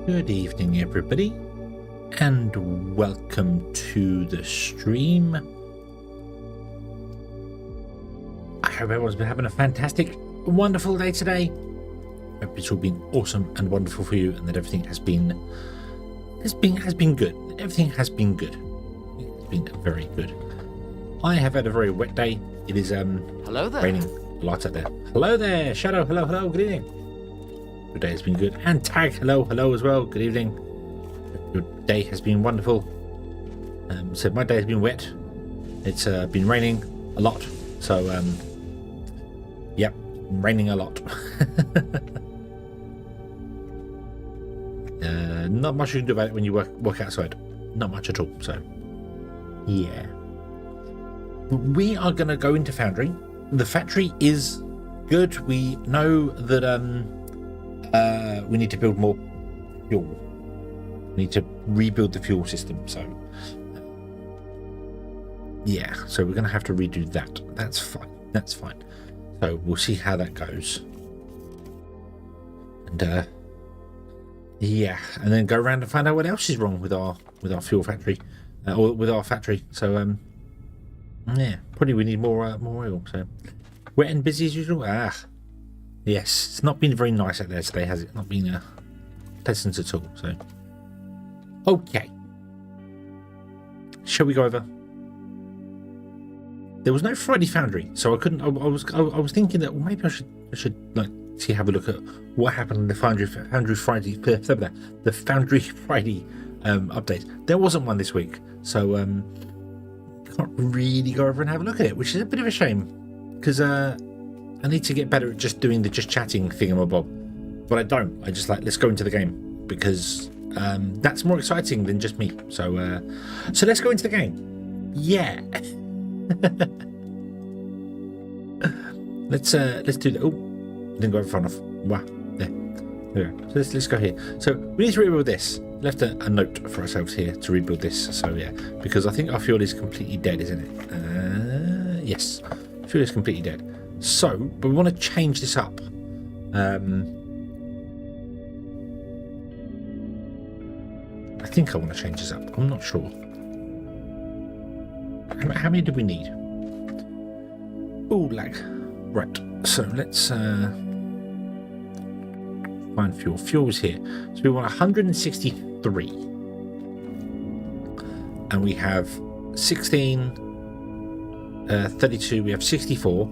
Good evening, everybody, and welcome to the stream. I hope everyone's been having a fantastic, wonderful day today. I hope it's all been awesome and wonderful for you, and that everything has been good. Everything has been good. It's been very good. I have had a very wet day. It is hello there. Raining a lot out there. Hello there, Shadow. Hello. Good evening. Your day has been good, and Tag. Hello as well. Good evening. Your day has been wonderful. So my day has been wet. It's been raining a lot. So yep, raining a lot. Not much you can do about it when you work outside. Not much at all. So yeah, we are going to go into Foundry. The factory is good. We know that we need to build more fuel. We need to rebuild the fuel system. So yeah, so we're going to have to redo that. That's fine. So we'll see how that goes. And yeah, and then go around and find out what else is wrong with our fuel factory, or with our factory. So yeah, probably we need more oil. So wet and busy as usual. Yes, it's not been very nice out there today, has it? Not been pleasant at all. So okay, shall we go over? There was no Friday Foundry, so I couldn't. I was thinking that, well, maybe I should like have a look at what happened in the Foundry Friday, the Foundry Friday update. There wasn't one this week, so can't really go over and have a look at it, which is a bit of a shame, because I need to get better at just doing the chatting thingamabob, but I don't. I just let's go into the game, because that's more exciting than just me. So let's go into the game. Yeah. Let's do that. Oh, didn't go over far enough. Wow, there we go. So let's go here. So we need to rebuild this. Left a note for ourselves here to rebuild this. So yeah, because I think our fuel is completely dead, isn't it? Yes, fuel is completely dead. So, but we want to change this up. I think I want to change this up. I'm not sure. How many do we need? Oh, lag. Right. So let's find fuel. Fuel's here. So we want 163, and we have 16, 32. We have 64.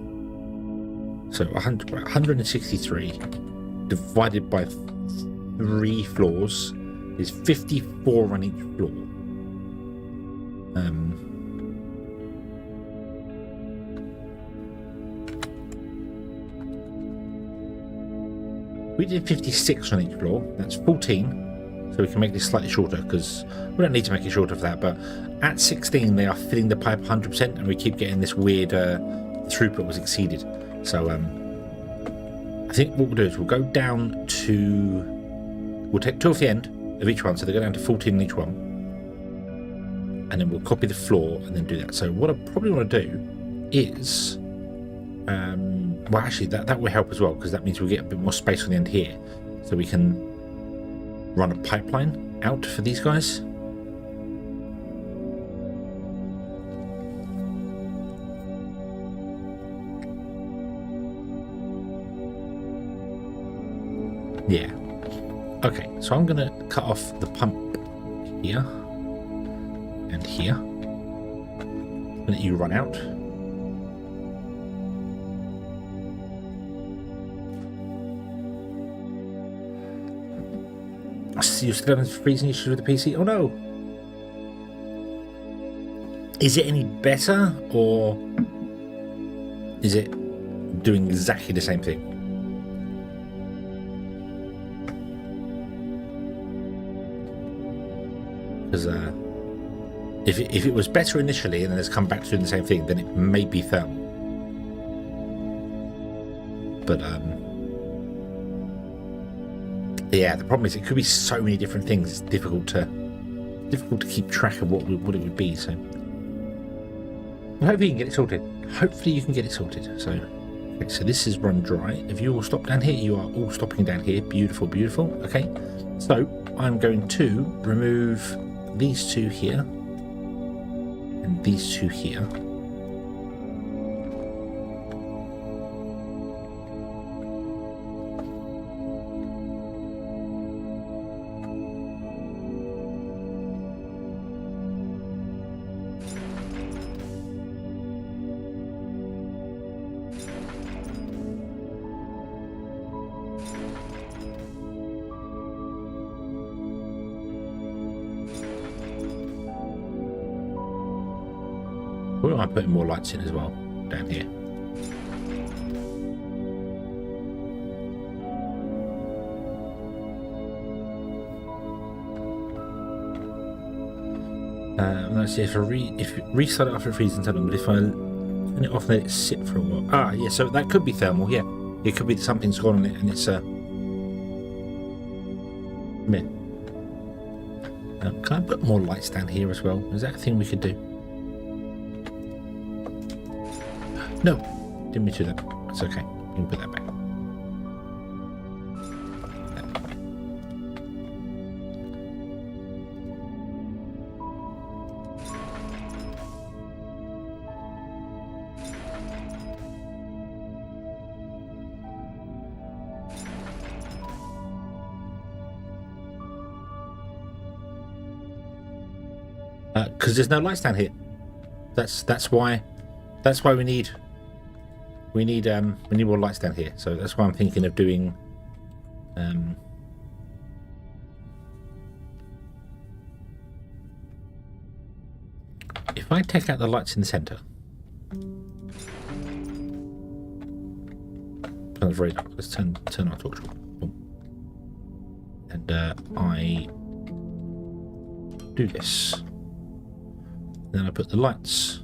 So 163 divided by 3 floors is 54 on each floor. We did 56 on each floor. That's 14. So we can make this slightly shorter, because we don't need to make it shorter for that. But at 16, they are filling the pipe 100%, and we keep getting this weird throughput was exceeded. So I think what we'll do is we'll go down to, we'll take 2 off the end of each one, so they go down to 14 in each one, and then we'll copy the floor and then do that. So what I probably want to do is well, actually that will help as well, because that means we'll get a bit more space on the end here, so we can run a pipeline out for these guys. Yeah. Okay, so I'm going to cut off the pump here and here. Let you run out. You're still having freezing issues with the PC? Oh no! Is it any better, or is it doing exactly the same thing? Because if it was better initially and then it's come back to doing the same thing, then it may be thermal. But yeah, the problem is it could be so many different things. It's difficult to keep track of what it would be. So well, hopefully you can get it sorted. So okay, so this is run dry. If you all stop down here, you are all stopping down here. Beautiful. Okay, so I'm going to remove these two here and these two here. Or am I putting more lights in as well down here? Let's see if you restart it after it freezes and turn on, but if I turn it off and let it sit for a while. Ah, yeah, so that could be thermal, yeah. It could be something's gone on it and it's meh. Can I put more lights down here as well? Is that a thing we could do? No, didn't mean to do that. It's okay. You can put that back. Because there's no lights down here. That's why we need more lights down here. So that's why I'm thinking of doing if I take out the lights in the center. Sounds very dark. Let's turn our torch on. Boom. And I do this. Then I put the lights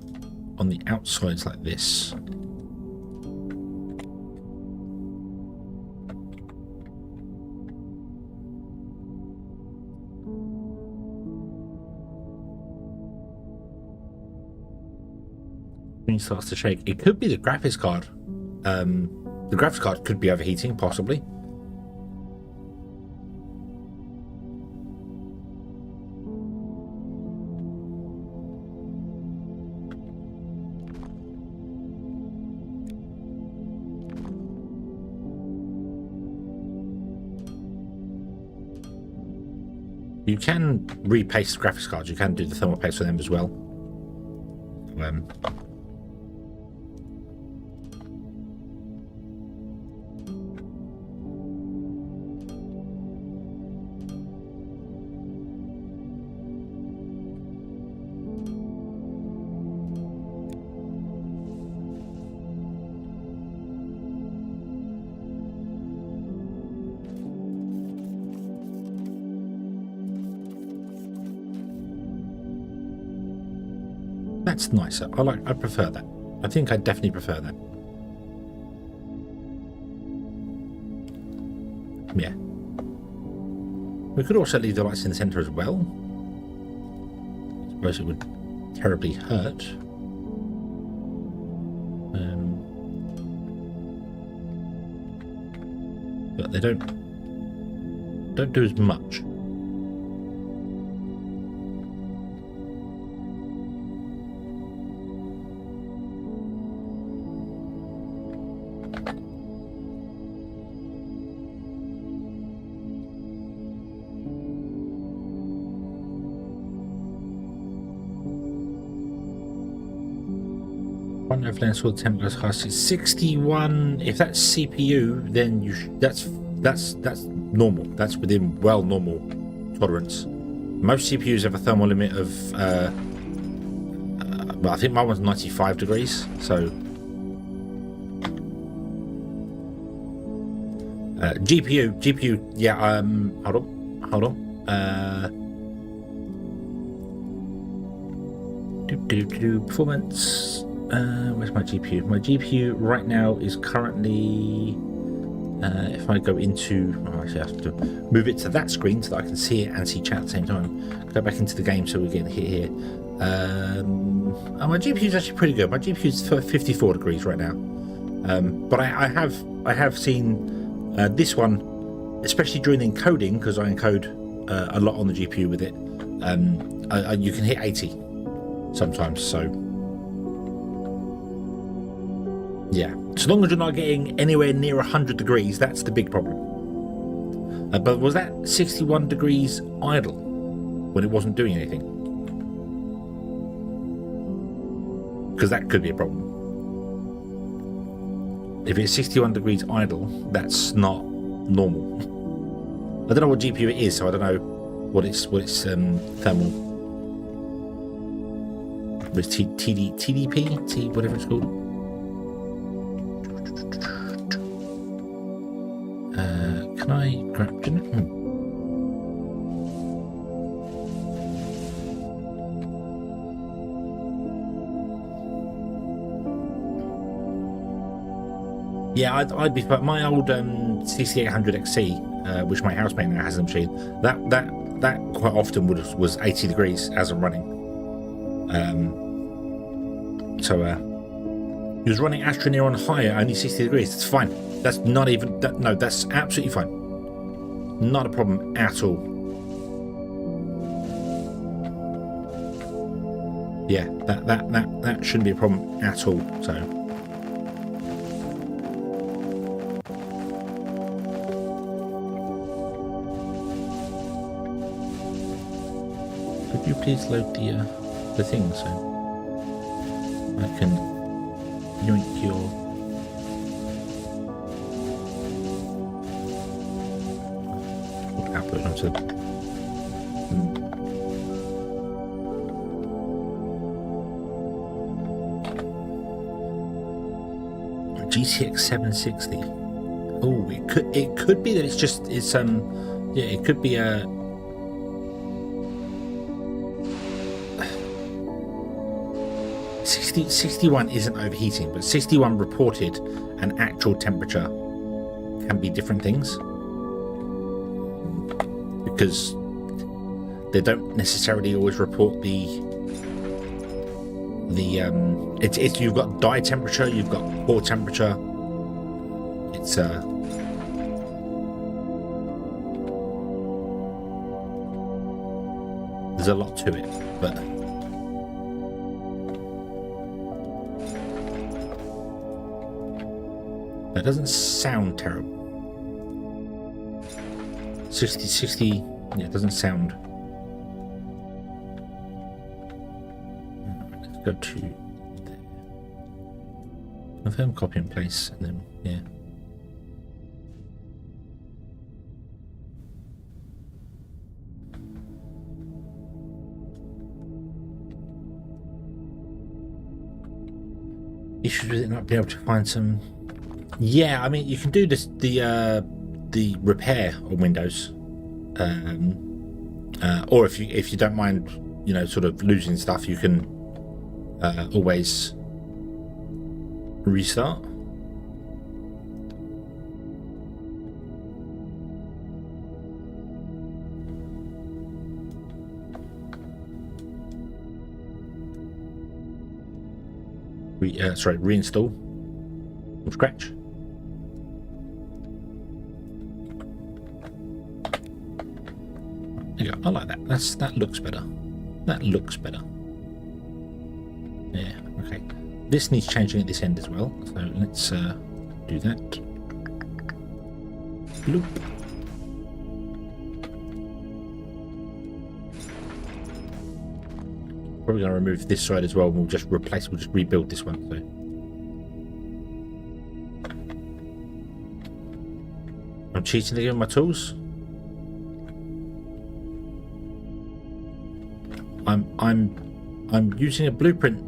on the outsides like this. When it starts to shake, it could be the graphics card. The graphics card could be overheating, possibly. You can repaste graphics cards. You can do the thermal paste for them as well. That's nicer. I prefer that. I think I definitely prefer that. Yeah. We could also leave the lights in the center as well. I suppose it would terribly hurt. But they don't do as much. Overland saw the temp goes high 61. If that's CPU, then that's normal. That's within normal tolerance. Most CPUs have a thermal limit of well, I think mine was 95 degrees. So GPU, yeah. Hold on. Performance. Where's my GPU? My GPU right now is currently, if I go into, actually I have to move it to that screen so that I can see it and see chat at the same time. Go back into the game so we get hit here. My GPU is actually pretty good. My GPU is 54 degrees right now. But I have seen this one, especially during encoding, because I encode a lot on the GPU with it. You can hit 80 sometimes, so yeah. So long as you're not getting anywhere near 100 degrees, that's the big problem. But was that 61 degrees idle when it wasn't doing anything? Because that could be a problem. If it's 61 degrees idle, that's not normal. I don't know what GPU it is, so I don't know what its thermal. It's TDP, whatever it's called. Can I grab? Yeah, I'd be my old CC800XC, which my housemate now has a machine. That quite often was 80 degrees as I'm running. So he was running Astroneer on higher, only 60 degrees. That's fine. That's not even no. That's absolutely fine. Not a problem at all. Yeah, that shouldn't be a problem at all. So. Could you please load the thing so I can yoink your output onto GTX 760. Oh, it could be that it's yeah, it could be a 61 isn't overheating, but 61 reported and actual temperature can be different things, because they don't necessarily always report it's you've got die temperature, you've got core temperature. It's there's a lot to it, but that doesn't sound terrible. 60, yeah, it doesn't sound. Let's go to there. Confirm copy and place, and then, yeah. Issues with it not being able to find some. Yeah, I mean, you can do this the repair on Windows, or if you don't mind, you know, sort of losing stuff, you can always restart. Reinstall from scratch. There you go. I like that. That looks better. That looks better. Yeah. Okay. This needs changing at this end as well. So let's do that. Bloop. Probably going to remove this side as well, and we'll just rebuild this one. So I'm cheating again with my tools. I'm using a blueprint.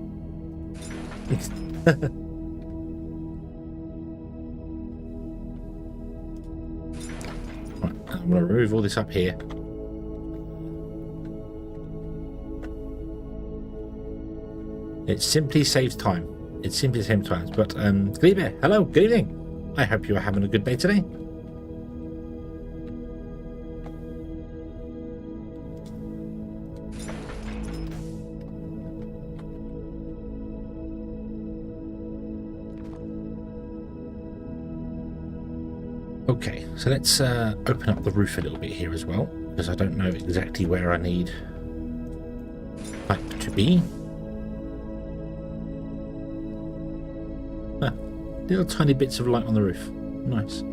Right, I'm going to remove all this up here. It simply saves time. It simply saves time. But Gleebear, hello, good evening. I hope you are having a good day today. Okay, so let's open up the roof a little bit here as well. because I don't know exactly where I need pipe to be. Ah, little tiny bits of light on the roof. Nice.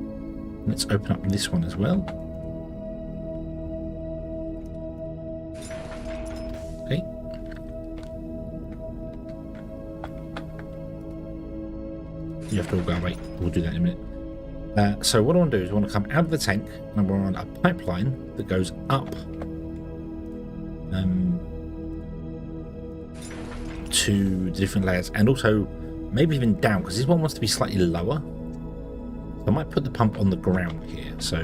Let's open up this one as well. Okay. You have to all go away. We'll do that in a minute. So what I want to do is I want to come out of the tank and I want a pipeline that goes up to the different layers, and also maybe even down, because this one wants to be slightly lower. So I might put the pump on the ground here. So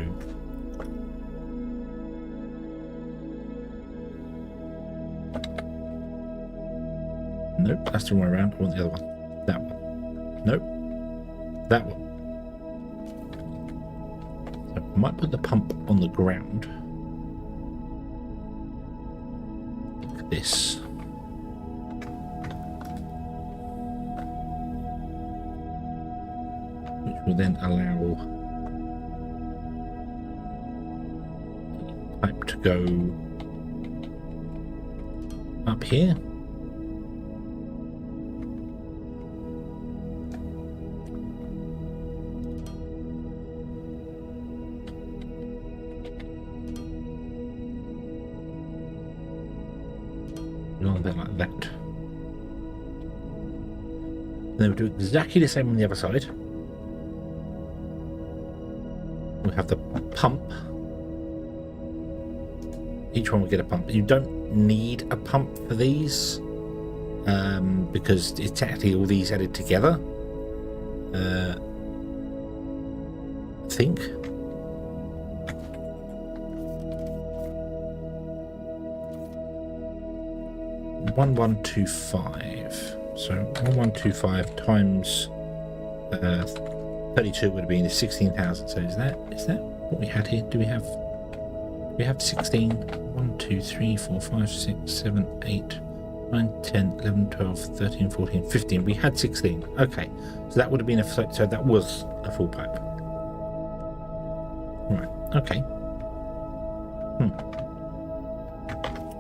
nope, that's the wrong way around. I want the other one. That one. Nope. That one. So I might put the pump on the ground. Like this. Which will then allow the pipe to go up here. Like that. Then we'll do exactly the same on the other side. We'll have the pump. Each one will get a pump. You don't need a pump for these because it's technically all these added together. I think. $1125. So 1125 times 32 would have been 16,000. So is that what we had here? Do we have 16? 1, 2, 3, 4, 5, 6, 7, 8, 9, 10, 11, 12, 13, 14, 15. We had 16. Okay. So that would have been so that was a full pipe. Right. Okay.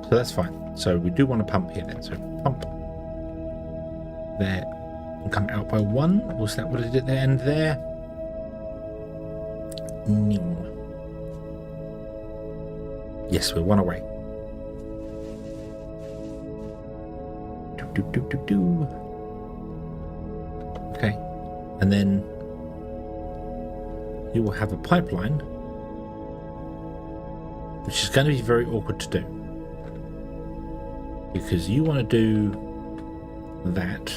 So that's fine. So we do want to pump here then. So pump there and come out by 1. Was that what it did there and there? No. Yes, we're 1 away. Okay. And then you will have a pipeline, which is going to be very awkward to do. Because you want to do that,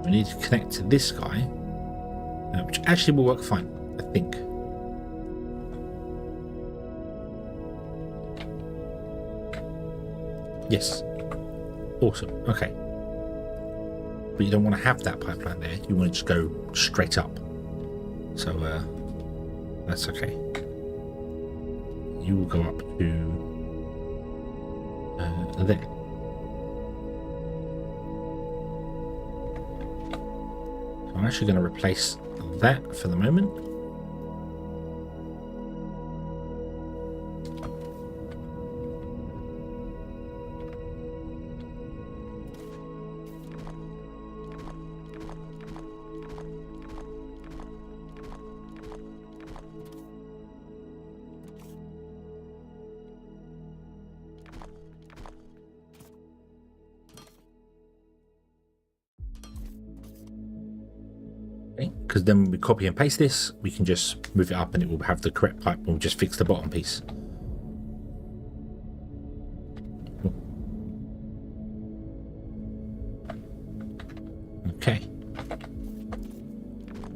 we need to connect to this guy, which actually will work fine, I think. Yes. Awesome. Okay. But you don't want to have that pipeline there. You want to just go straight up. So that's okay. You will go up to there. So I'm actually going to replace that for the moment. Because then when we copy and paste this, we can just move it up and it will have the correct pipe, and we'll just fix the bottom piece. Okay.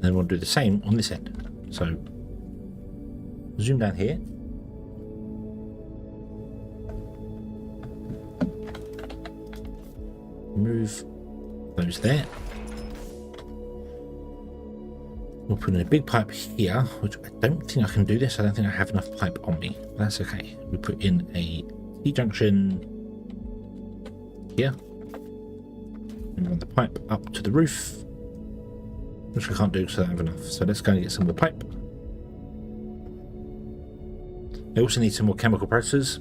Then we'll do the same on this end. So zoom down here. Move those there. We'll put in a big pipe here, which I don't think I can do this. I don't think I have enough pipe on me. That's okay. We put in a T-junction here. And run the pipe up to the roof, which I can't do because I don't have enough. So let's go and get some more pipe. I also need some more chemical processors.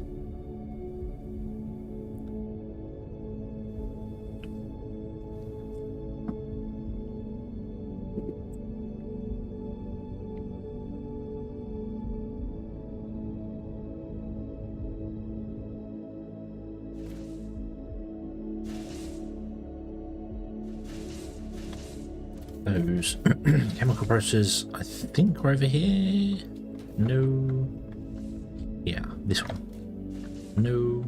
Those chemical processors, I think, are over here. No. Yeah, this one. No.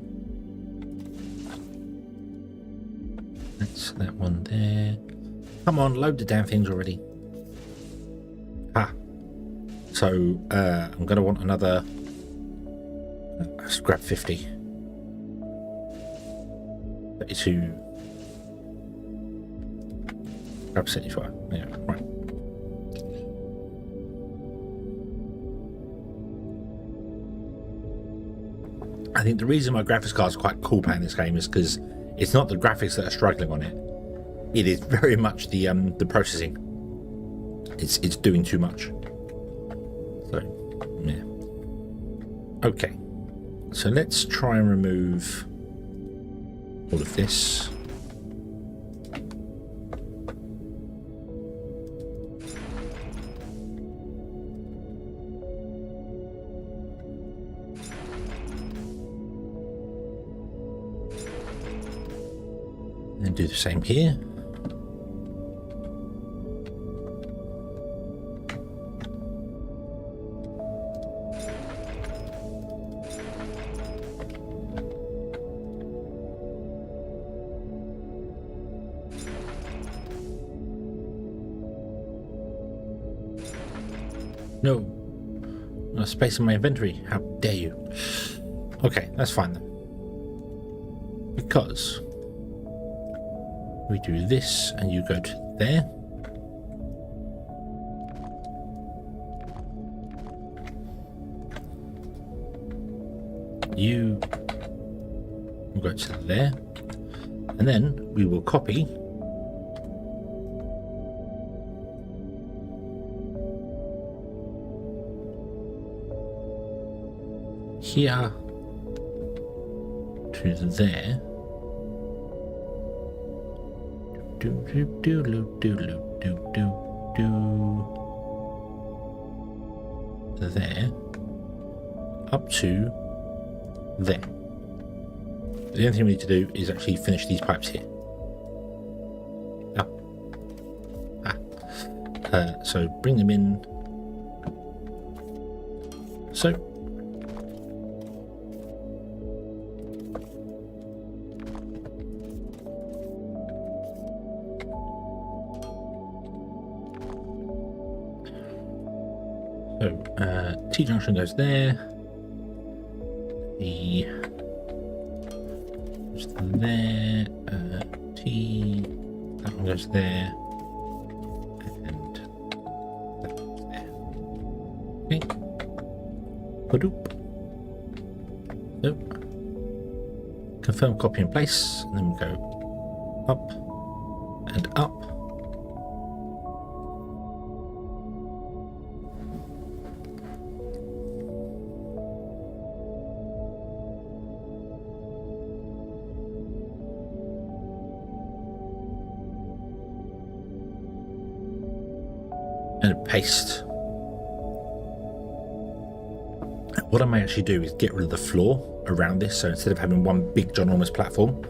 That's that one there. Come on, load the damn things already. Ah. So, I'm going to want another... let's grab 50. 32. Grab 75. Yeah, right. I think the reason my graphics card is quite cool playing this game is because it's not the graphics that are struggling on it. It is very much the processing. It's doing too much. So, yeah. Okay. So let's try and remove all of this. And do the same here. No. No space in my inventory. How dare you? Okay, that's fine then. Because we do this and you go to there. You will go to there. And then we will copy here to there. Do do do do do do do do there up to there. The only thing we need to do is actually finish these pipes here. So bring them in. So T-junction goes there, the goes there, T, that one goes there, and that goes there. Okay. Hadoop. So, confirm copy in place, and then we go up and up. And paste. What I may actually do is get rid of the floor around this, so instead of having one big ginormous platform,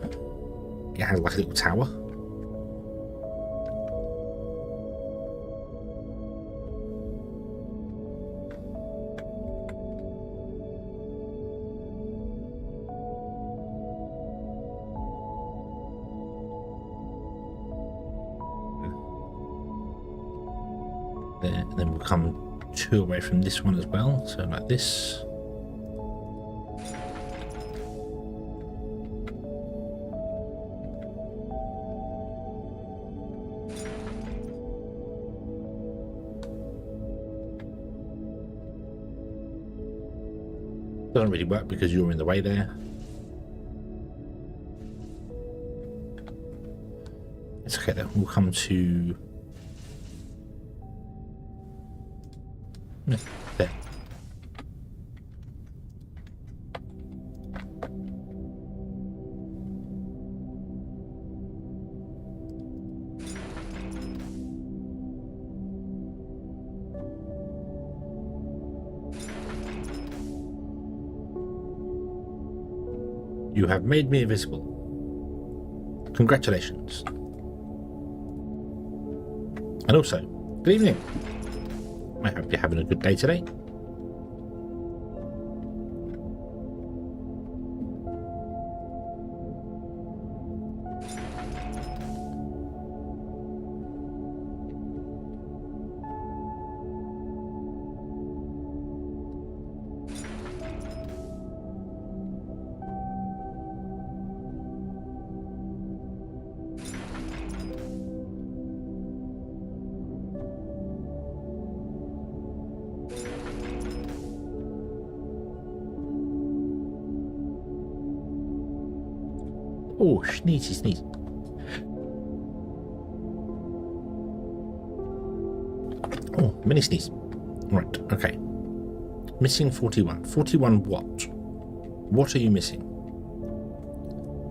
it has like a little tower. There, and then we'll come two away from this one as well, so like this. Doesn't really work because you're in the way there. It's okay then, we'll come to there. You have made me invisible. Congratulations. And also, good evening. I hope you're having a good day today. Oh, sneezy sneeze. Oh, mini sneeze. Right, okay. Missing 41. 41 what? What are you missing?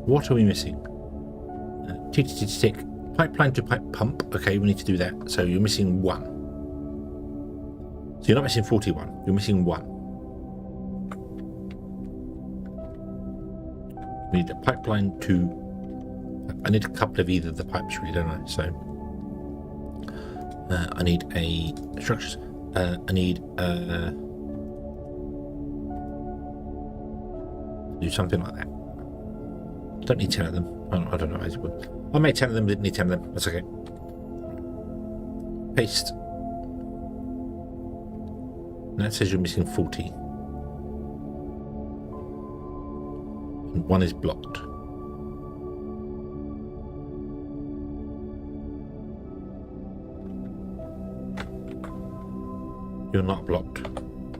What are we missing? Tick, tick, tick, tick. Pipeline to pipe pump. Okay, we need to do that. So you're missing 1. So you're not missing 41. You're missing 1. We need a pipeline to... I need a couple of either of the pipes, really, don't I? So... I need a... structures. I need... do something like that. Don't need 10 of them. I don't know. I made 10 of them, didn't need 10 of them. That's okay. Paste. And that says you're missing 40. And 1 is blocked. You're not blocked.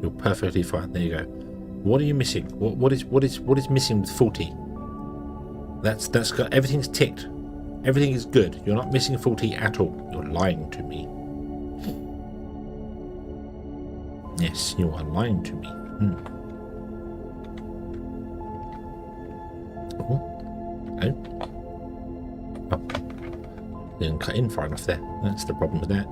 You're perfectly fine. There you go. What are you missing? What is missing with 40? That's got everything's ticked. Everything is good. You're not missing 40 at all. You're lying to me. Yes, you are lying to me. Oh. Oh. Didn't cut in far enough there. That's the problem with that.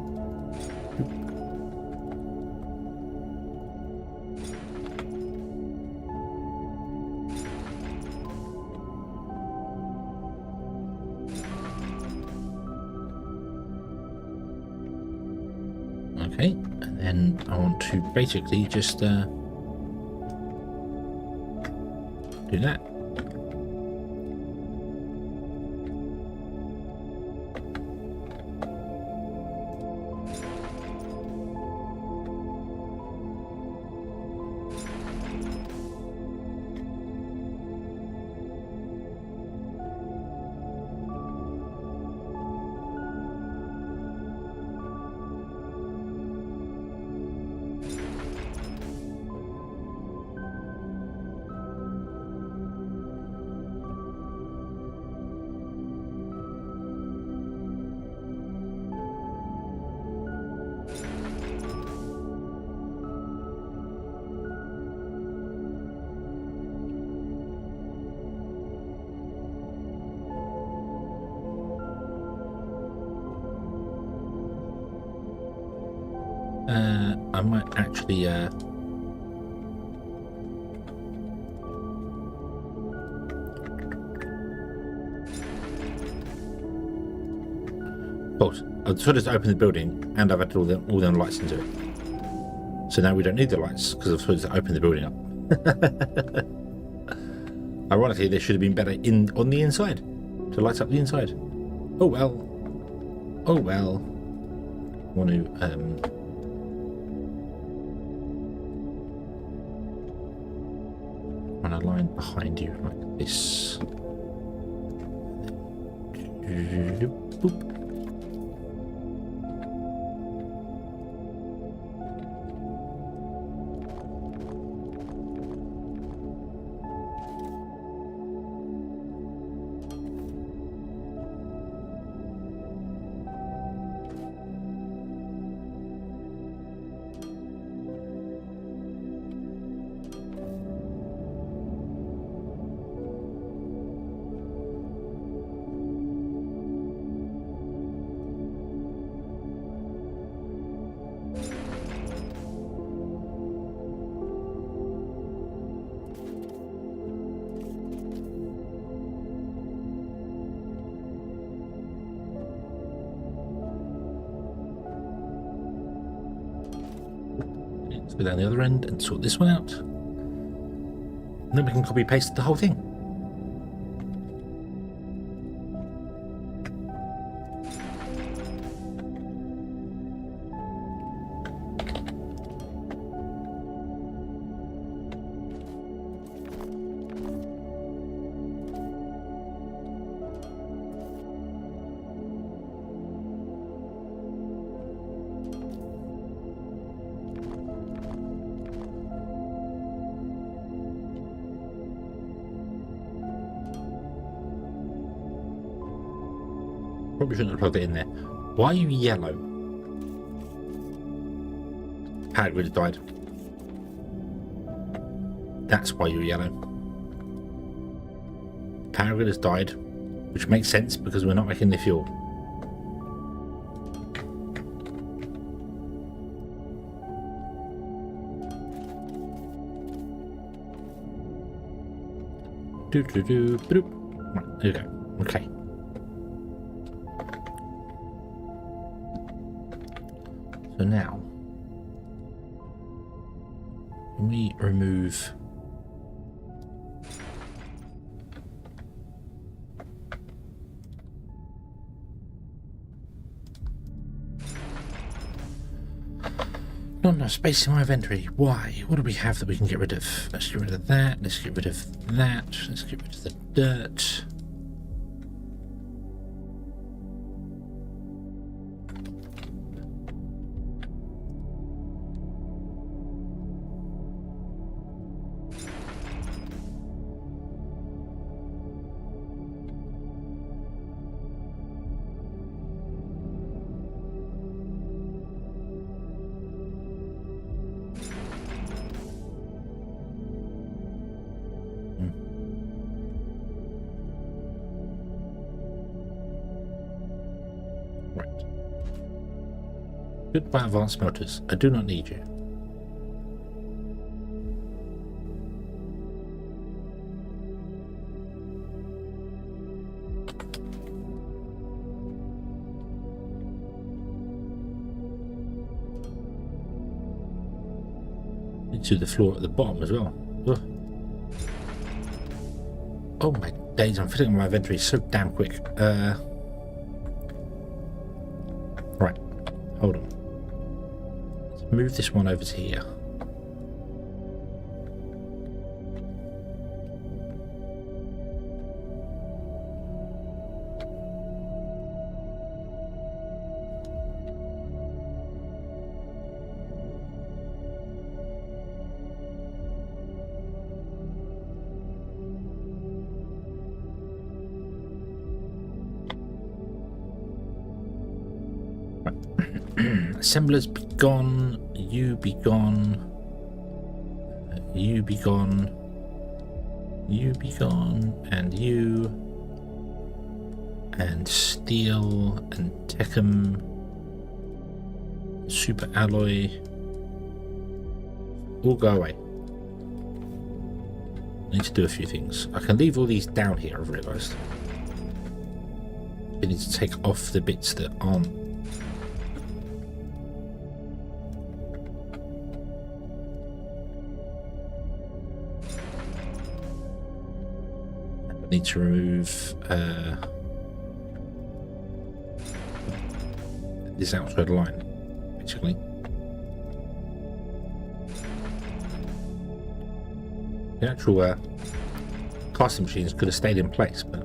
Okay, and then I want to basically just do that. I might actually well, I've sort of opened the building and I've added all the lights into it. So now we don't need the lights because I've sort of opened the building up. Ironically, they should have been better on the inside to light up the inside. Oh well. Oh well. I want to run a line behind you like this. Boop. Let's go down the other end and sort this one out. And then we can copy paste the whole thing. Probably shouldn't have plugged it in there. Why are you yellow? Power grid has died. That's why you're yellow. Power grid has died, which makes sense because we're not making the fuel. Right, there we go. Okay. So now, can we remove not enough space in my inventory? Why? What do we have that we can get rid of? Let's get rid of that. Let's get rid of that. Let's get rid of the dirt. Goodbye, advanced smelters. I do not need you. Into the floor at the bottom as well. Ugh. Oh my days, I'm filling my inventory so damn quick. Right, hold on. Let's move this one over to here. Assemblers be gone, you be gone, you be gone, you be gone, and you, and steel, and techum, super alloy, all go away. I need to do a few things. I can leave all these down here, I've realised. I need to take off the bits that aren't. Need to remove this outside line, basically. The actual casting machines could have stayed in place, but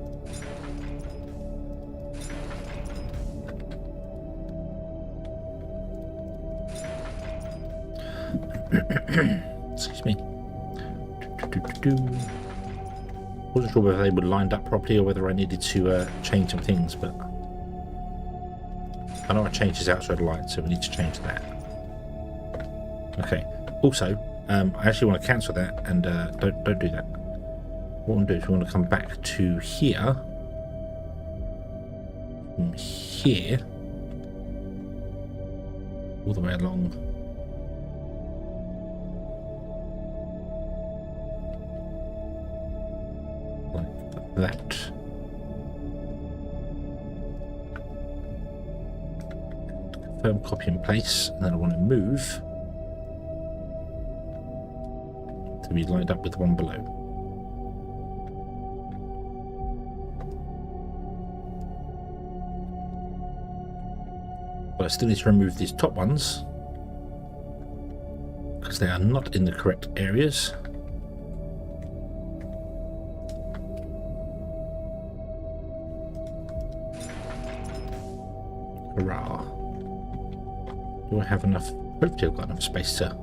excuse me. Wasn't sure whether they were lined up properly or whether I needed to change some things, but I know I changed his outside light, so we need to change that. Okay. Also, I actually want to cancel that, and don't do that. What we want to do is we want to come back to here, from here, all the way along. That. Confirm copy and place, and then I want to move to be lined up with the one below. But I still need to remove these top ones because they are not in the correct areas. Hurrah. Do I have enough? Hopefully I've got enough space to...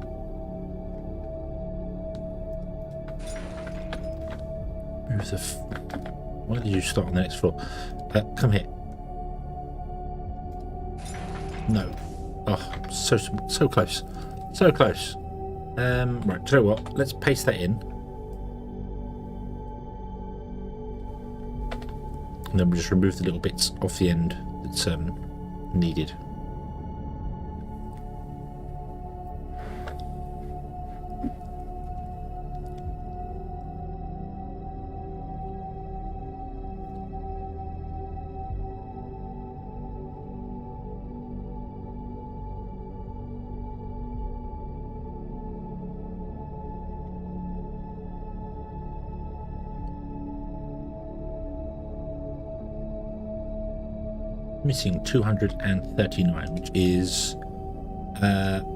move the... Why did you start on the next floor? Come here. No. Oh, so close. So close. Right, do you know what? Let's paste that in. And then we'll just remove the little bits off the end that's needed. Missing 239, which is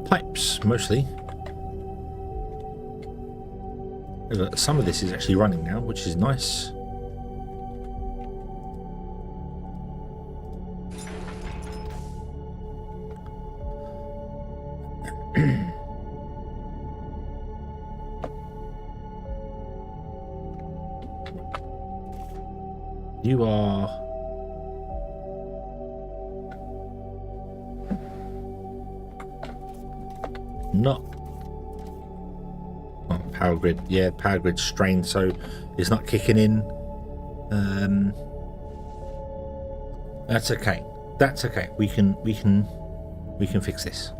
pipes mostly. Some of this is actually running now, which is nice. You are... not... oh, power grid. Yeah, power grid strained, so it's not kicking in. That's okay. That's okay. We can fix this.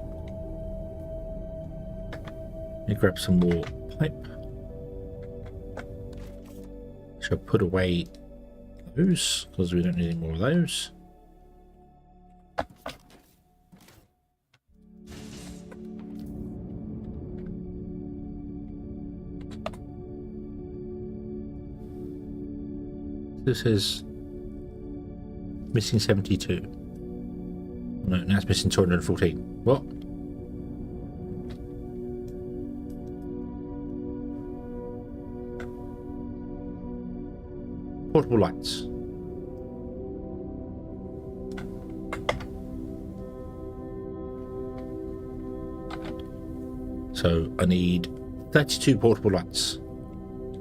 Let me grab some more pipe. Shall put away those because we don't need any more of those. This is missing 72. No, now it's missing 214. What? Portable lights. So I need 32 portable lights.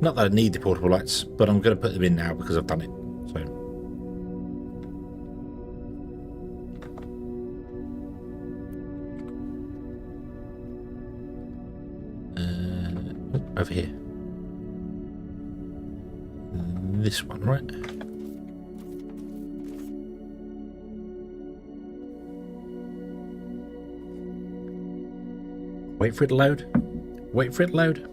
Not that I need the portable lights, but I'm going to put them in now because I've done it. So, over here. This one, right? Wait for it to load. Wait for it to load.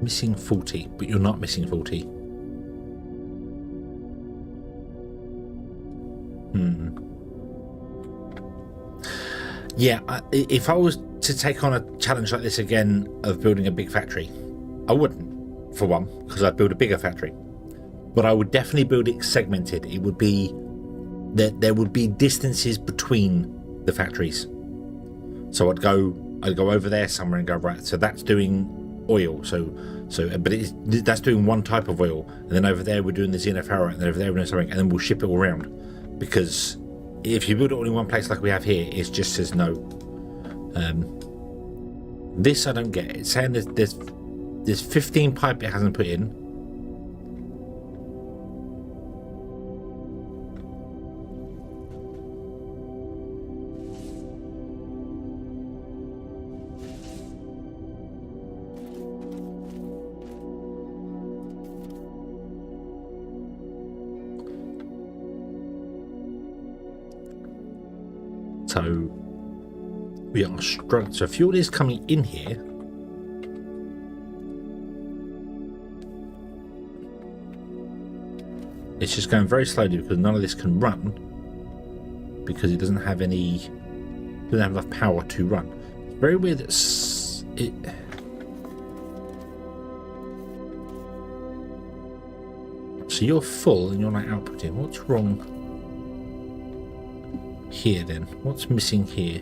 Missing 40, but you're not missing 40. Yeah, if I was to take on a challenge like this again of building a big factory, I wouldn't, for one, because I'd build a bigger factory. But I would definitely build it segmented. It would be that there would be distances between the factories. So I'd go over there somewhere and go, right, so that's doing oil, but that's doing one type of oil, and then over there we're doing the xenoferrite, and then over there we're doing something, and then we'll ship it all around. Because if you build it all in one place like we have here, it just says no. This I don't get. It's saying there's 15 pipe it hasn't put in. So we are struggling. So fuel is coming in here. It's just going very slowly because none of this can run because it doesn't have enough power to run. It's very weird that it. So you're full and you're not outputting. What's wrong here then? What's missing here?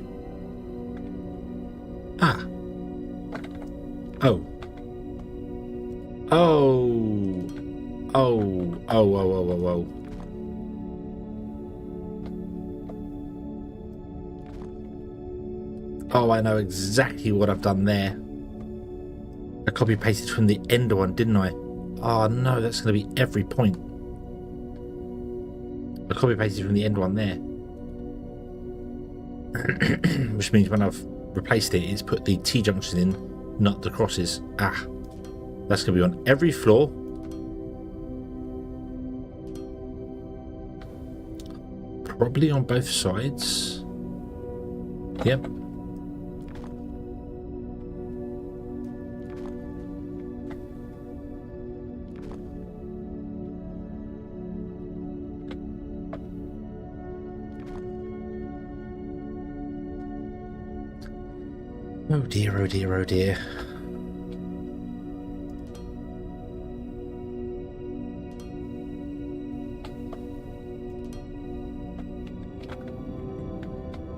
Ah. Oh. Oh. Oh. Oh. Oh. Oh. Oh. Oh. Oh, I know exactly what I've done there. I copy pasted from the end one, didn't I? Oh no, that's going to be every point. I copy pasted from the end one there. Which means when I've replaced it, it's put the T-junction in, not the crosses. Ah, that's going to be on every floor. Probably on both sides. Yep. Oh dear, oh dear, oh dear.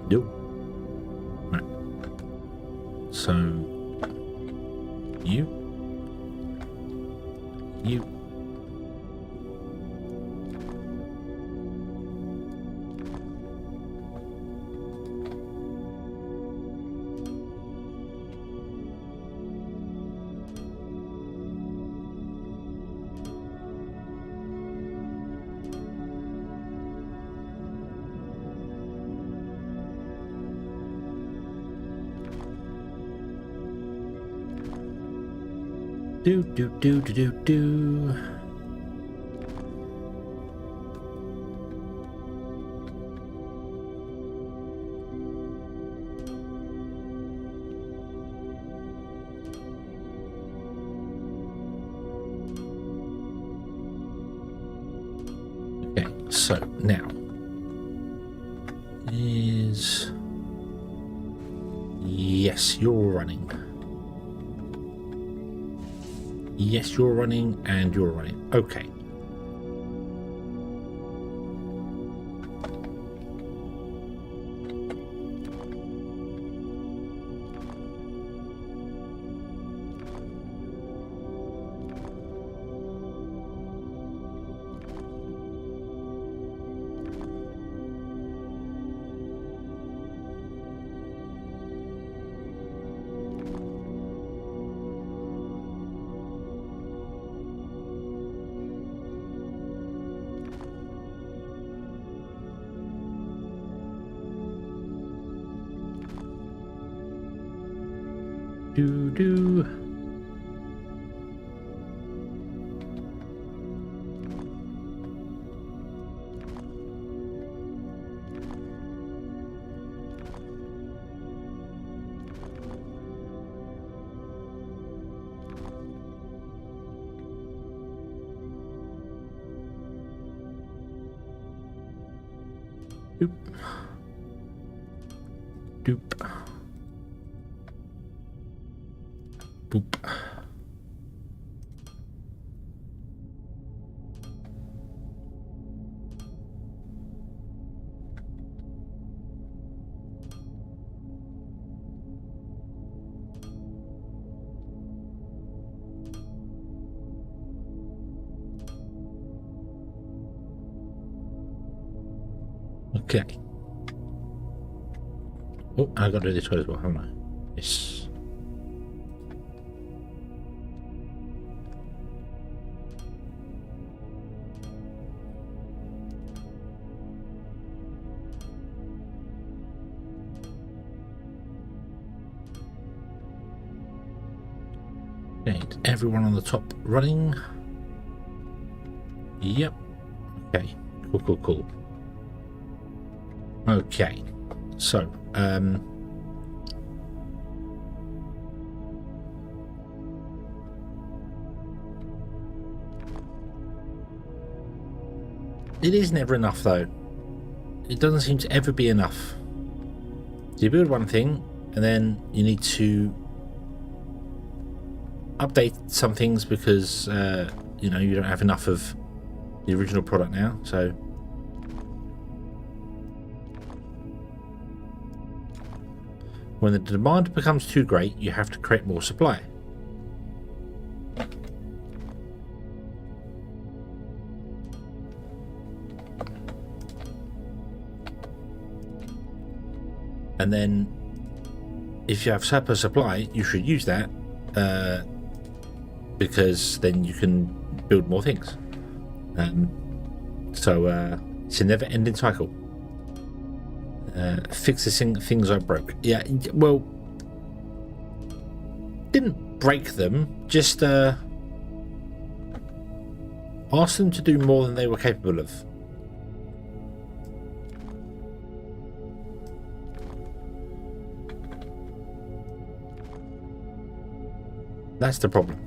Nope. Right. So, you. Do. Okay, so now is yes, you're running. Yes, you're running, and you're running. Okay. Do. Doop. Boop. Okay. Oh, I got to do this one as well, haven't I? Yes. Okay, everyone on the top running. Yep. Okay. Cool. Okay. So, it is never enough, though. It doesn't seem to ever be enough. So you build one thing, and then you need to update some things because you know, you don't have enough of the original product now. So when the demand becomes too great, you have to create more supply. And then if you have surplus supply, you should use that because then you can build more things. So it's a never-ending cycle. Fix the things I broke. Yeah, well, didn't break them, just ask them to do more than they were capable of. That's the problem.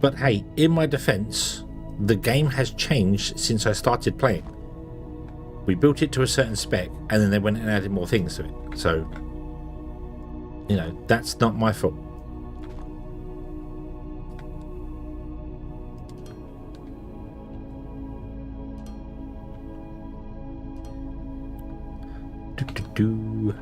But hey, in my defense, the game has changed since I started playing. We built it to a certain spec, and then they went and added more things to it. So, you know, that's not my fault. Do.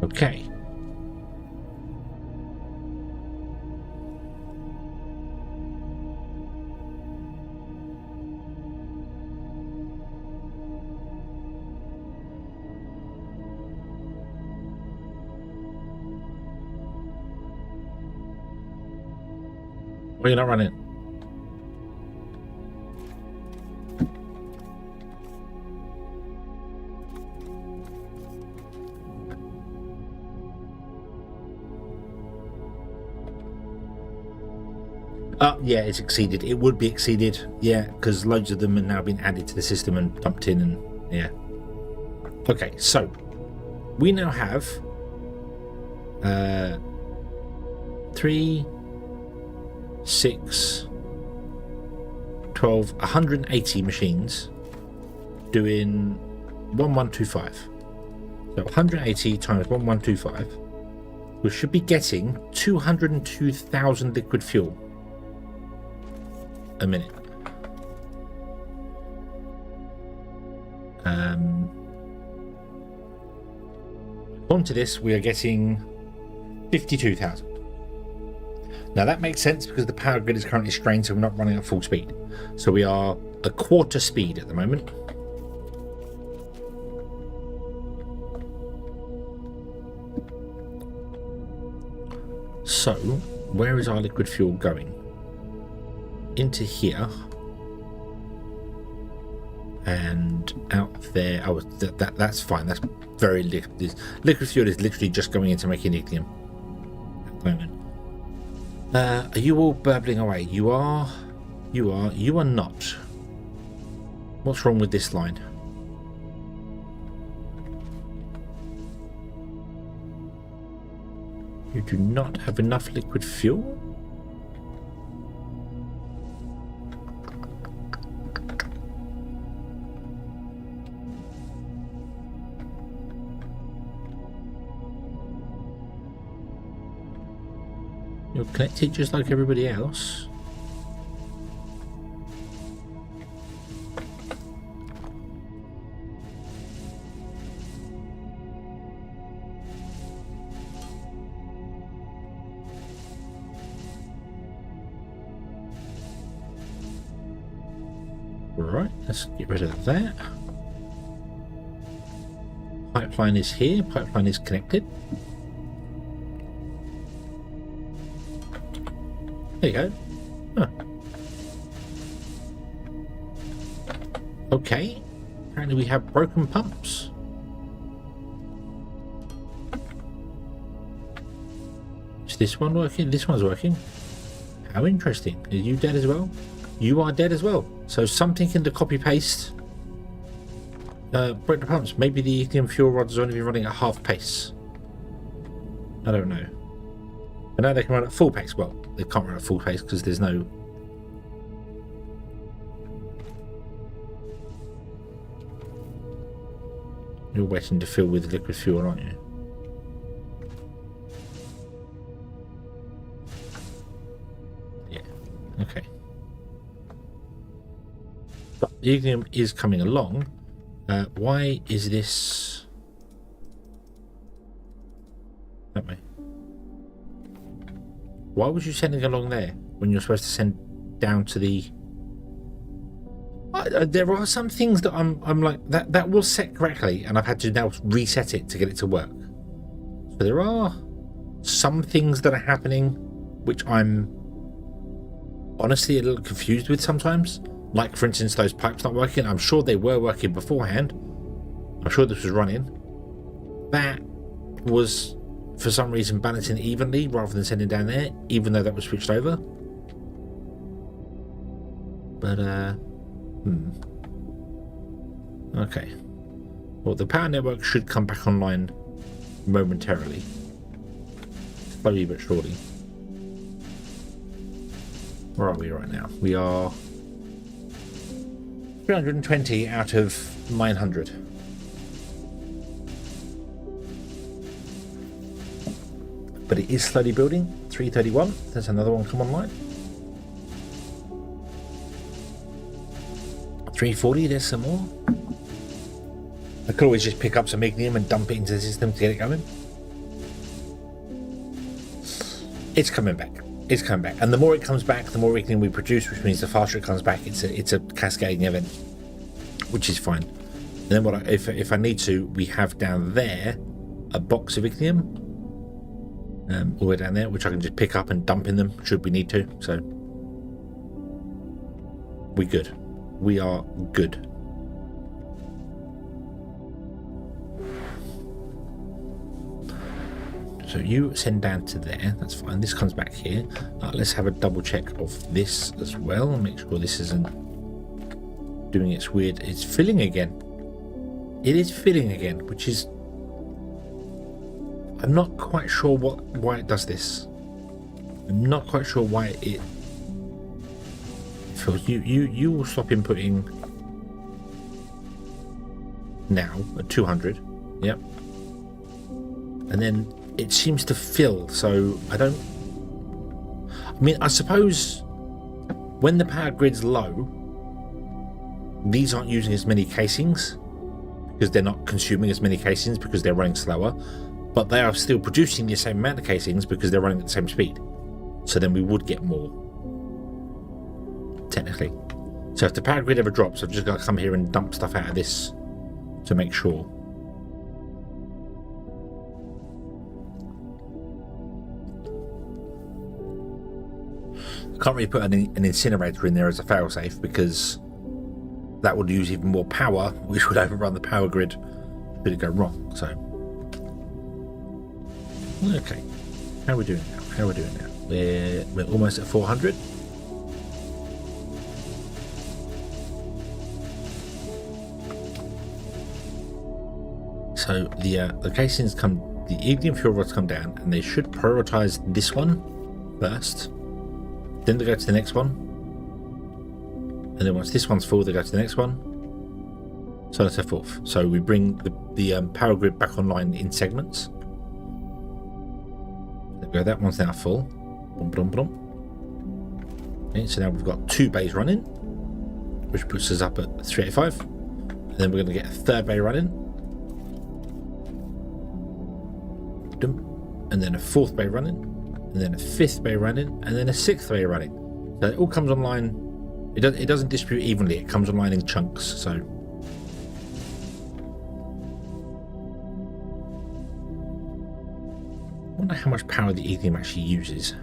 Okay. Why are you not running? Yeah, it's exceeded. It would be exceeded, yeah, because loads of them have now been added to the system and dumped in, and yeah. Okay, so we now have 3, 6, 12, 180 machines doing 1125. So 180 times 1125, we should be getting 202,000 liquid fuel a minute. Onto this, we are getting 52,000. Now that makes sense because the power grid is currently strained, so we're not running at full speed. So we are a quarter speed at the moment. So where is our liquid fuel going? Into here and out there. Oh, that's fine. That's very liquid. Liquid fuel is literally just going into making lithium at the moment. Are you all burbling away? You are not. What's wrong with this line? You do not have enough liquid fuel? You're connected just like everybody else. Right, let's get rid of that. Pipeline is here, pipeline is connected. There you go. Huh. Okay. Apparently we have broken pumps. Is this one working? This one's working. How interesting. Are you dead as well? You are dead as well. So something in the copy paste broke the pumps. Maybe the lithium fuel rods are only running at half pace. I don't know. But now they can run at full pace. Well, they can't run at full pace because there's no... You're waiting to fill with liquid fuel, aren't you? Yeah. Okay. But the ignium is coming along. Why is this... That way. Why was you sending along there when you're supposed to send down to the... there are some things that I'm like, that will set correctly, and I've had to now reset it to get it to work. So there are some things that are happening which I'm honestly a little confused with sometimes. Like, for instance, those pipes not working. I'm sure they were working beforehand. I'm sure this was running. That was, for some reason, balancing evenly rather than sending down there, even though that was switched over. But, okay. Well, the power network should come back online momentarily. Slowly but surely. Where are we right now? We are 320 out of 900. But it is slowly building. 331. There's another one come online. 340. There's some more. I could always just pick up some ignium and dump it into the system to get it going. It's coming back. It's coming back, and the more it comes back, the more ignium we produce, which means the faster it comes back. It's a cascading event, which is fine. And then what if I need to, we have down there a box of ignium, all the way down there, which I can just pick up and dump in them should we need to. So we're good. We are good. So you send down to there, that's fine. This comes back here. Let's have a double check of this as well and make sure this isn't doing its weird... It's filling again. It is filling again, which is... I'm not quite sure why it does this. I'm not quite sure why it fills. You will stop inputting now at 200. Yep. And then it seems to fill, so I mean, I suppose when the power grid's low, these aren't using as many casings because they're not consuming as many casings because they're running slower, but they are still producing the same amount of casings because they're running at the same speed. So then we would get more, technically. So if the power grid ever drops, I've just got to come here and dump stuff out of this to make sure. Can't really put an incinerator in there as a failsafe because that would use even more power, which would overrun the power grid should it go wrong. So, okay, how are we doing now? How are we doing now? We're almost at 400. So the casings come, the ignium fuel rods come down, and they should prioritize this one first. Then they go to the next one, and then once this one's full, they go to the next one, so on and so forth. So we bring the power grid back online in segments. There we go. That one's now full. Boom, boom, boom. Okay, so now we've got 2 bays running, which puts us up at 385. And then we're going to get a 3rd bay running, and then a 4th bay running. And then a 5th bay running, and then a 6th bay running. So it all comes online. It doesn't distribute evenly. It comes online in chunks. So I wonder how much power the ignium actually uses.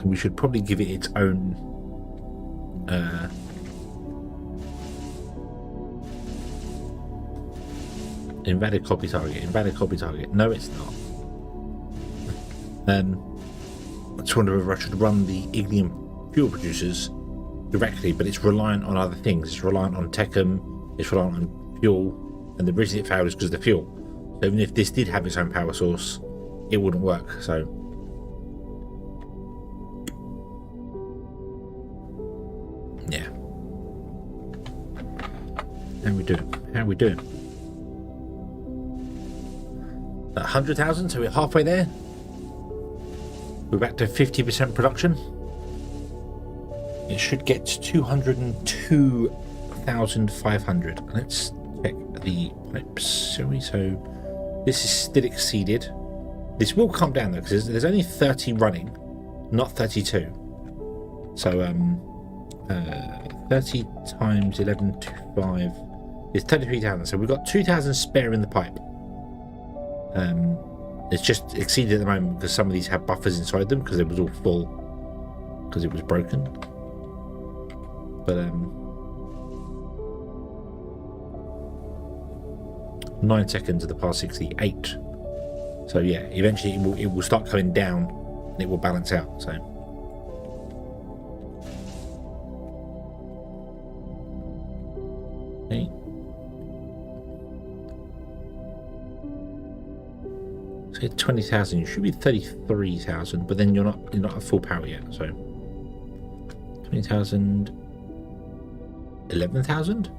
we should probably give it its own invalid copy target. No, it's not. I just wonder whether I should run the ignium fuel producers directly, but it's reliant on other things. It's reliant on Techum, it's reliant on fuel, and the reason it failed is because of the fuel. So even if this did have its own power source, it wouldn't work. So yeah. How we doing? 100,000, so we're halfway there. We're back to 50% production. It should get to 202,500. Let's check the pipes, shall we? So this is still exceeded. This will come down though, because there's only 30 running, not 32. So 30 times 1125 is 33,000. So we've got 2,000 spare in the pipe. It's just exceeded at the moment because some of these have buffers inside them because it was all full because it was broken. But 9 seconds of the past 68. So yeah, eventually it will start coming down and it will balance out. So okay. So 20,000, you should be 33,000, but then you're not at full power yet. So 20,000, 11,000.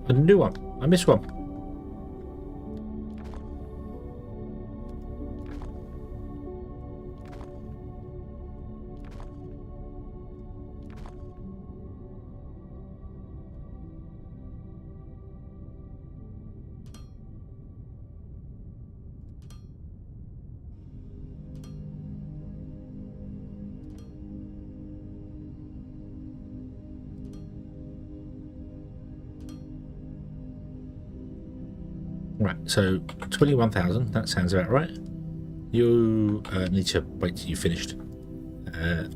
A new one. I missed one. Right, so 21,000, that sounds about right. You need to wait till you finished.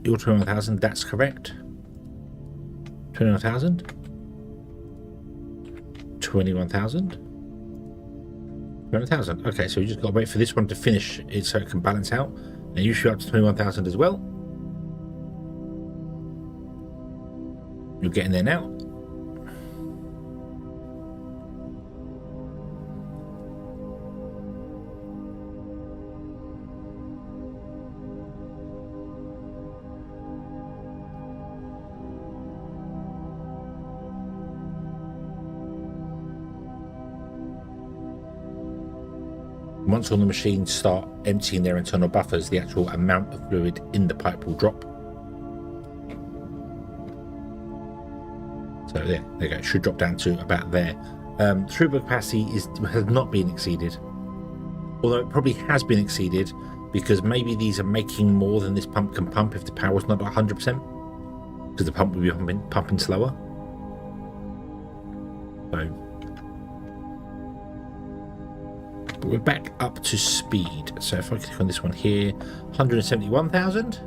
Your 21,000, that's correct. 21,000. 21,000. 21,000. Okay, so you just got to wait for this one to finish it so it can balance out. And you should be up to 21,000 as well. You're getting there now. Once all the machines start emptying their internal buffers, the actual amount of fluid in the pipe will drop. So there you go. It should drop down to about there. Throughput capacity has not been exceeded, although it probably has been exceeded because maybe these are making more than this pump can pump if the power's not 100%, because the pump will be pumping slower. So. But we're back up to speed. So if I click on this one here, 171,000.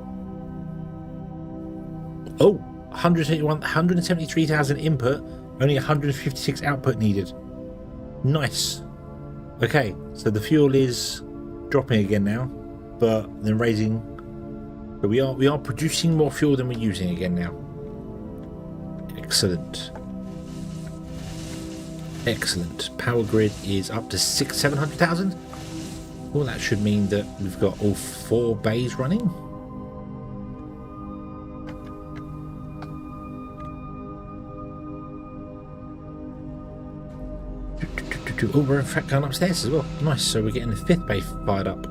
Oh, 173,000 input, only 156 output needed. Nice. Okay, so the fuel is dropping again now, but then raising. But we are producing more fuel than we're using again now. Excellent. Excellent. Power grid is up to 700,000. Well, that should mean that we've got all 4 bays running. Oh, we're in fact going upstairs as well. Nice. So we're getting the 5th bay fired up.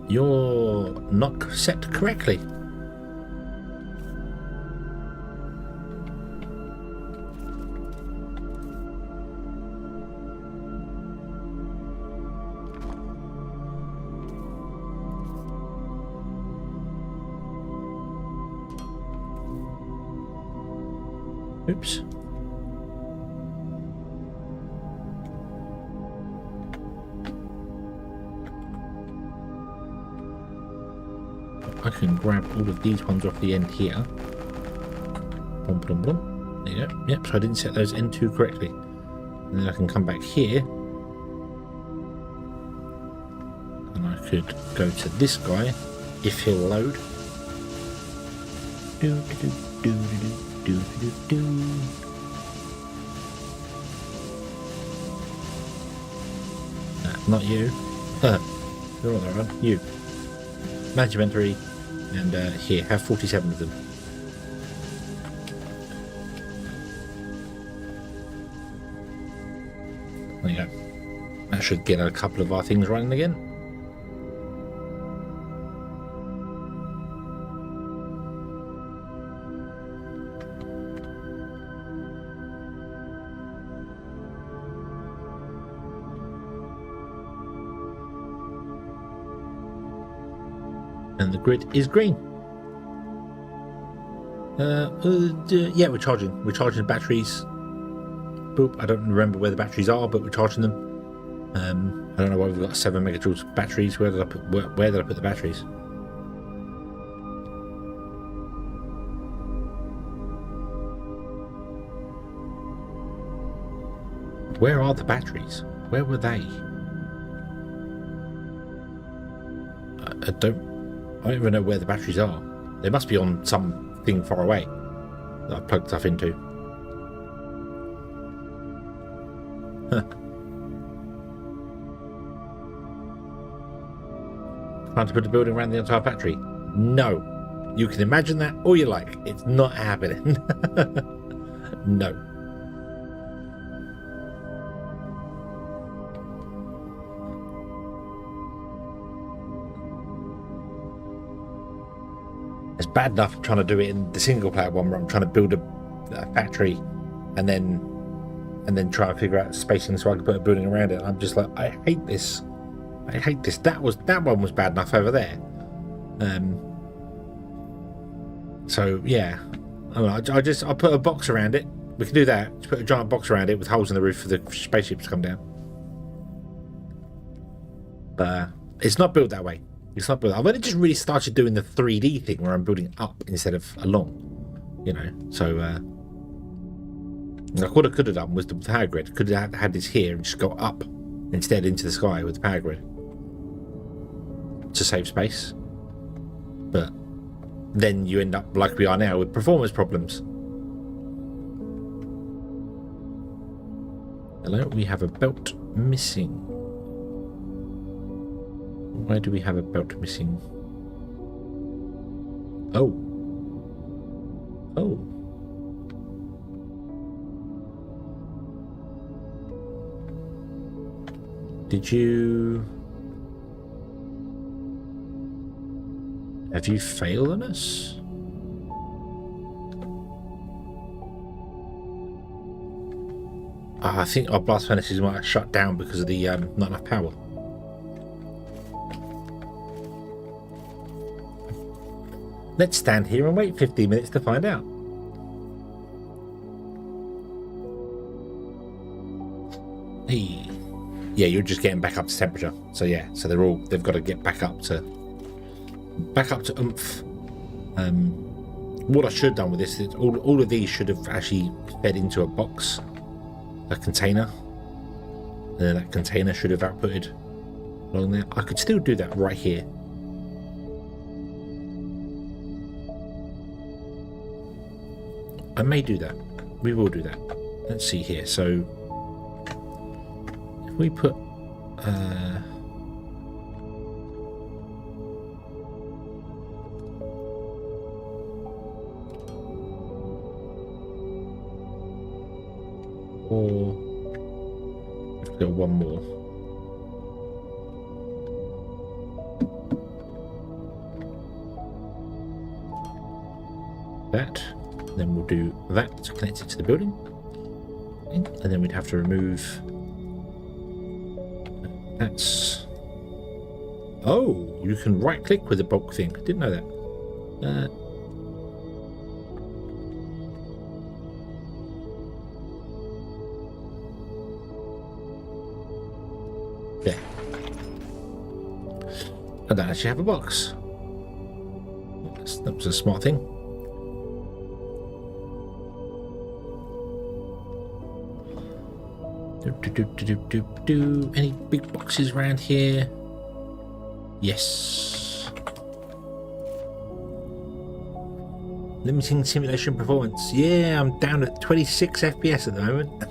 You're not set correctly. Oops. I can grab all of these ones off the end here. Blum, blum, blum. There you go. Yep, so I didn't set those N2 correctly. And then I can come back here. And I could go to this guy, if he'll load. Do, do, do, do, do, do, do. Not you. You're on that one. You. Manage inventory. And here, have 47 of them. There you go. That should get a couple of our things running again. And the grid is green. Yeah, we're charging. We're charging batteries. Boop. I don't remember where the batteries are, but we're charging them. I don't know why we've got 7 megajoules batteries. Where did I put the batteries? Where are the batteries? Where were they? I don't even know where the batteries are. They must be on something far away that I've plugged stuff into. Huh. Trying to put a building around the entire factory? No. You can imagine that all you like. It's not happening. No. It's bad enough trying to do it in the single player one where I'm trying to build a factory and then try to figure out spacing so I can put a building around it. I'm just like, I hate this. I hate this. That one was bad enough over there. So yeah, I'll put a box around it. We can do that. Just put a giant box around it with holes in the roof for the spaceships to come down. But it's not built that way. It's not built. I've only just really started doing the 3D thing where I'm building up instead of along. You know, so like what I could have done was the power grid. Could have had this here and just go up instead into the sky with the power grid to save space. But then you end up like we are now with performance problems. Hello, we have a belt missing. Why do we have a belt missing? Oh. Oh. Did you... Have you failed on us? I think our blast furnaces might have shut down because of the not enough power. Let's stand here and wait 15 minutes to find out. Hey. Yeah, you're just getting back up to temperature. So yeah, so they've got to get back up to oomph. What I should have done with this is all of these should have actually fed into a box, a container. And then that container should have outputted along there. I could still do that right here. I may do that. We will do that. Let's see here. So if we put or let's go one more. That. Then we'll do that to connect it to the building. And then we'd have to remove... That's... Oh, you can right click with the bulk thing. I didn't know that. Yeah. I don't actually have a box. That was a smart thing. Any big boxes around here? Yes. Limiting simulation performance. Yeah, I'm down at 26 FPS at the moment.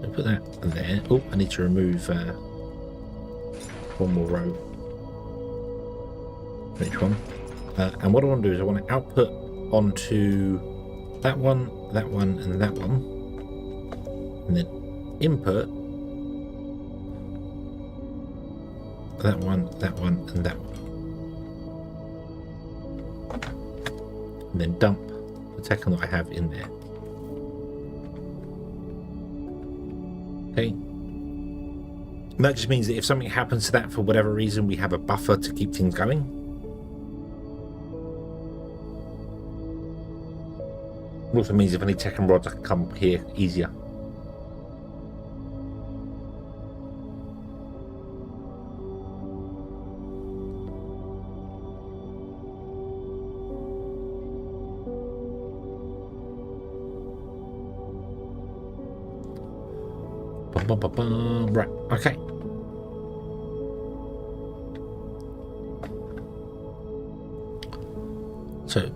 I'll put that there. Oh, I need to remove one more row. Which one? And what I want to do is I want to output onto that one, and that one, and then input that one, and that one, and then dump the Tekken that I have in there. Okay. That just means that if something happens to that for whatever reason, we have a buffer to keep things going. It also means if I need Tekken rods, I can come up here easier. Right, okay. So,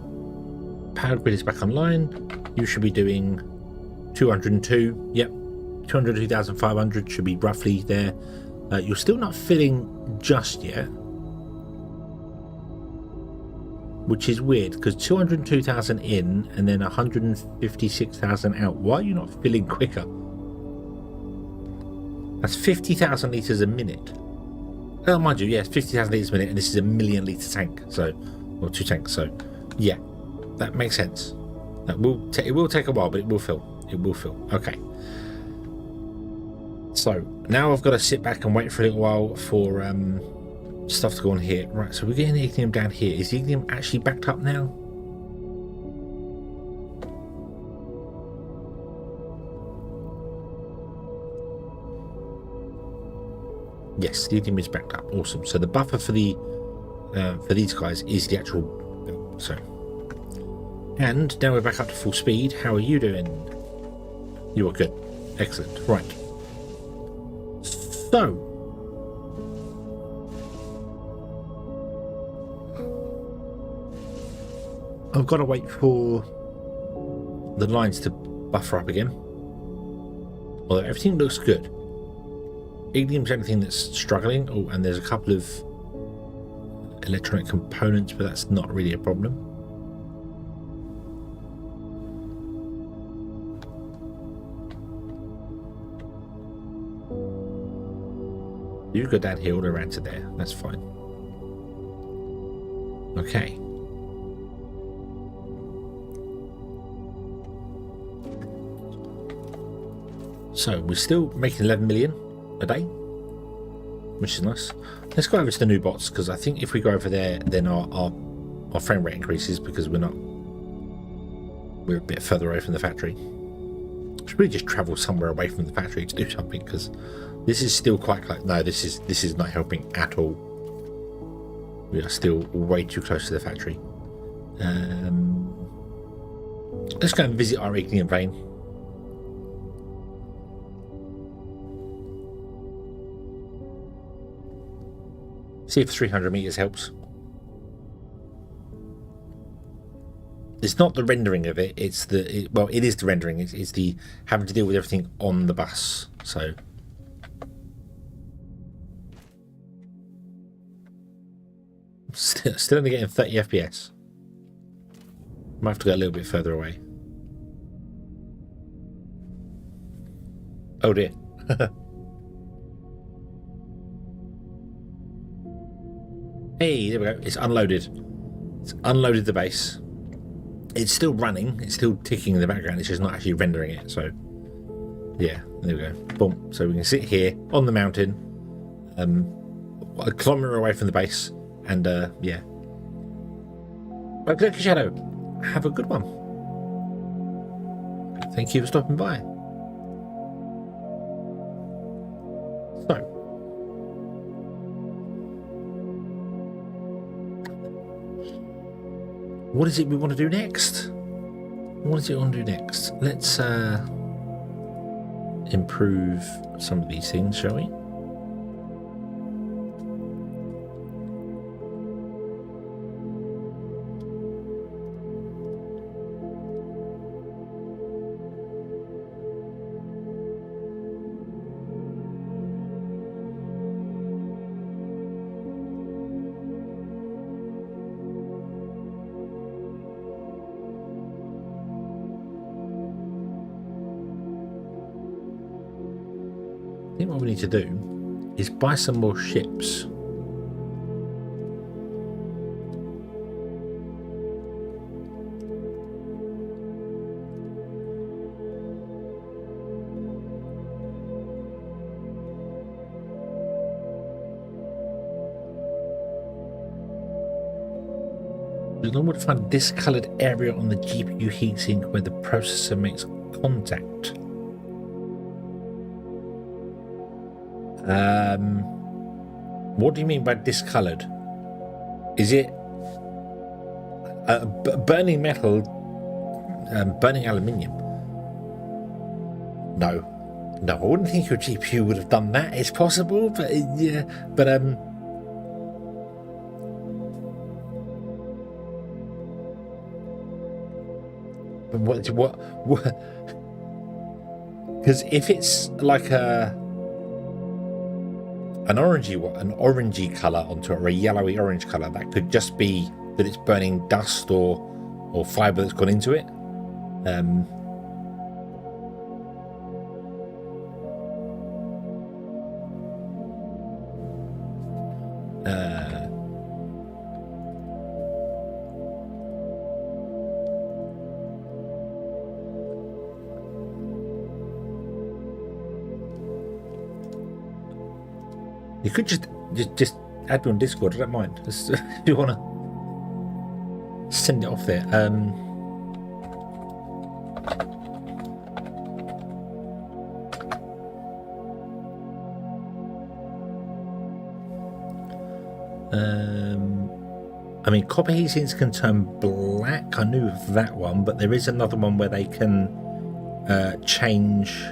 power grid is back online. You should be doing 202. Yep, 202,500 should be roughly there. You're still not filling just yet, which is weird because 202,000 in and then 156,000 out. Why are you not filling quicker? That's 50,000 litres a minute. Oh, mind you, yes, 50,000 litres a minute, and this is a 1,000,000 litre tank, so, or 2 tanks, so, yeah, that makes sense. That it will take a while, but it will fill. It will fill. Okay. So now I've got to sit back and wait for a little while for stuff to go on here. Right, so we're getting the ignium down here. Is the ignium actually backed up now? Yes, the ignium is backed up. Awesome. So the buffer for the for these guys is the actual build. So, and now we're back up to full speed. How are you doing? You are good. Excellent. Right. So, I've got to wait for the lines to buffer up again. Although everything looks good. Ignium's the only thing that's struggling. Oh, and there's a couple of electronic components, but that's not really a problem. You go down here all around to there. That's fine. Okay. So we're still making 11 million a day, which is nice. Let's go over to the new bots, because I think if we go over there, then our frame rate increases, because we're a bit further away from the factory. Should really just travel somewhere away from the factory to do something, because this is still quite close. No, this is not helping at all. We are still way too close to the factory. Let's go and visit our ignium vein. See if 300 meters helps. It's not the rendering of it. It's well, it is the rendering. It's the having to deal with everything on the bus. So still only getting 30 FPS. Might have to go a little bit further away. Oh dear. Hey, there we go. It's unloaded. It's unloaded the base. It's still running. It's still ticking in the background. It's just not actually rendering it. So, yeah, there we go. Boom. So we can sit here on the mountain, a kilometre away from the base, and yeah. Okay, Shadow. Have a good one. Thank you for stopping by. So, what is it we want to do next? What is it we want to do next? Let's improve some of these things, shall we? I think what we need to do is buy some more ships. We would find a discoloured area on the GPU heatsink where the processor makes contact. What do you mean by discoloured? Is it burning metal, burning aluminium? No, I wouldn't think your GPU would have done that. It's possible, but yeah, but what? Because if it's like an orangey colour onto it, or a yellowy orange colour, that could just be that it's burning dust or fibre that's gone into it. You could just add me on Discord. I don't mind. Just, if you want to send it off there. I mean, copper heatsinks can turn black. I knew of that one, but there is another one where they can change.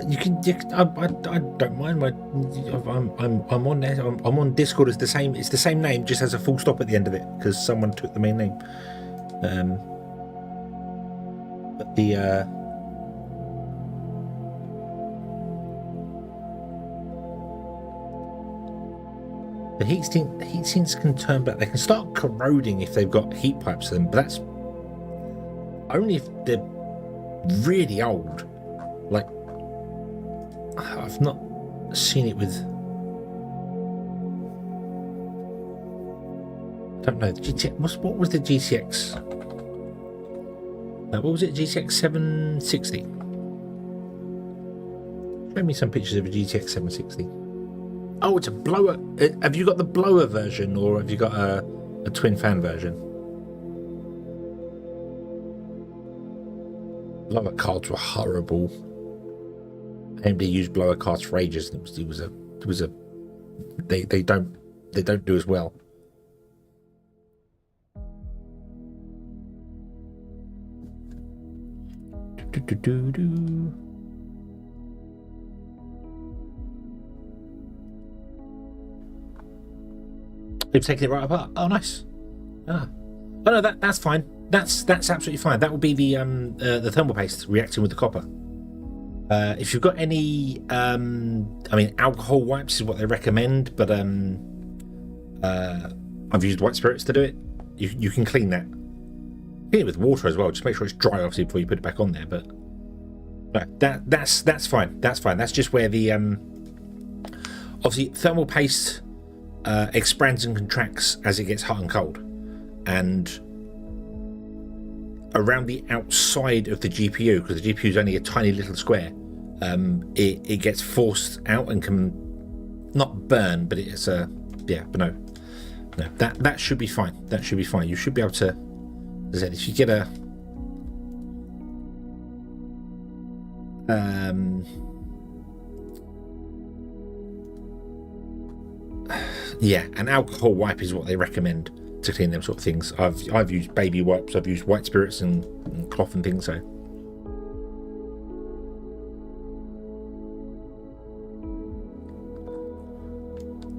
You can. I don't mind. I'm on there. I'm on Discord. It's the same name, just has a full stop at the end of it because someone took the main name. But the heat sinks can turn back. They can start corroding if they've got heat pipes to them, but that's only if they're really old. Like, I've not seen it with. I don't know. What was the GTX? What was it? GTX 760. Show me some pictures of a GTX 760. Oh, it's a blower. Have you got the blower version, or have you got a twin fan version? Blower cards were horrible. AMD used blower cards for ages. They don't do as well. You've taken it right apart. Oh, nice. Oh no, that's fine. That's absolutely fine. That will be the thermal paste reacting with the copper. If you've got any, I mean, alcohol wipes is what they recommend, but I've used white spirits to do it. You can clean that. Clean it with water as well. Just make sure it's dry, obviously, before you put it back on there. But no, that's fine. That's fine. That's just where the obviously thermal paste expands and contracts as it gets hot and cold, and around the outside of the GPU, because the GPU is only a tiny little square, it gets forced out and can not burn, but it's yeah, but no, that should be fine. That should be fine. You should be able to, as I said, if you get a yeah, an alcohol wipe is what they recommend to clean them sort of things. I've used baby wipes, I've used white spirits and cloth and things. So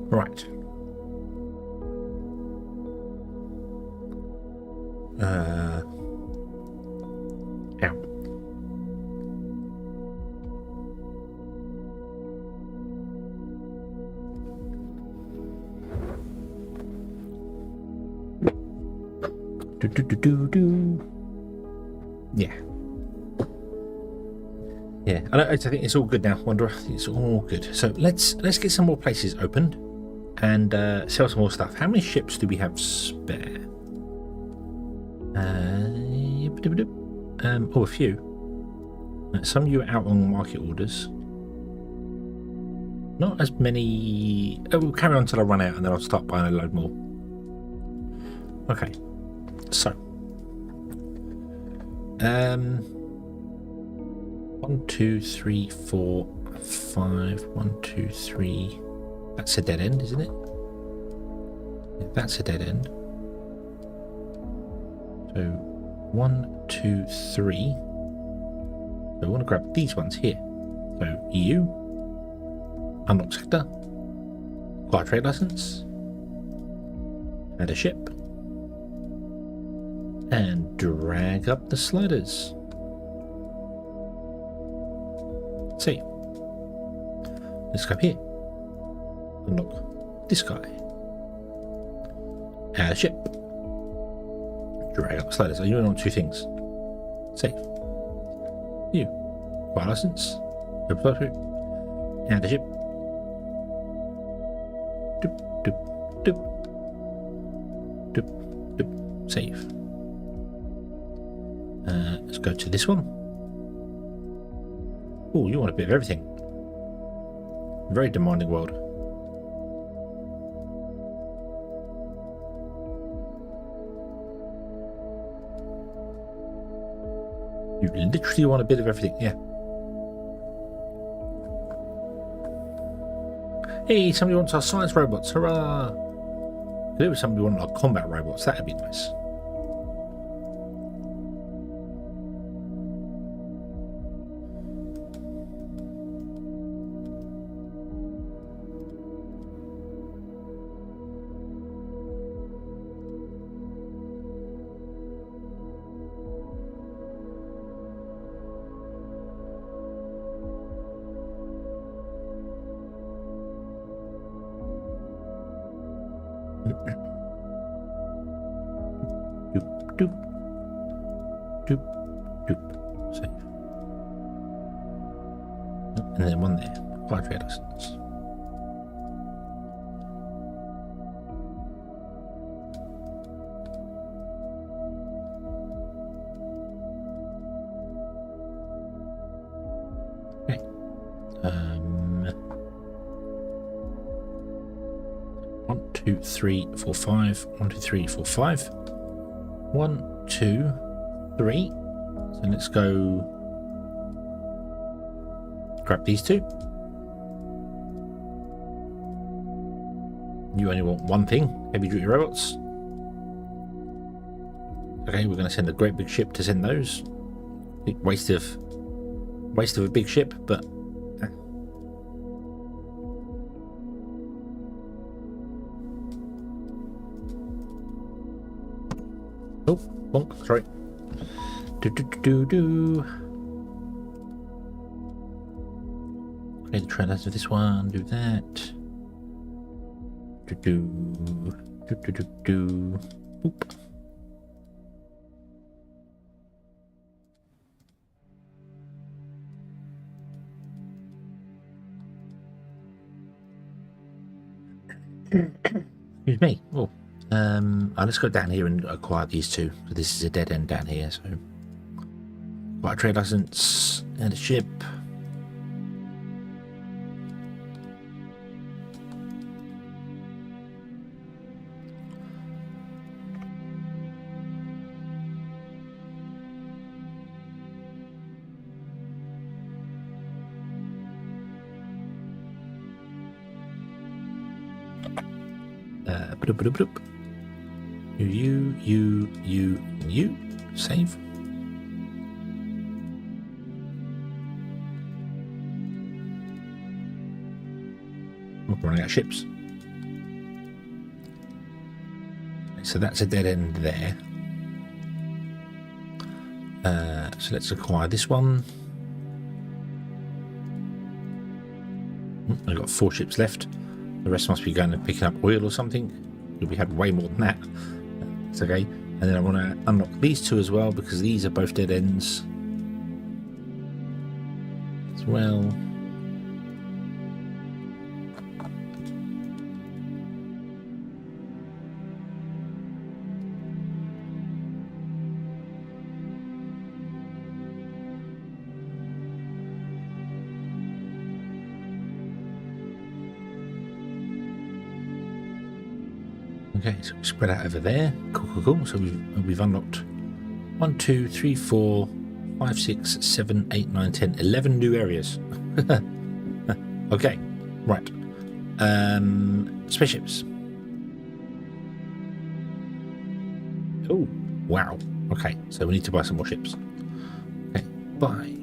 right, out. Yeah. Yeah, I think it's all good now, Wanderer. I think it's all good. So let's get some more places opened and sell some more stuff. How many ships do we have spare? Oh, a few. Some of you are out on market orders. Not as many. Oh, we'll carry on until I run out, and then I'll start buying a load more. Okay. So, 1, 2, 3, 4, 5. 1, 2, 3. That's a dead end, isn't it? Yeah, that's a dead end. So, 1, 2, 3. So, I want to grab these ones here. So, EU, unlock sector, acquire trade license, add a ship. And drag up the sliders. See. Let's go up here. Unlock this guy. Add a ship. Drag up the sliders. Are you on 2 things? Save. You. Acquire license. Add a ship. Doop, doop, doop. Doop, doop. Save. Let's go to this one. Oh, you want a bit of everything. Very demanding world. You literally want a bit of everything, yeah. Hey, somebody wants our science robots, hurrah! Could it be somebody wanting our combat robots? That'd be nice. Doop, doop, doop, save. And then one there, acquire trade license. Okay. 1, 2, 3, 4, 5. 1, 2, 3, 4, 5. 1, 2, 3. So let's go grab these 2. You only want one thing, heavy duty robots. Okay, we're going to send a great big ship to send those. Waste of a big ship, but oh, bonk, sorry. Do. Okay, the trailers of this one, do that. Do. Boop. Excuse me. Oh. Let's go down here and acquire these 2. So this is a dead end down here, so acquire a trade license and a ship. You. Save. We're running out of ships. So that's a dead end there. So let's acquire this one. I've got 4 ships left. The rest must be going and picking up oil or something. We had way more than that. It's okay. And then I want to unlock these 2 as well, because these are both dead ends as well. Okay, so we spread out over there. Cool. So we've unlocked 1, 2, 3, 4, 5, 6, 7, 8, 9, 10, 11 new areas. Okay, right. Spaceships. Oh, wow. Okay, so we need to buy some more ships. Okay, buy.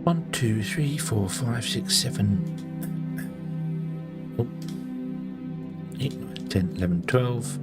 1, 2, 3, 4, 5, 6, 7, 8, 9, 10, 11, 12.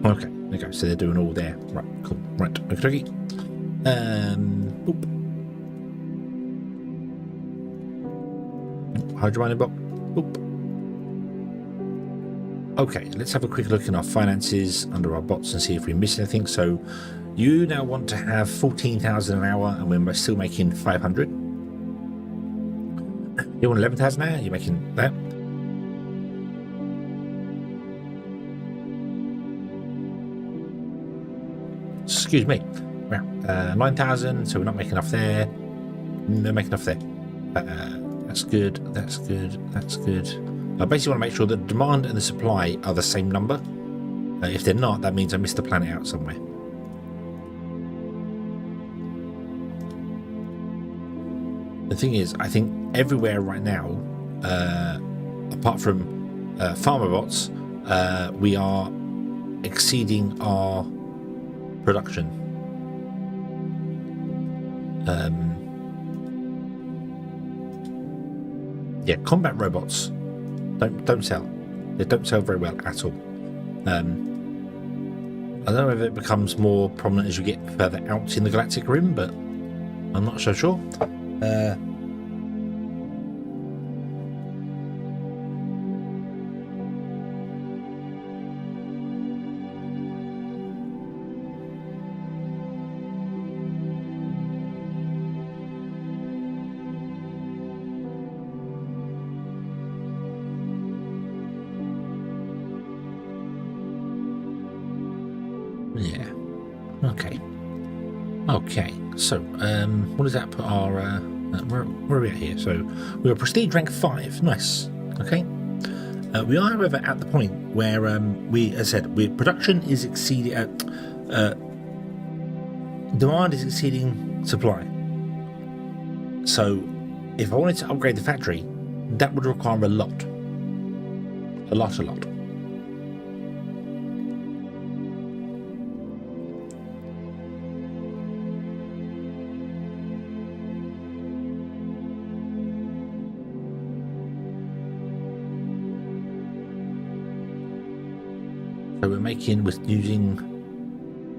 Okay, there you go. So they're doing all there. Right, cool. Right, okay. Boop. Hydromining block. Boop. Okay, let's have a quick look in our finances under our bots and see if we miss anything. So you now want to have 14,000 an hour, and we're still making 500. You want 11,000 an hour? You're making that. Excuse me. Well, 9,000, so we're not making enough there. No making enough there. That's good. I basically want to make sure that the demand and the supply are the same number. If they're not, that means I missed the planet out somewhere. The thing is, I think everywhere right now, apart from farmer bots, we are exceeding our production. Yeah, combat robots don't sell. They don't sell very well at all. I don't know if it becomes more prominent as you get further out in the galactic rim, but I'm not so sure. Yeah. Okay. So, what does that put our? Where are we at here? So, we're prestige rank 5. Nice. Okay. We are, however, at the point where as I said, production is exceeding. Demand is exceeding supply. So, if I wanted to upgrade the factory, that would require a lot. A lot. So we're using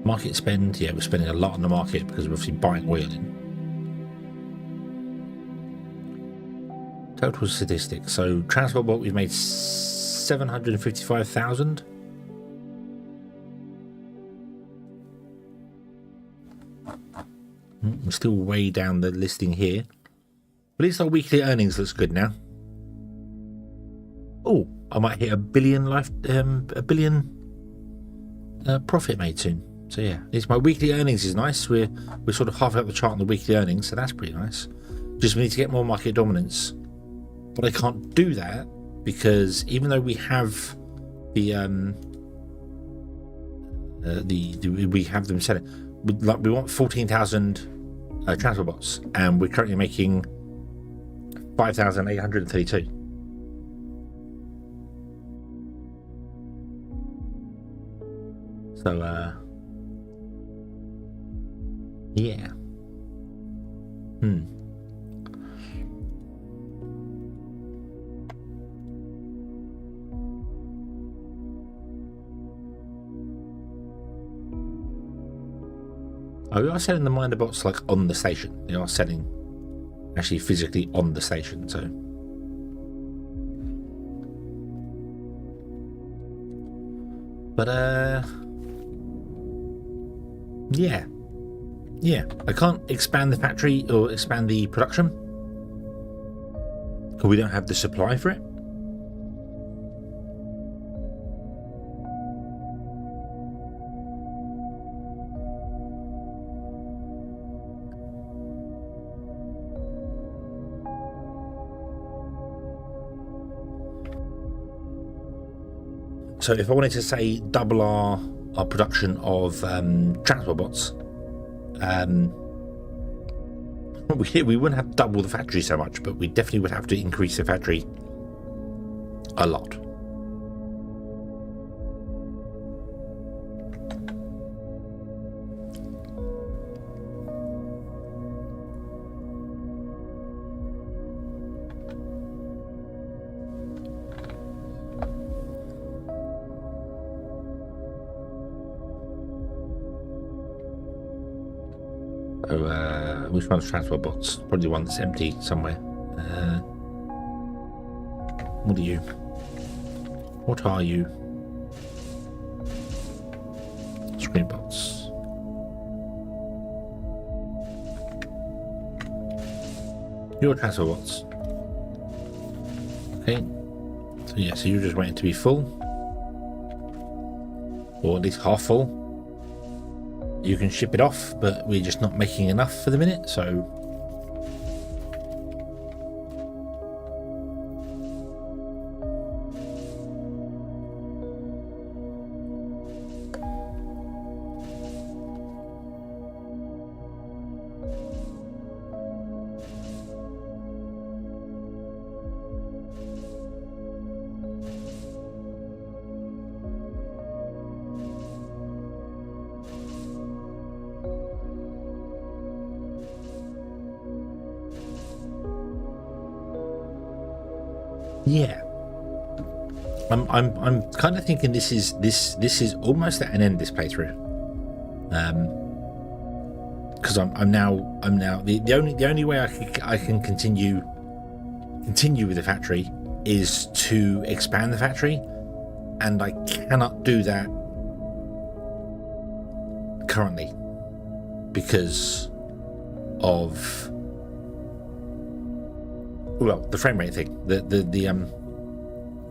market spend. Yeah, we're spending a lot on the market because we're obviously buying oil in. Total statistics. So transport bot, we've made 755,000. We're still way down the listing here. But at least our weekly earnings looks good now. Oh, I might hit a billion profit made soon. So yeah, at least my weekly earnings is nice. We're sort of halfway up the chart on the weekly earnings, so that's pretty nice. Just we need to get more market dominance, but I can't do that because even though we have we have them selling, we want 14,000 transfer bots, and we're currently making 5,832. So yeah. Oh, we are selling the minder bots like on the station. They are selling actually physically on the station, so. But yeah. I can't expand the factory or expand the production because we don't have the supply for it. So if I wanted to say double our production of transport bots, we wouldn't have to double the factory so much, but we definitely would have to increase the factory a lot. So, which one's transport bots? Probably one that's empty somewhere. What are you? What are you? Screen bots. Your transfer bots. Okay. So yeah, so you're just waiting to be full. Or at least half full. You can ship it off, but we're just not making enough for the minute, so. Yeah, I'm kind of thinking this is almost at an end, this playthrough, because I'm now the only way I can continue with the factory is to expand the factory, and I cannot do that currently because of, well, the frame rate thing.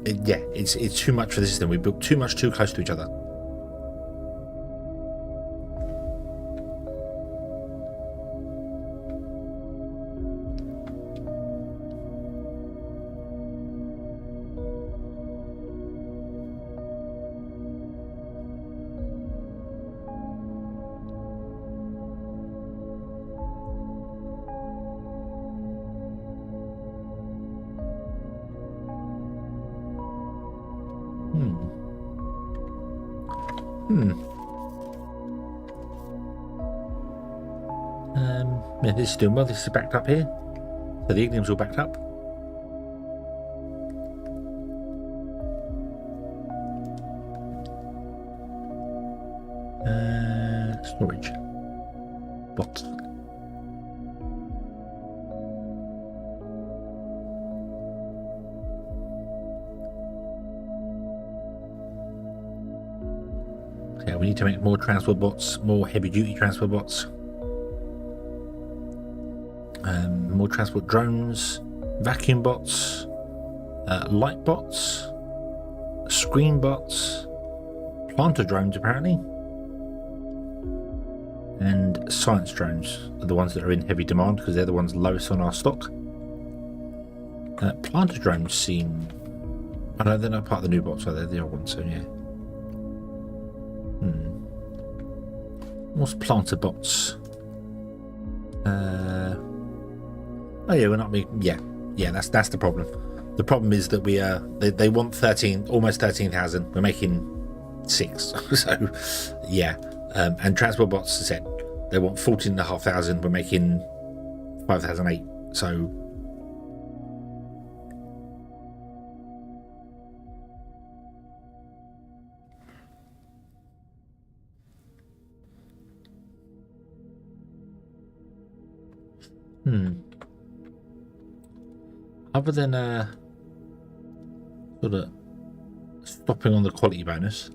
It's too much for the system. We built too much too close to each other. Yeah, this is doing well. This is backed up here. So the ignium's all backed up. Storage. What? Yeah, we need to make more transport bots, more heavy duty transport bots. more transport drones, vacuum bots, light bots, screen bots, planter drones apparently, and science drones are the ones that are in heavy demand because they're the ones lowest on our stock. Planter drones seem... I know they're not part of the new bots, so they're the old ones, so yeah. What's planter bots? Oh yeah, we're not... Yeah, that's the problem. The problem is that we are... They want 13, almost 13,000. We're making 6. So, yeah. And transport bots, as I said, they want 14,500. We're making 5,008. So... Other than sort of stopping on the quality bonus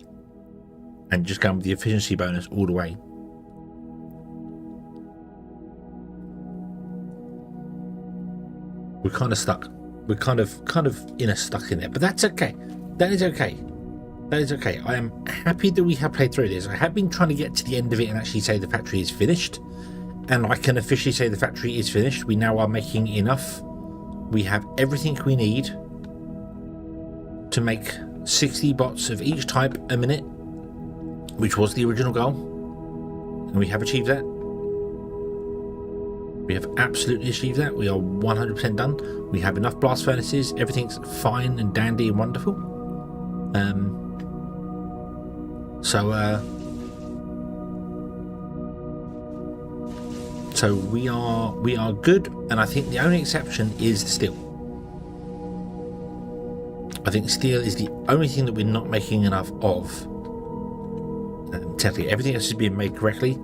and just going with the efficiency bonus all the way, we're kind of stuck. We're kind of stuck in there, but that's okay. That is okay. That is okay. I am happy that we have played through this. I have been trying to get to the end of it and actually say the factory is finished. And I can officially say the factory is finished. We now are making enough. We have everything we need to make 60 bots of each type a minute, which was the original goal. And we have achieved that. We have absolutely achieved that. We are 100% done. We have enough blast furnaces. Everything's fine and dandy and wonderful. So we are good, and I think the only exception is the steel. I think steel is the only thing that we're not making enough of. Technically, everything else is being made correctly.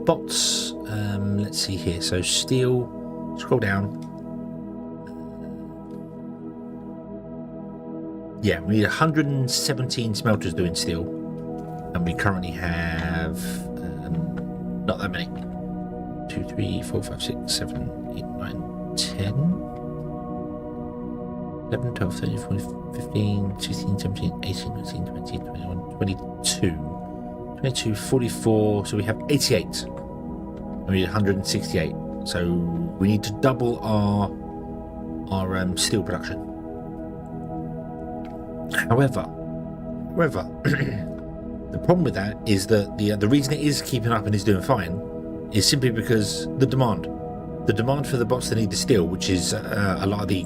Bots. Let's see here. So steel. Scroll down. Yeah, we need 117 smelters doing steel, and we currently have not that many. 2, 3, 4, 5, 6, 7, 8, 9, 10, 11, 12, 13, 14, 15, 16, 17, 18, 19, 20, 21, 22, 44. So we have 88. And we need 168. So we need to double our steel production. However, the problem with that is that the reason it is keeping up and is doing fine is simply because the demand for the bots that need the steel, which is a lot of the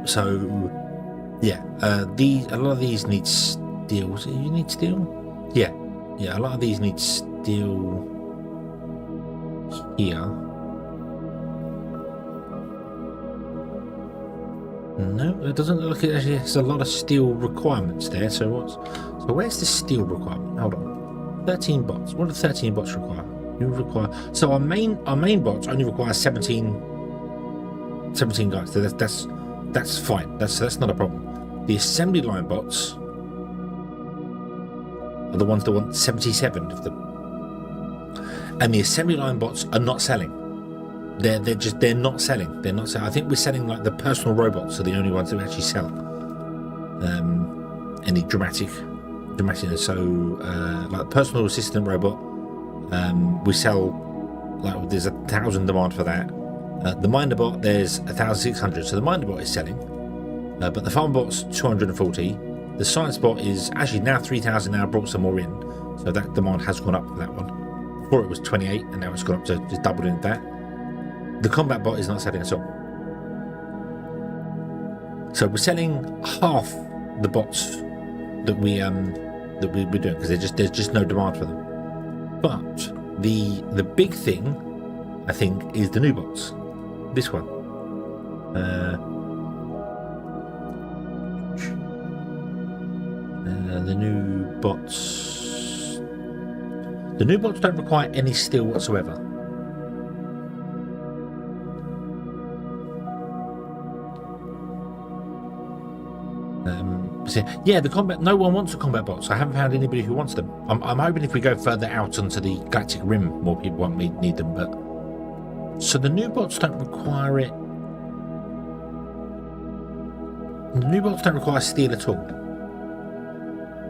so yeah, a lot of these need steel. So you need steel? Yeah, a lot of these need steel here. No, it doesn't look like it actually has a lot of steel requirements there. So where's the steel requirement? Hold on. 13 bots. What do 13 bots require? So our main bots only require 17 guys. So that's fine. That's not a problem. The assembly line bots are the ones that want 77 of them. And the assembly line bots are not selling. They're not selling. They're not selling. I think we're selling like the personal robots are the only ones that we actually sell. Any dramaticness. So like personal assistant robot, we sell like there's 1,000 demand for that. The miner bot there's 1,600. So the miner bot is selling, but the farm bot's 240. The science bot is actually now 3,000. Now brought some more in, so that demand has gone up for that one. Before it was 28, and now it's gone up to just doubled in that. The combat bot is not selling at all. So we're selling half the bots that we're doing because there's just no demand for them. But the big thing, I think, is the new bots. This one. The new bots. The new bots don't require any steel whatsoever. Yeah, the combat. No one wants a combat box. I haven't found anybody who wants them. I'm hoping if we go further out onto the Galactic Rim, more people won't need them. But so the new bots don't require it. The new bots don't require steel at all,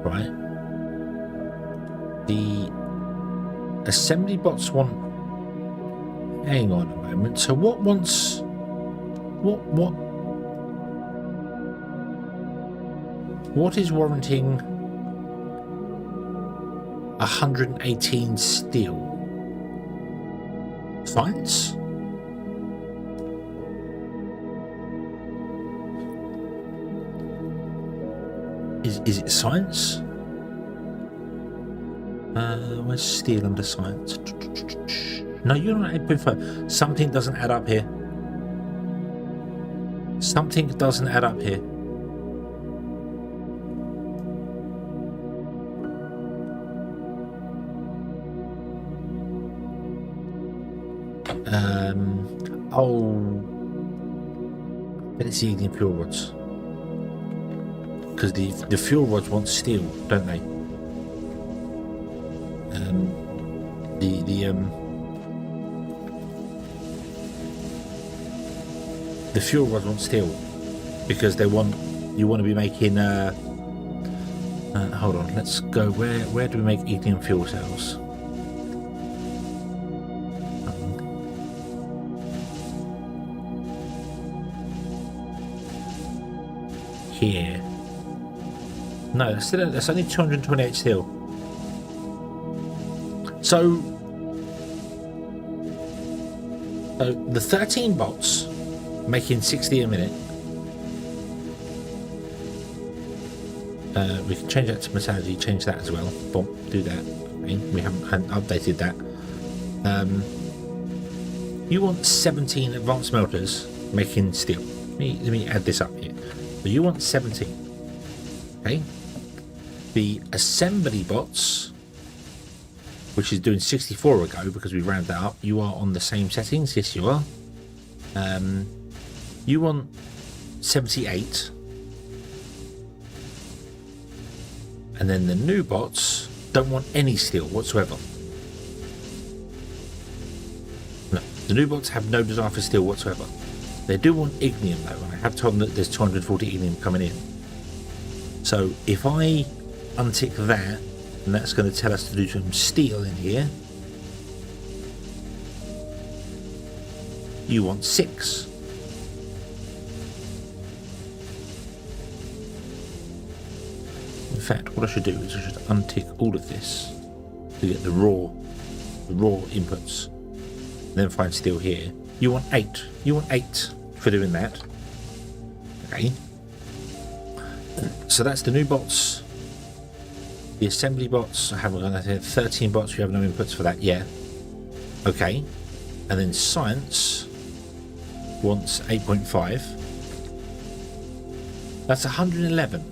right? The assembly bots want. Hang on a moment. So what wants? What is warranting 118 steel? Science? Is it science? Where's steel under science? No, you're not 8.5. Something doesn't add up here. Something doesn't add up here. Oh, but it's the ignium fuel rods, because the fuel rods want steel, don't they? The fuel rods want steel because you want to be making. Hold on, let's go. Where do we make ignium fuel cells? Here. No, that's only 228 steel. So the 13 bots making 60 a minute. We can change that to metallurgy, change that as well. Boom, do that. Okay, we haven't updated that. You want 17 advanced smelters making steel. Let me add this up here. So you want 17. Okay. The assembly bots, which is doing 64 ago because we rounded that up, you are on the same settings. Yes, you are. You want 78. And then the new bots don't want any steel whatsoever. No, the new bots have no desire for steel whatsoever. They do want ignium though, and I have told them that there's 240 ignium coming in. So if I untick that, and that's going to tell us to do some steel in here, you want 6. In fact, what I should do is I should untick all of this to get the raw inputs, and then find steel here. You want 8. You want 8 for doing that. Okay. So that's the new bots. The assembly bots, I haven't got that here. 13 bots, we have no inputs for that. Yeah. Okay. And then science wants 8.5. That's 111.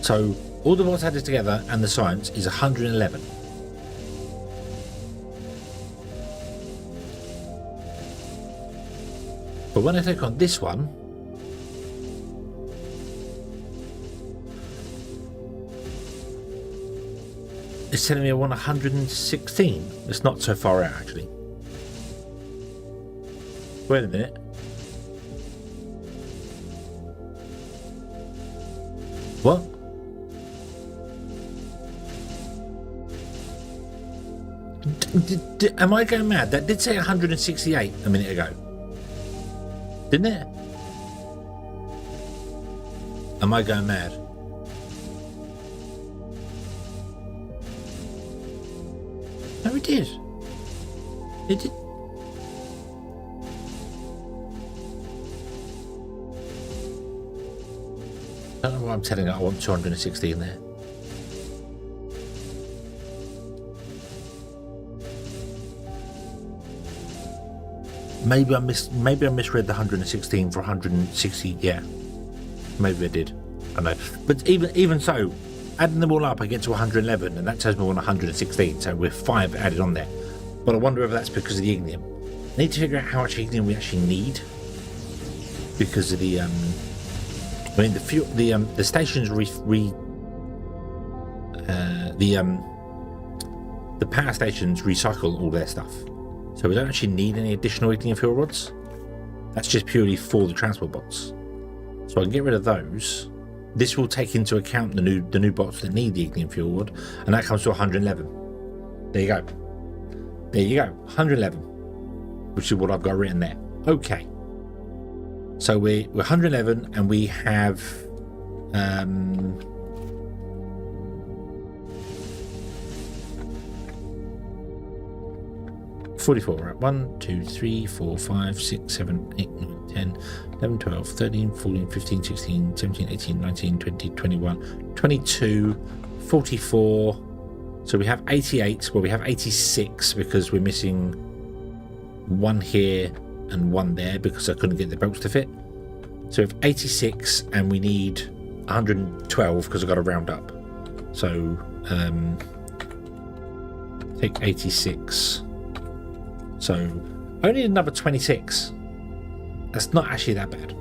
So all the bots added together and the science is 111. But when I click on this one, it's telling me I want 116. It's not so far out actually. Wait a minute. What? Am I going mad? That did say 168 a minute ago. Didn't it? Am I going mad? No, it did. It did. I don't know why I'm telling it I want 260 in there. Maybe I misread the 116 for 160. Yeah, maybe I did. I know. But even so, adding them all up, I get to 111, and that tells me I want 116. So we're 5 added on there. But I wonder if that's because of the ignium. Need to figure out how much helium we actually need, because of the I mean the stations the power stations recycle all their stuff, so we don't actually need any additional helium fuel rods. That's just purely for the transport bots, so I can get rid of those. This will take into account the new bots that need the helium fuel rod, and that comes to 111. There you go. There you go. 111, which is what I've got written there. Okay. So we're 111, and we have 44, right? 1, 2, 3, 4, 5, 6, 7, 8, 9, 10, 11, 12, 13, 14, 15, 16, 17, 18, 19, 20, 21, 22, 44. So we have 88. Well, we have 86 because we're missing one here and one there because I couldn't get the belts to fit. So we have 86, and we need 112 because I've got to round up. So take 86. So I only need another 26. That's not actually that bad.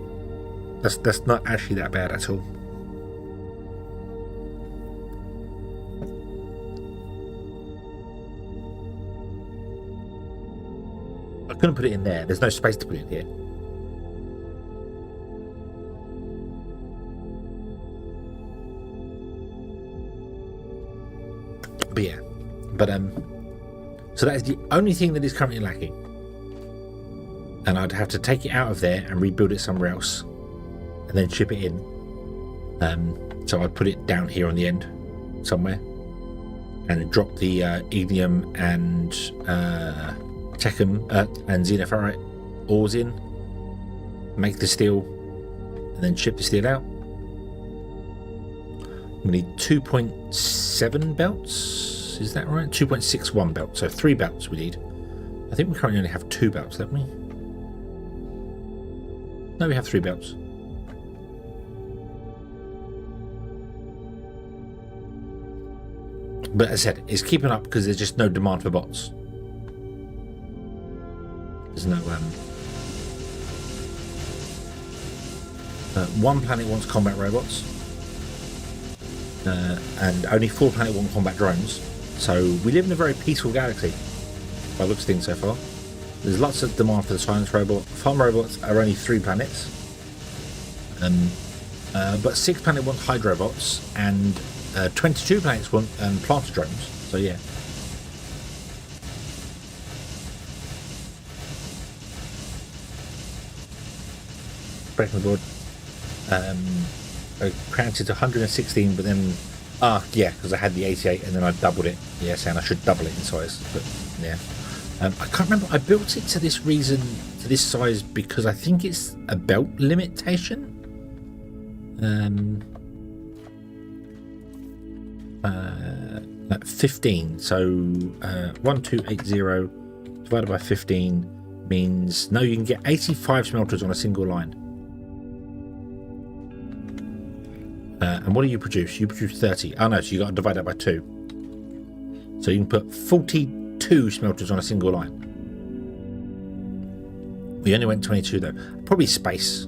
That's not actually that bad at all. I couldn't put it in there. There's no space to put it here. But yeah, so that is the only thing that is currently lacking, and I'd have to take it out of there and rebuild it somewhere else, and then ship it in. So I'd put it down here on the end somewhere, and drop the helium and techum and xenoferrite ores in, make the steel, and then ship the steel out. We need 2.7 belts, is that right? 2.61 belts, so 3 belts we need. I think we currently only have 2 belts, don't we? No, we have 3 belts. But as I said, it's keeping up because there's just no demand for bots. There's no one planet wants combat robots, and only 4 planet want combat drones. So we live in a very peaceful galaxy by looks of things so far. There's lots of demand for the science robot. Farm robots are only 3 planets, but 6 planet want hydrobots, and 22 planets want planter drones. So yeah. Breaking the board. I cranked it to 116, but then yeah, because I had the 88 and then I doubled it. Yeah, saying I should double it in size, but yeah. I can't remember. I built it to this reason, to this size, because I think it's a belt limitation. Like 15. So 1280 divided by 15 means no, you can get 85 smelters on a single line. And what do you produce? You produce 30. Oh no, so you got to divide that by 2. So you can put 42 smelters on a single line. We only went 22 though. Probably space.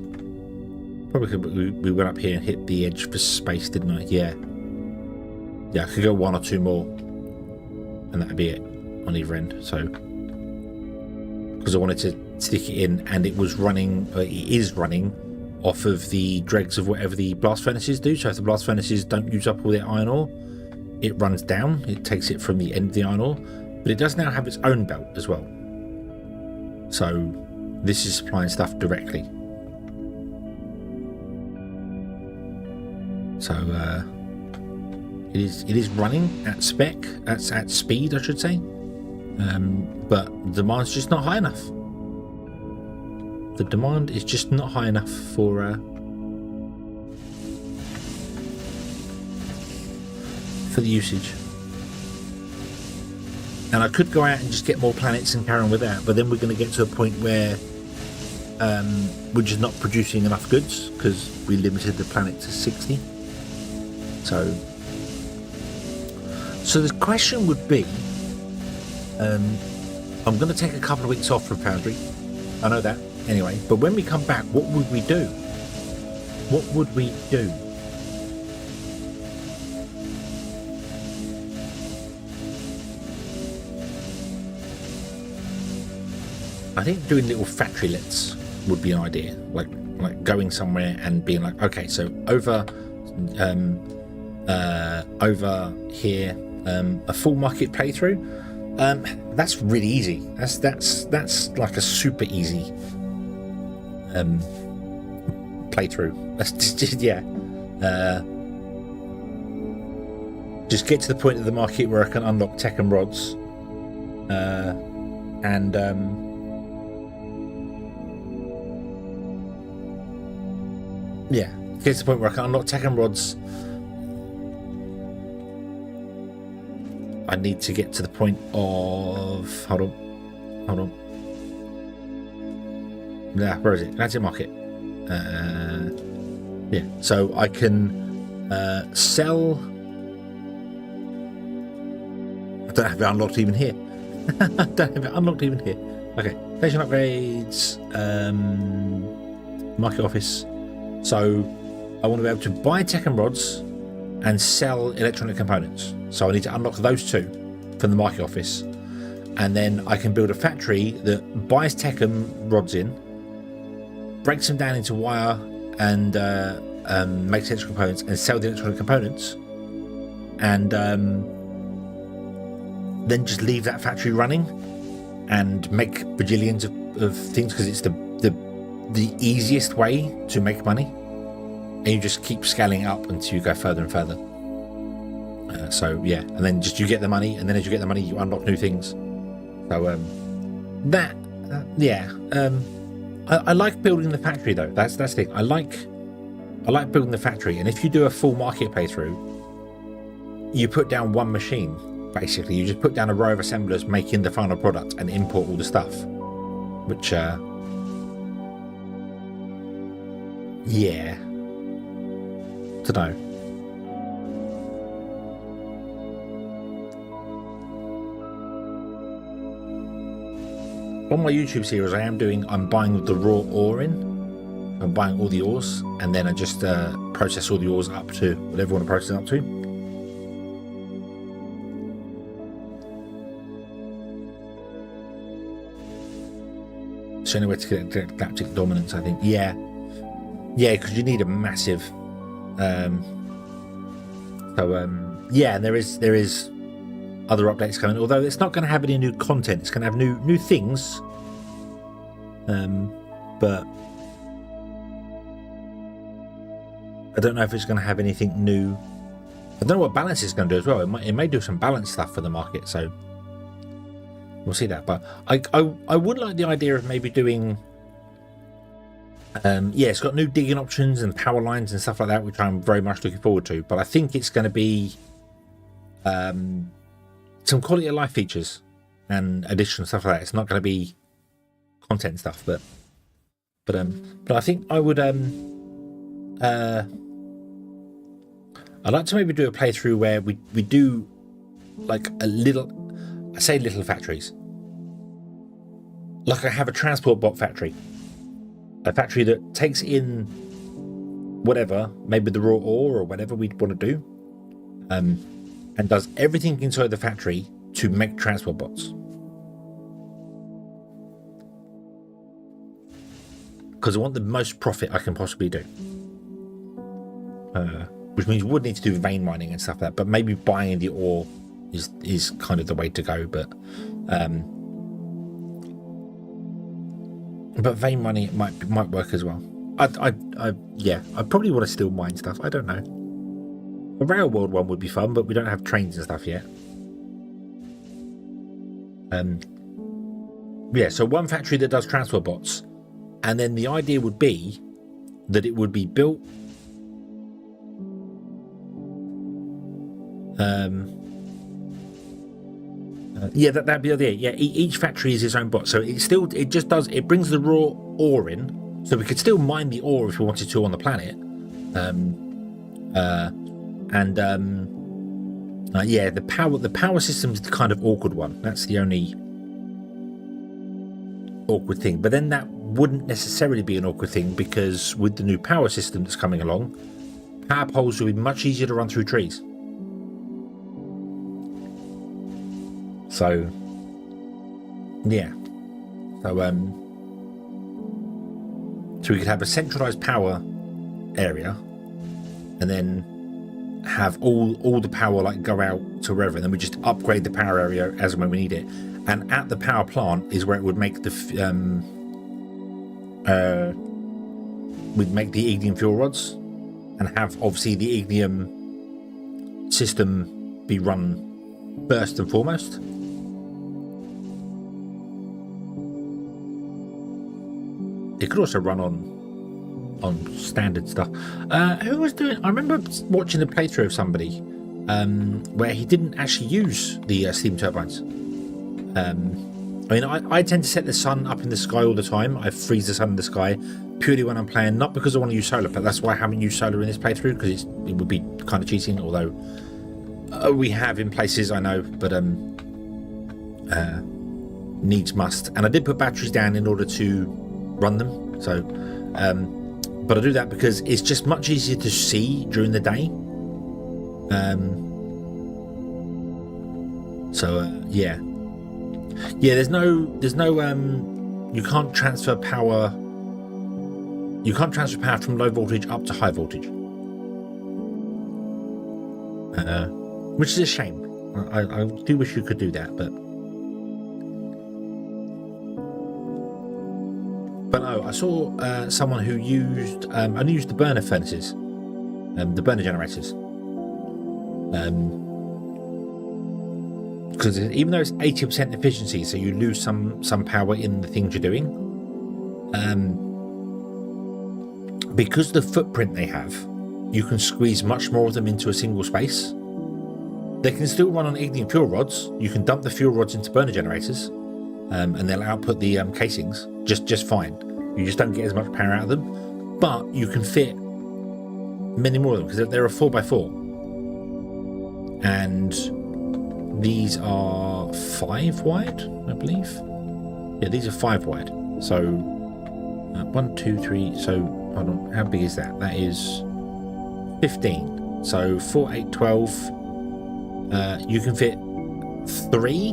Probably could, we went up here and hit the edge for space, didn't I? Yeah. Yeah, I could go 1 or 2 more, and that'd be it on either end. So, because I wanted to stick it in, and it was running, it is running off of the dregs of whatever the blast furnaces do. So if the blast furnaces don't use up all their iron ore, it runs down. It takes it from the end of the iron ore, but it does now have its own belt as well. So this is supplying stuff directly. So it is running at spec, at speed, I should say, but the demand's just not high enough. The demand is just not high enough for the usage. And I could go out and just get more planets and carry on with that, but then we're going to get to a point where we're just not producing enough goods because we limited the planet to 60. So the question would be, I'm going to take a couple of weeks off from Foundry. I know that. Anyway, but when we come back, what would we do? What would we do? I think doing little factory lets would be an idea. Like going somewhere and being like, okay, so over here, a full market playthrough. That's really easy. That's like a super easy playthrough. That's just yeah. Just get to the point of the market where I can unlock tech and rods, and yeah, get to the point where I can unlock tech and rods. I need to get to the point of hold on. Yeah, where is it? That's your market. Yeah, so I can sell. I don't have it unlocked even here. I don't have it unlocked even here. Okay, station upgrades, market office. So I want to be able to buy tech and rods and sell electronic components. So I need to unlock those two from the market office, and then I can build a factory that buys tech and rods in, breaks them down into wire, and makes electronic components and sell the electronic components, and then just leave that factory running and make bajillions of things, because it's the easiest way to make money, and you just keep scaling up until you go further and further. So yeah, and then just you get the money, and then as you get the money, you unlock new things. So I like building the factory though. That's the thing. I like building the factory, and if you do a full market playthrough, you put down one machine. Basically, you just put down a row of assemblers making the final product and import all the stuff, which yeah, don't know. On my YouTube series, I'm buying the raw ore in. I'm buying all the ores, and then I just process all the ores up to whatever I want to process it up to. So anyway, to get galactic dominance, I think. Yeah, because you need a massive. Yeah, and there is other updates coming, although it's not going to have any new content. It's going to have new things, but I don't know if it's going to have anything new. I don't know what balance it's going to do as well. It may do some balance stuff for the market, so we'll see that. But I would like the idea of maybe doing yeah, it's got new digging options and power lines and stuff like that, which I'm very much looking forward to. But I think it's going to be some quality of life features and additional stuff like that. It's not going to be content stuff, but I think I would I'd like to maybe do a playthrough where we do like I say little factories. Like I have a transport bot factory. A factory that takes in whatever, maybe the raw ore or whatever we'd want to do, and does everything inside the factory to make transport bots. Because I want the most profit I can possibly do. Which means we would need to do vein mining and stuff like that, but maybe buying the ore is kind of the way to go, but vein mining might work as well. I probably want to still mine stuff. I don't know. A rail world one would be fun, but we don't have trains and stuff yet. Yeah, so one factory that does transport bots, and then the idea would be that it would be built yeah, that'd be the idea. Yeah, each factory is its own bot, so it brings the raw ore in, so we could still mine the ore if we wanted to on the planet. Yeah, the power system is the kind of awkward one. That's the only awkward thing. But then that wouldn't necessarily be an awkward thing, because with the new power system that's coming along, power poles will be much easier to run through trees. So yeah, so we could have a centralized power area, and then have all the power like go out to wherever, and then we just upgrade the power area as and when we need it. And at the power plant is where it would make the we'd make the ignium fuel rods, and have obviously the ignium system be run first and foremost. It could also run on standard stuff. Who was doing? I remember watching a playthrough of somebody where he didn't actually use the steam turbines. I mean, I tend to set the sun up in the sky all the time. I freeze the sun in the sky purely when I'm playing, not because I want to use solar, but that's why I haven't used solar in this playthrough, because it would be kind of cheating. Although we have in places, I know, but needs must. And I did put batteries down in order to run them. So, but I do that because it's just much easier to see during the day. Yeah. Yeah, there's no you can't transfer power. You can't transfer power from low voltage up to high voltage, which is a shame. I do wish you could do that, but no. I saw someone who only used the burner furnaces, the burner generators. Because even though it's 80% efficiency, so you lose some power in the things you're doing, because the footprint they have, you can squeeze much more of them into a single space. They can still run on ignium fuel rods. You can dump the fuel rods into burner generators, and they'll output the casings just fine. You just don't get as much power out of them, but you can fit many more of them because they're a 4x4, and these are 5 wide, I believe. Yeah, these are 5 wide. So 1, 2, 3. So hold on, how big is that? That is 15. So 4, 8, 12. You can fit 3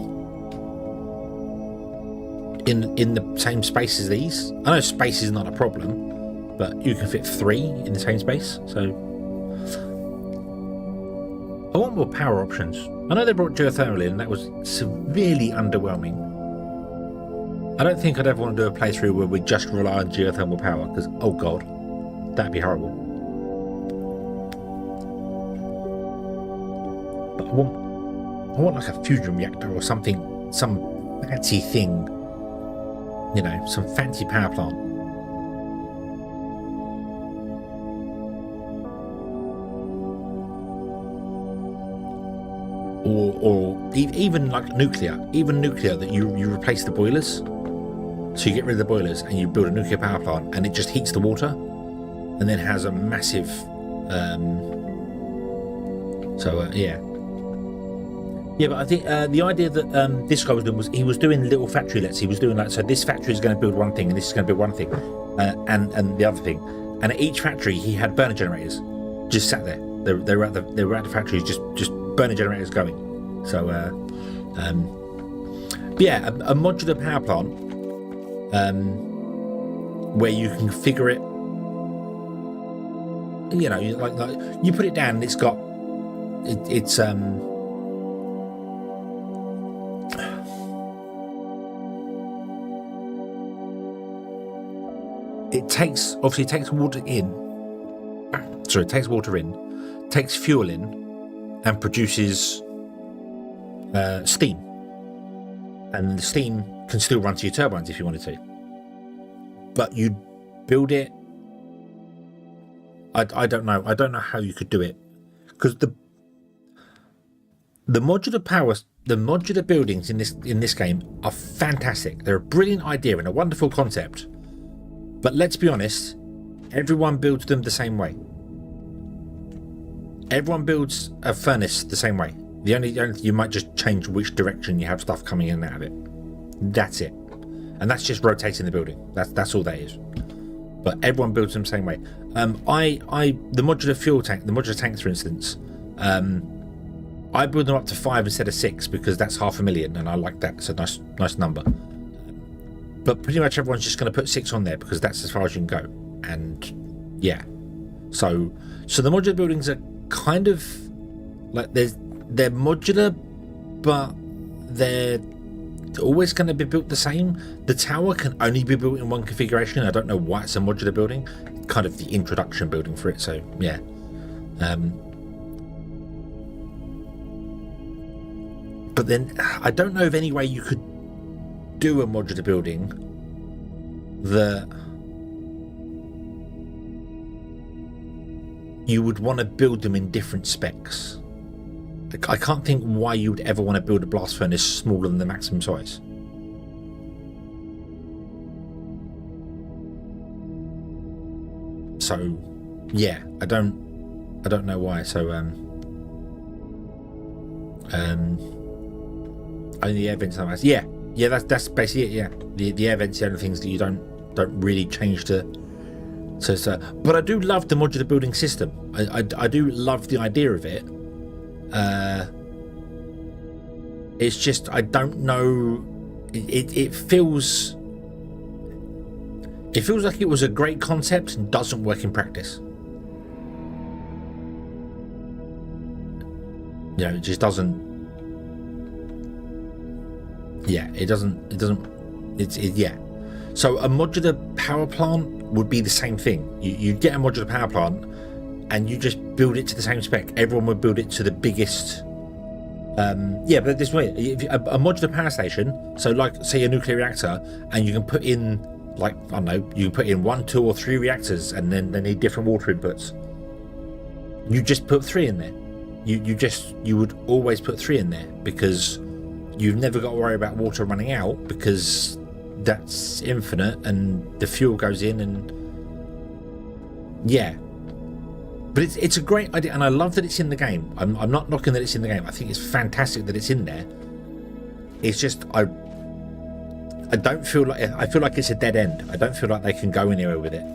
in the same space as these. I know space is not a problem, but you can fit 3 in the same space. So I want more power options. I know they brought geothermal in, and that was severely underwhelming. I don't think I'd ever want to do a playthrough where we just rely on geothermal power, because, oh god, that'd be horrible. But I want like a fusion reactor or something, some fancy thing, you know, some fancy power plant. Or even like nuclear that you replace the boilers, so you get rid of the boilers and you build a nuclear power plant, and it just heats the water and then has a massive but I think the idea that this guy was doing was he was doing little factory lets. He was doing like, so this factory is going to build one thing, and this is going to build one thing, and the other thing, and at each factory he had burner generators just sat there. They were at the factories just burner generators going. So yeah, a modular power plant where you can configure it, you know, like you put it down and it's got it's it takes water in, takes fuel in, and produces steam, and the steam can still run to your turbines if you wanted to, but you build it. I don't know how you could do it, because the modular buildings in this game are fantastic. They're a brilliant idea and a wonderful concept, but let's be honest, everyone builds them the same way. Everyone builds a furnace the same way. The only you might just change which direction you have stuff coming in and out of it. That's it. and that's just rotating the building. That's all that is. But everyone builds them the same way. The modular fuel tank, the modular tanks, for instance, I build them up to 5 instead of 6 because that's 500,000, and I like that. It's a nice number. But pretty much everyone's just going to put 6 on there because that's as far as you can go. And yeah, so the modular buildings are kind of like they're modular, but they're always going to be built the same. The tower can only be built in one configuration. I don't know why it's a modular building, kind of the introduction building for it. So yeah, but then I don't know of any way you could do a modular building that you would want to build them in different specs. I can't think why you would ever want to build a blast furnace smaller than the maximum size. So yeah, I don't know why. So only the air vents are nice. Yeah, that's basically it. Yeah, the air vents are the only things that you don't really change to. So but I do love the modular building system. I do love the idea of it. It's just I don't know. It feels like it was a great concept and doesn't work in practice. You know, it just doesn't. Yeah, it doesn't. Yeah. So a modular power plant would be the same thing. You get a modular power plant and you just build it to the same spec. Everyone would build it to the biggest. Yeah, but this way, a modular power station. So, like, say a nuclear reactor, and you can put in, like, I don't know, you can put in 1, 2, or 3 reactors, and then they need different water inputs. You just put 3 in there. You would always put 3 in there because you've never got to worry about water running out because that's infinite and the fuel goes in and yeah. But it's a great idea, and I love that it's in the game. I'm not knocking that it's in the game. I think it's fantastic that it's in there. It's just I don't feel like I feel like it's a dead end. I don't feel like they can go anywhere with it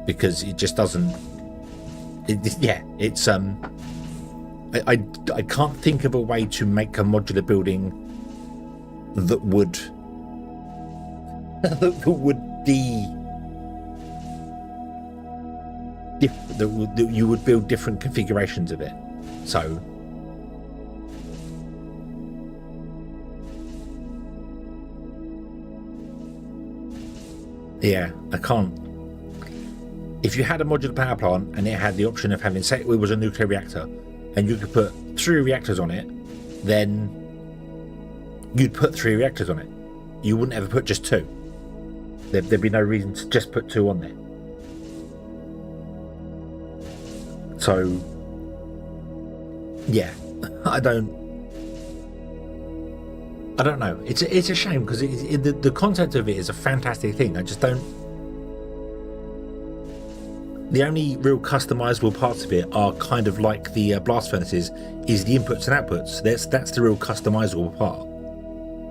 because it just doesn't. It's I can't think of a way to make a modular building that would be. That you would build different configurations of it. So yeah, I can't. If you had a modular power plant and it had the option of having, say it was a nuclear reactor and you could put 3 reactors on it, then you'd put 3 reactors on it. You wouldn't ever put just 2. There'd be no reason to just put 2 on there. So, yeah, I don't know. It's a shame because the concept of it is a fantastic thing. I just don't. The only real customizable parts of it are kind of like the blast furnaces, is the inputs and outputs. That's the real customizable part.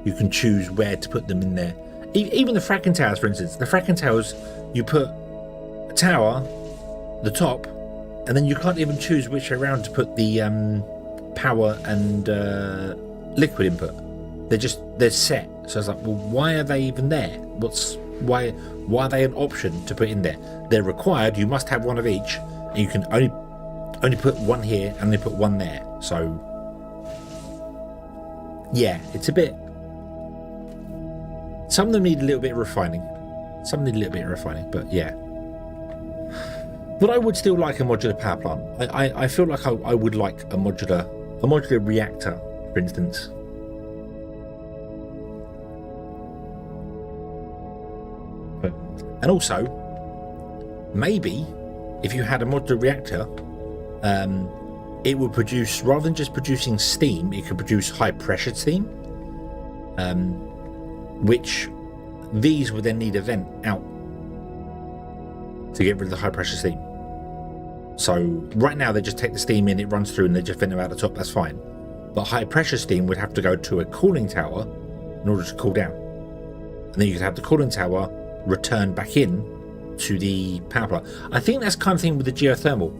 You can choose where to put them in there. Even the fracking towers, for instance. The fracking towers, you put a tower, the top. And then you can't even choose which way around to put the power and liquid input. They're set. So it's like, well, why are they even there? Why are they an option to put in there? They're required. You must have one of each, and you can only put one here and only put one there. So yeah, it's a bit. Some of them need a little bit of refining. But yeah. But I would still like a modular power plant. I feel like I would like a modular reactor, for instance. And also, maybe if you had a modular reactor, it would produce, rather than just producing steam, it could produce high pressure steam, which these would then need a vent out to get rid of the high pressure steam. So right now they just take the steam in, it runs through and they just vent it out the top, that's fine. But high pressure steam would have to go to a cooling tower in order to cool down. and then you can have the cooling tower return back in to the power plant. I think that's kind of thing with the geothermal.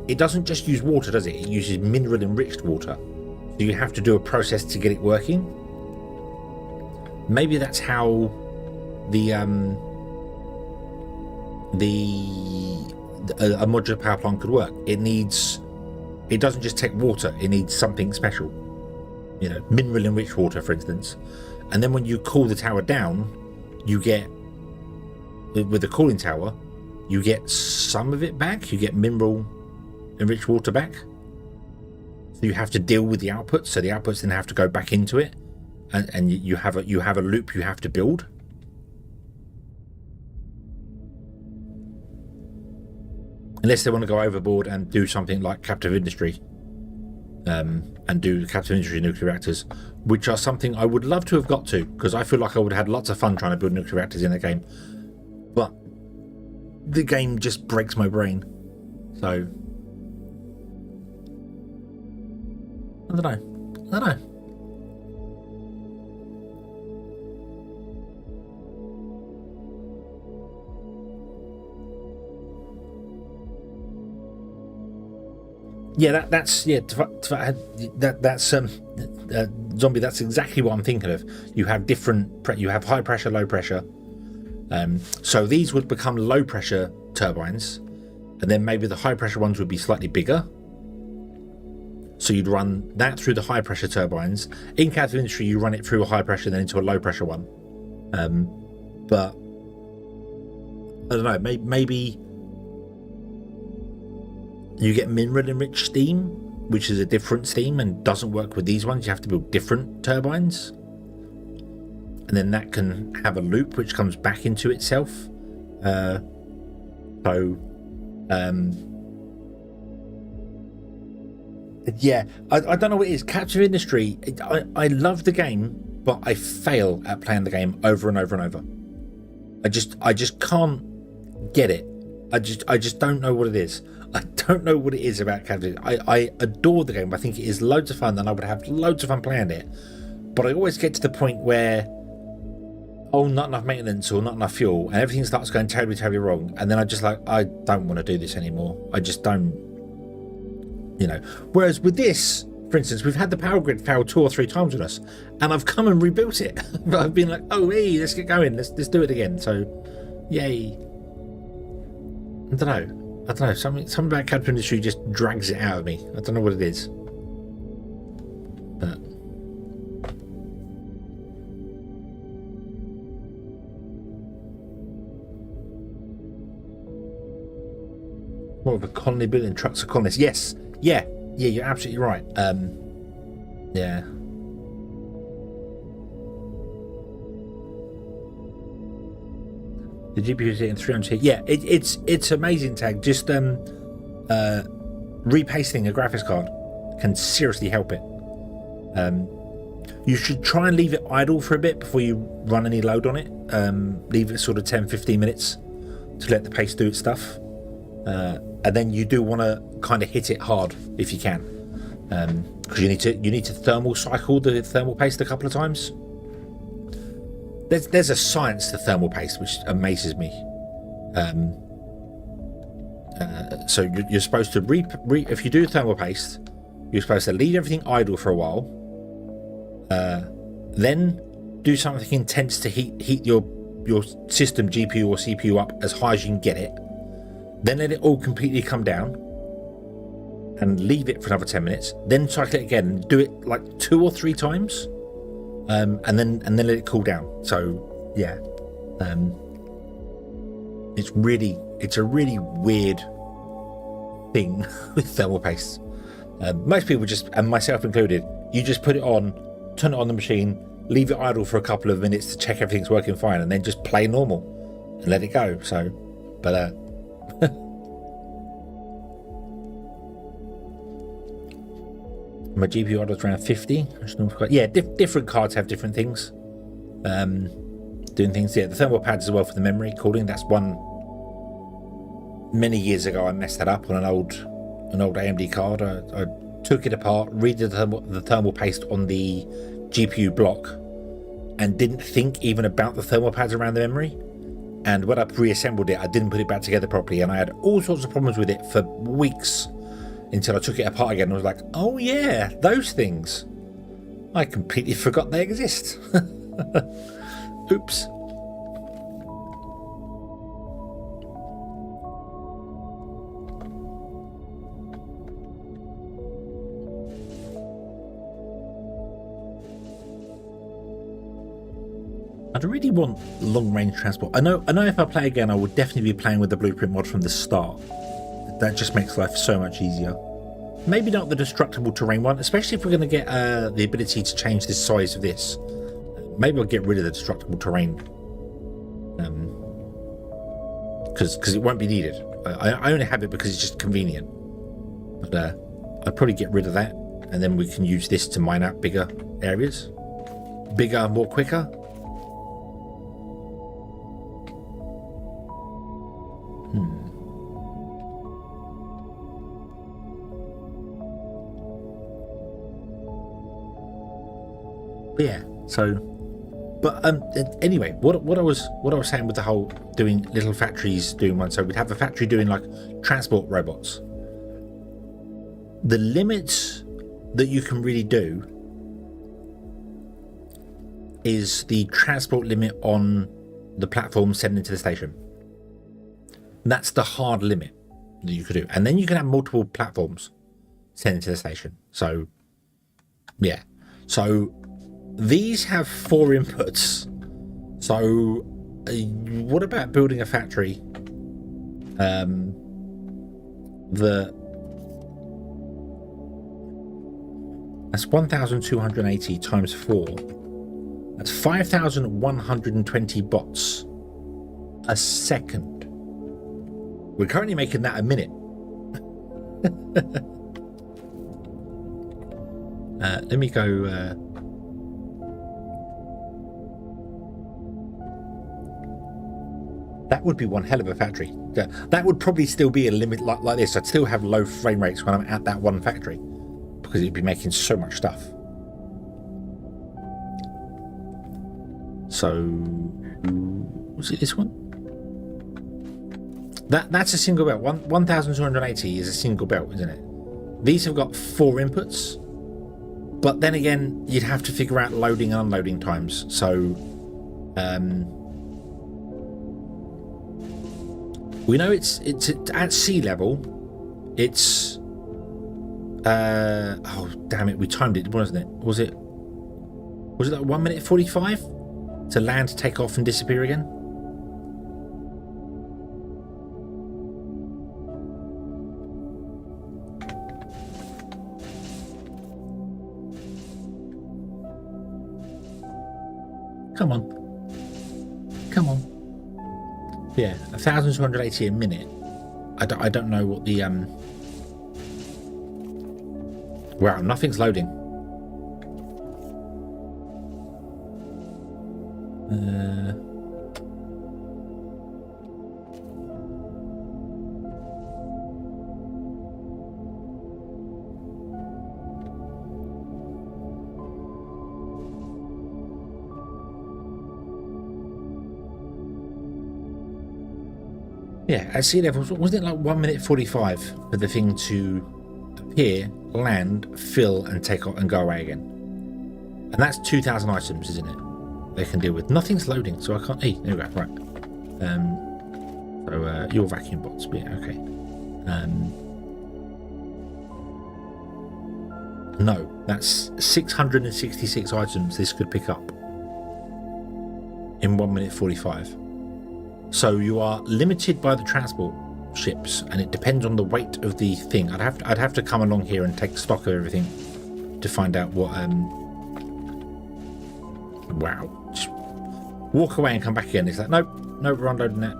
It doesn't just use water, does it? It uses mineral enriched water. So you have to do a process to get it working. Maybe that's how a modular power plant could work. It doesn't just take water, it needs something special. You know, mineral enriched water, for instance. And then when you cool the tower down, you get, with the cooling tower, you get some of it back. You get mineral enriched water back. So you have to deal with the outputs. So the outputs then have to go back into it, and you have a loop you have to build. Unless they want to go overboard and do something like captive industry, and do captive industry nuclear reactors, which are something I would love to have got to, because I feel like I would have had lots of fun trying to build nuclear reactors in the game. But the game just breaks my brain. So I don't know. Yeah, that's zombie. That's exactly what I'm thinking of. You have you have high pressure, low pressure. So these would become low pressure turbines, and then maybe the high pressure ones would be slightly bigger. So you'd run that through the high pressure turbines. In captive industry, you run it through a high pressure, then into a low pressure one. But I don't know. Maybe you get mineral enriched steam, which is a different steam and doesn't work with these ones. You have to build different turbines, and then that can have a loop which comes back into itself. Yeah, I don't know what it is. Captive industry, I love the game, but I fail at playing the game over and over and over. I just can't get it. I just don't know what it is. I don't know what it is about Captive. I adore the game. I think it is loads of fun, and I would have loads of fun playing it. But I always get to the point where, not enough maintenance or not enough fuel, and everything starts going terribly, terribly wrong. And then I don't want to do this anymore. I just don't, Whereas with this, for instance, we've had the power grid fail 2 or 3 times with us, and I've come and rebuilt it. I've been like, hey, let's get going. Let's do it again. So, yay. I don't know. Something about captive industry just drags it out of me. I don't know what it is. But more of a colony building trucks of colonists. Yes. Yeah, you're absolutely right. Yeah. The GPU is hitting 300. Yeah, it's amazing, Tag. Just repasting a graphics card can seriously help it. You should try and leave it idle for a bit before you run any load on it. Leave it sort of 10-15 minutes to let the paste do its stuff. And then you do want to kind of hit it hard if you can, because you need to thermal cycle the thermal paste a couple of times. There's a science to thermal paste which amazes me. So you're supposed to if you do thermal paste, you're supposed to leave everything idle for a while, then do something intense to heat your system GPU or CPU up as high as you can get it. Then let it all completely come down and leave it for another 10 minutes. Then cycle it again and do it like 2 or 3 times, and then let it cool down. So yeah, it's a really weird thing with thermal paste. Most people just, and myself included, you just put it on, turn it on the machine, leave it idle for a couple of minutes to check everything's working fine, and then just play normal and let it go. So, but my GPU idle is around 50. Yeah, different cards have different things. Doing things. Yeah, the thermal pads as well for the memory cooling. That's one. Many years ago, I messed that up on an old AMD card. I took it apart, redid the thermal paste on the GPU block, and didn't think even about the thermal pads around the memory. And when I reassembled it, I didn't put it back together properly, and I had all sorts of problems with it for weeks until I took it apart again and was like, oh yeah, those things. I completely forgot they exist. Oops. I really want long-range transport. I know if I play again, I would definitely be playing with the blueprint mod from the start. That just makes life so much easier. Maybe not the destructible terrain one, especially if we're going to get the ability to change the size of this. Maybe I'll get rid of the destructible terrain. Because it won't be needed. I only have it because it's just convenient. But I'll probably get rid of that, and then we can use this to mine out bigger areas. Bigger, more quicker. Yeah, so, but anyway, what I was saying with the whole doing little factories doing one, so we'd have a factory doing like transport robots. The limits that you can really do is the transport limit on the platform sending to the station. That's the hard limit that you could do, and then you can have multiple platforms sending to the station. So, yeah, so. These have 4 inputs. So, what about building a factory? That's 1,280 times 4. That's 5,120 bots a second. We're currently making that a minute. Let me go. That would be one hell of a factory. That would probably still be a limit like this. I'd still have low frame rates when I'm at that one factory because it'd be making so much stuff. So, was it this one? That's a single belt. 1,280 is a single belt, isn't it? These have got 4 inputs, but then again, you'd have to figure out loading and unloading times. So, we know it's at sea level. It's oh damn it, we timed it, wasn't it? Was it like 1 minute 45 to land, take off, and disappear again? Come on. Yeah, 1,280 a minute. I don't know what the wow, nothing's loading. Yeah, at sea level, wasn't it like 1 minute 45 for the thing to appear, land, fill, and take off and go away again? And that's 2,000 items, isn't it? They can deal with. Nothing's loading, so I can't. Hey, there we go. Right. So your vacuum bots, yeah, okay. No, that's 666 items this could pick up in 1 minute 45. So you are limited by the transport ships, and it depends on the weight of the thing. I'd have to come along here and take stock of everything to find out what. Wow! Just walk away and come back again. It's like nope, we're unloading that.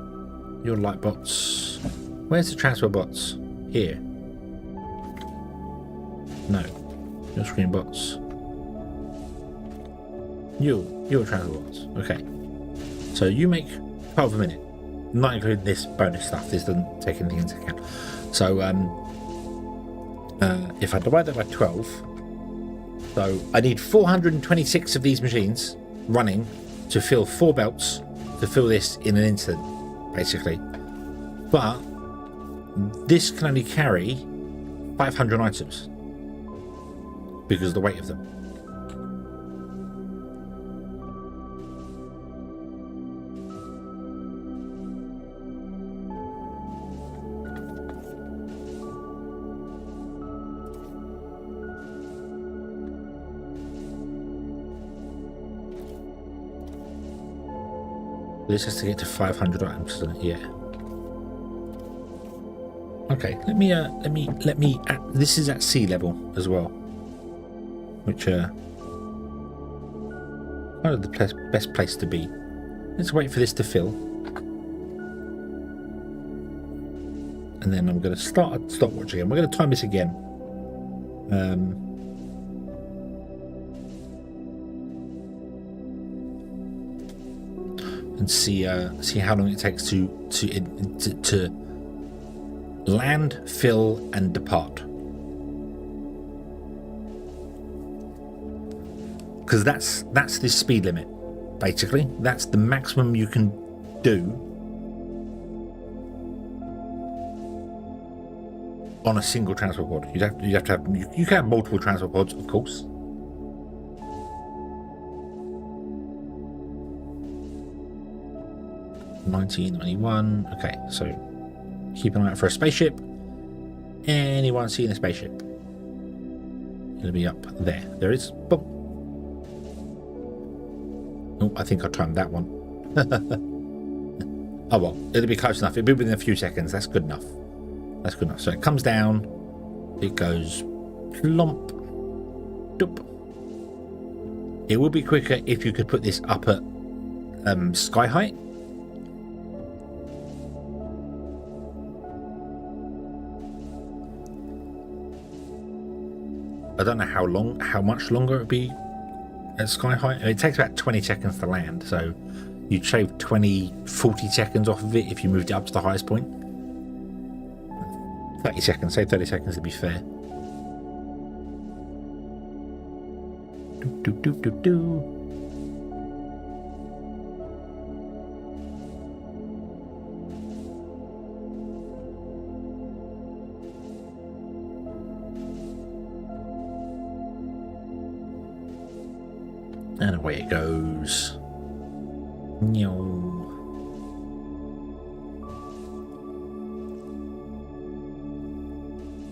Your light bots. Where's the transport bots? Here. No, your screen bots. Your transport bots. Okay. So you make 12 a minute, not including this bonus stuff. This doesn't take anything into account. So if I divide that by 12, so I need 426 of these machines running to fill 4 belts to fill this in an instant, basically. But this can only carry 500 items because of the weight of them. This has to get to 500 items, doesn't it? Yeah. Okay, let me. This is at sea level as well, which kind of the best place to be. Let's wait for this to fill, and then I'm going to start a stopwatch again. We're going to time this again. And see how long it takes to land, fill, and depart. Because that's the speed limit, basically. That's the maximum you can do on a single transport pod. You have to have you can have multiple transport pods, of course. $19.91. Okay, so keep an eye out for a spaceship. Anyone seeing a spaceship? It'll be up there. There it is. Boom. Oh, I think I timed that one. Oh well, it'll be close enough. It'll be within a few seconds. That's good enough. That's good enough. So it comes down. It goes plump. Doop. It would be quicker if you could put this up at sky height. I don't know how much longer it would be at sky height. It takes about 20 seconds to land, so you'd shave 40 seconds off of it if you moved it up to the highest point. 30 seconds, say 30 seconds to be fair. Do. And away it goes.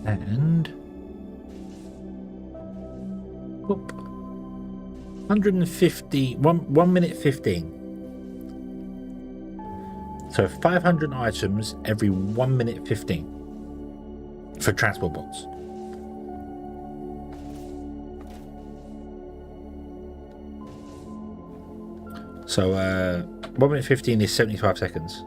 And whoop. 1 minute 15. So 500 items every 1 minute 15 for transport bots. So 1 minute 15 is 75 seconds.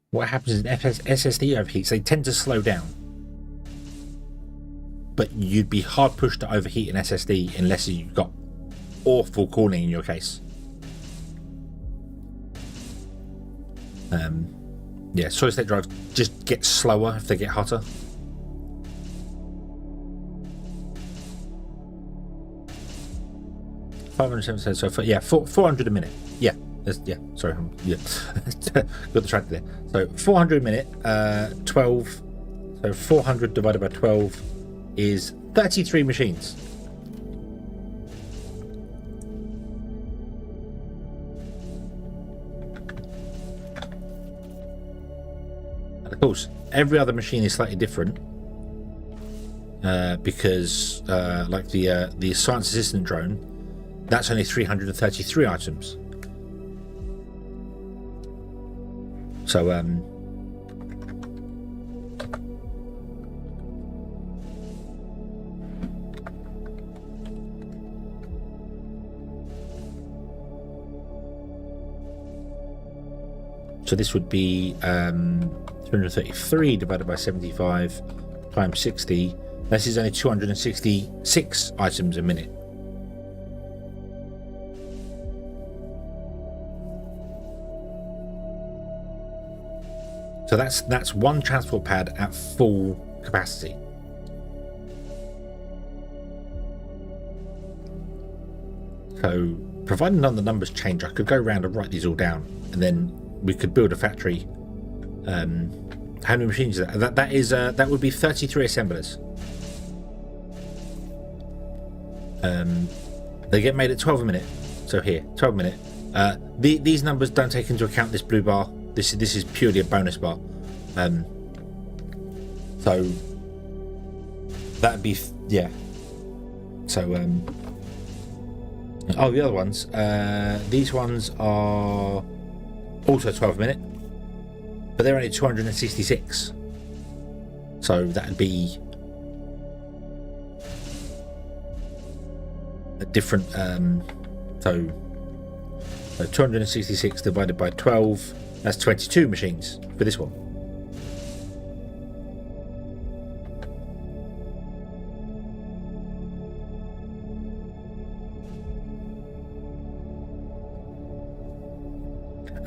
What happens is SSD overheats. They tend to slow down, but you'd be hard pushed to overheat an SSD unless you've got awful cooling in your case. Yeah, solid state drives just get slower if they get hotter. $507, so for, yeah, 400 a minute. Yeah, yeah. Sorry, yeah, got the track there. So 400 a minute, 12. So 400 divided by 12 is 33 machines. Of course, every other machine is slightly different because, like the science assistant drone, that's only 333 items. So so this would be 233 divided by 75 times 60. This is only 266 items a minute. So that's one transport pad at full capacity. So providing none of the numbers change, I could go around and write these all down, and then we could build a factory. How many machines is that? That would be 33 assemblers. They get made at 12 a minute. So here, 12 a minute. These numbers don't take into account this blue bar. This is purely a bonus bar. So that'd be So oh, the other ones. These ones are also 12 a minute, but they're only 266. So that'd be a different. So 266 divided by 12. That's 22 machines for this one.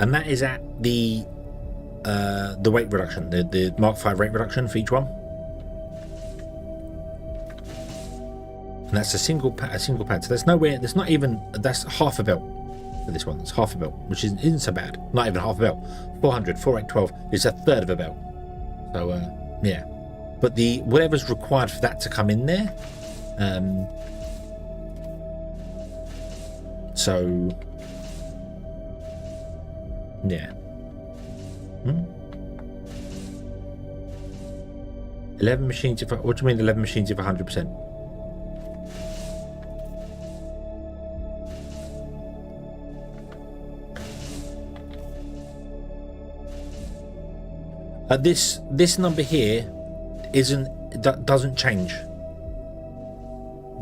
And that is at the weight reduction, the Mark 5 rate reduction for each one. And that's a single pad. So there's not even, that's half a belt for this one. It's half a belt, which isn't so bad. Not even half a belt. 400, 4, 8, 12 is a third of a belt. So yeah. But whatever's required for that to come in there. So yeah. 11 machines if what do you mean 11 machines if 100%? This number here doesn't change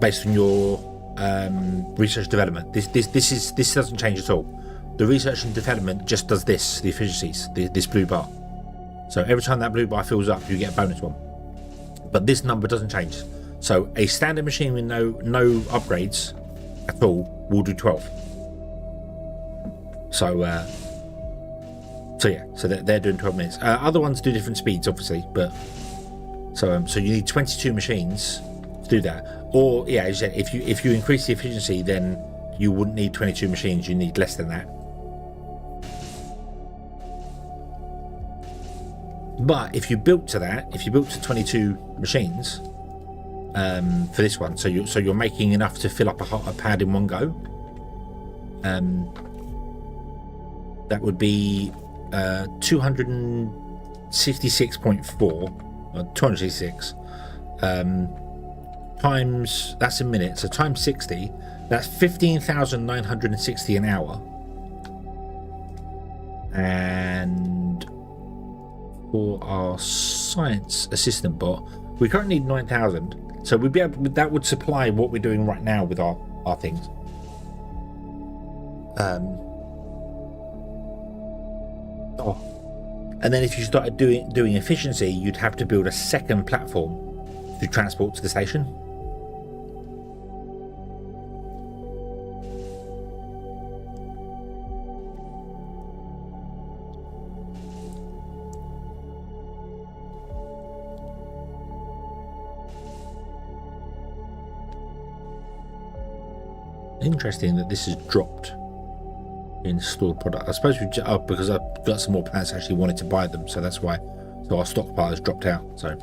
based on your research development. This doesn't change at all. The research and development just does this, the efficiencies, this blue bar. So every time that blue bar fills up, you get a bonus one. But this number doesn't change. So a standard machine with no upgrades at all will do 12. So yeah, so they're doing 12 minutes. Other ones do different speeds, obviously, but so you need 22 machines to do that. Or yeah, as you said, if you increase the efficiency, then you wouldn't need 22 machines. You need less than that. But if you built to 22 machines for this one, so you're making enough to fill up a pad in one go. That would be 266.4 266 times, that's a minute, so times 60, that's 15,960 an hour. And for our science assistant bot, we currently need 9,000, so we'd be able, that would supply what we're doing right now with our things. And then if you started doing efficiency, you'd have to build a second platform to transport to the station. Interesting that this is dropped in stored product. I suppose because I've got some more plants actually wanted to buy them, so that's why. So our stockpile has dropped out. So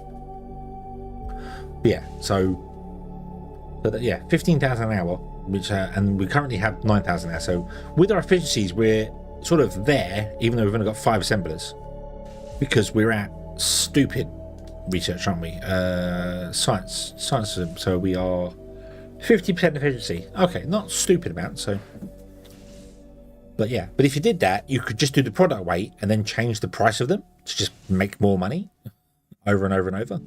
yeah, yeah, 15,000 an hour, which and we currently have 9,000 now. So with our efficiencies, we're sort of there, even though we've only got 5 assemblers, because we're at stupid research, aren't we? Science. So we are 50% efficiency. Okay, not stupid amount. So. But yeah, but if you did that, you could just do the product weight and then change the price of them to just make more money over and over and over.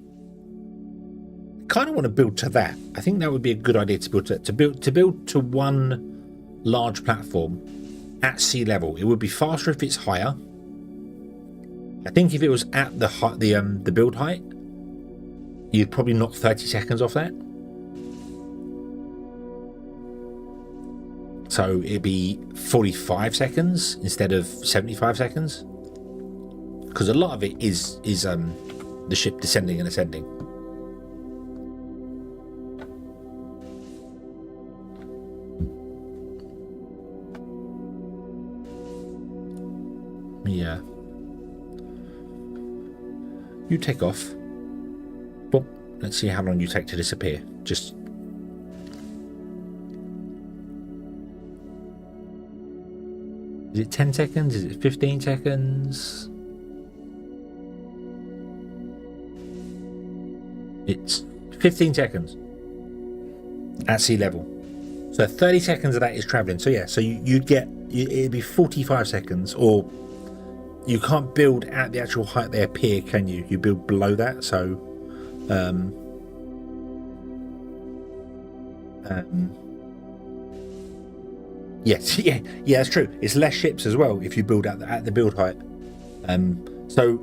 Kind of want to build to that. I think that would be a good idea to build to build to one large platform at sea level. It would be faster if it's higher. I think if it was at the build height, you'd probably knock 30 seconds off that. So it'd be 45 seconds instead of 75 seconds. because a lot of it is the ship descending and ascending. Yeah. You take off. Well, let's see how long you take to disappear. Just. Is it 10 seconds? Is it 15 seconds? It's 15 seconds at sea level. So 30 seconds of that is traveling. So yeah, so you'd get, it'd be 45 seconds, or you can't build at the actual height they appear, can you? You build below that. So yes, yeah, that's true. It's less ships as well if you build at the build height. So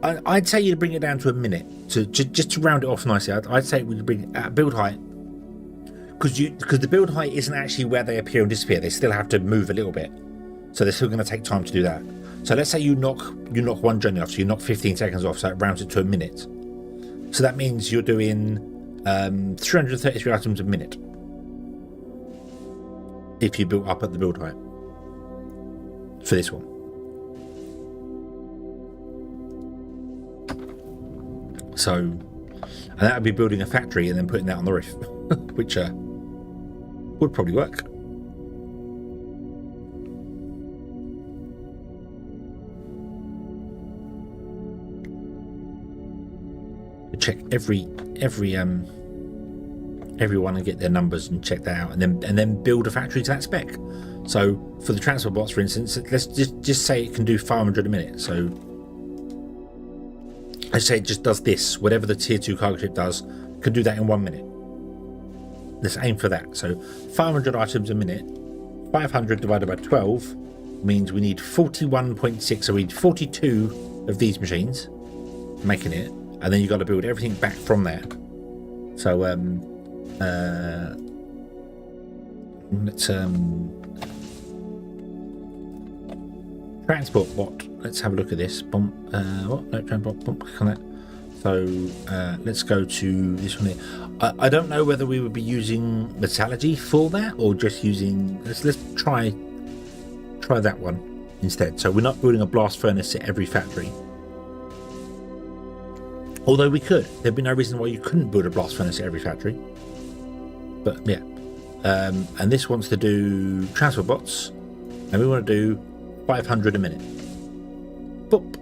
I'd say you'd bring it down to a minute. So just to round it off nicely, I'd say we'd bring it at build height, because the build height isn't actually where they appear and disappear. They still have to move a little bit, so they're still going to take time to do that. So let's say you knock one journey off, so you knock 15 seconds off, so it rounds it to a minute. So that means you're doing 333 items a minute if you built up at the build height for this one. So, and that would be building a factory and then putting that on the roof, which would probably work. Check everyone and get their numbers and check that out, and then build a factory to that spec. So for the transport bots, for instance, let's just say it can do 500 a minute. So I say it just does this, whatever the tier 2 cargo ship does, can do that in 1 minute. Let's aim for that. So 500 items a minute, 500 divided by 12 means we need 41.6, so we need 42 of these machines making it, and then you've got to build everything back from there. So let's transport bot. Let's have a look at this. What? No, transport. Click on that. So let's go to this one here. I don't know whether we would be using metallurgy for that, or just using. Let's try that one instead. So we're not building a blast furnace at every factory. Although we could. There'd be no reason why you couldn't build a blast furnace at every factory. But yeah. And this wants to do transport bots, and we want to do 500 a minute. Boop.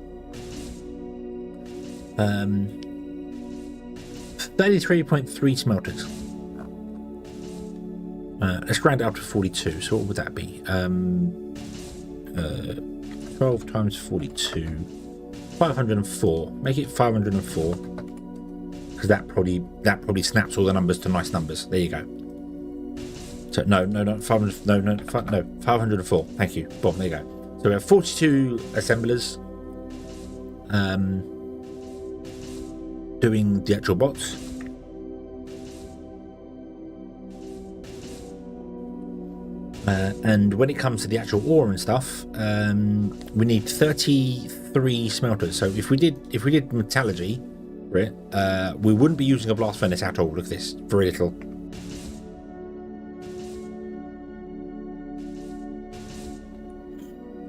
33.3 smelters. Let's grind it up to 42. So what would that be? 12 times 42. 504. Make it 504. Because that probably snaps all the numbers to nice numbers. There you go. So no, 500. No, 504. Thank you, Bob. There you go. So we have 42 assemblers doing the actual bots. And when it comes to the actual ore and stuff, we need 33 smelters. So if we did metallurgy, right, we wouldn't be using a blast furnace at all. Look at this, very little.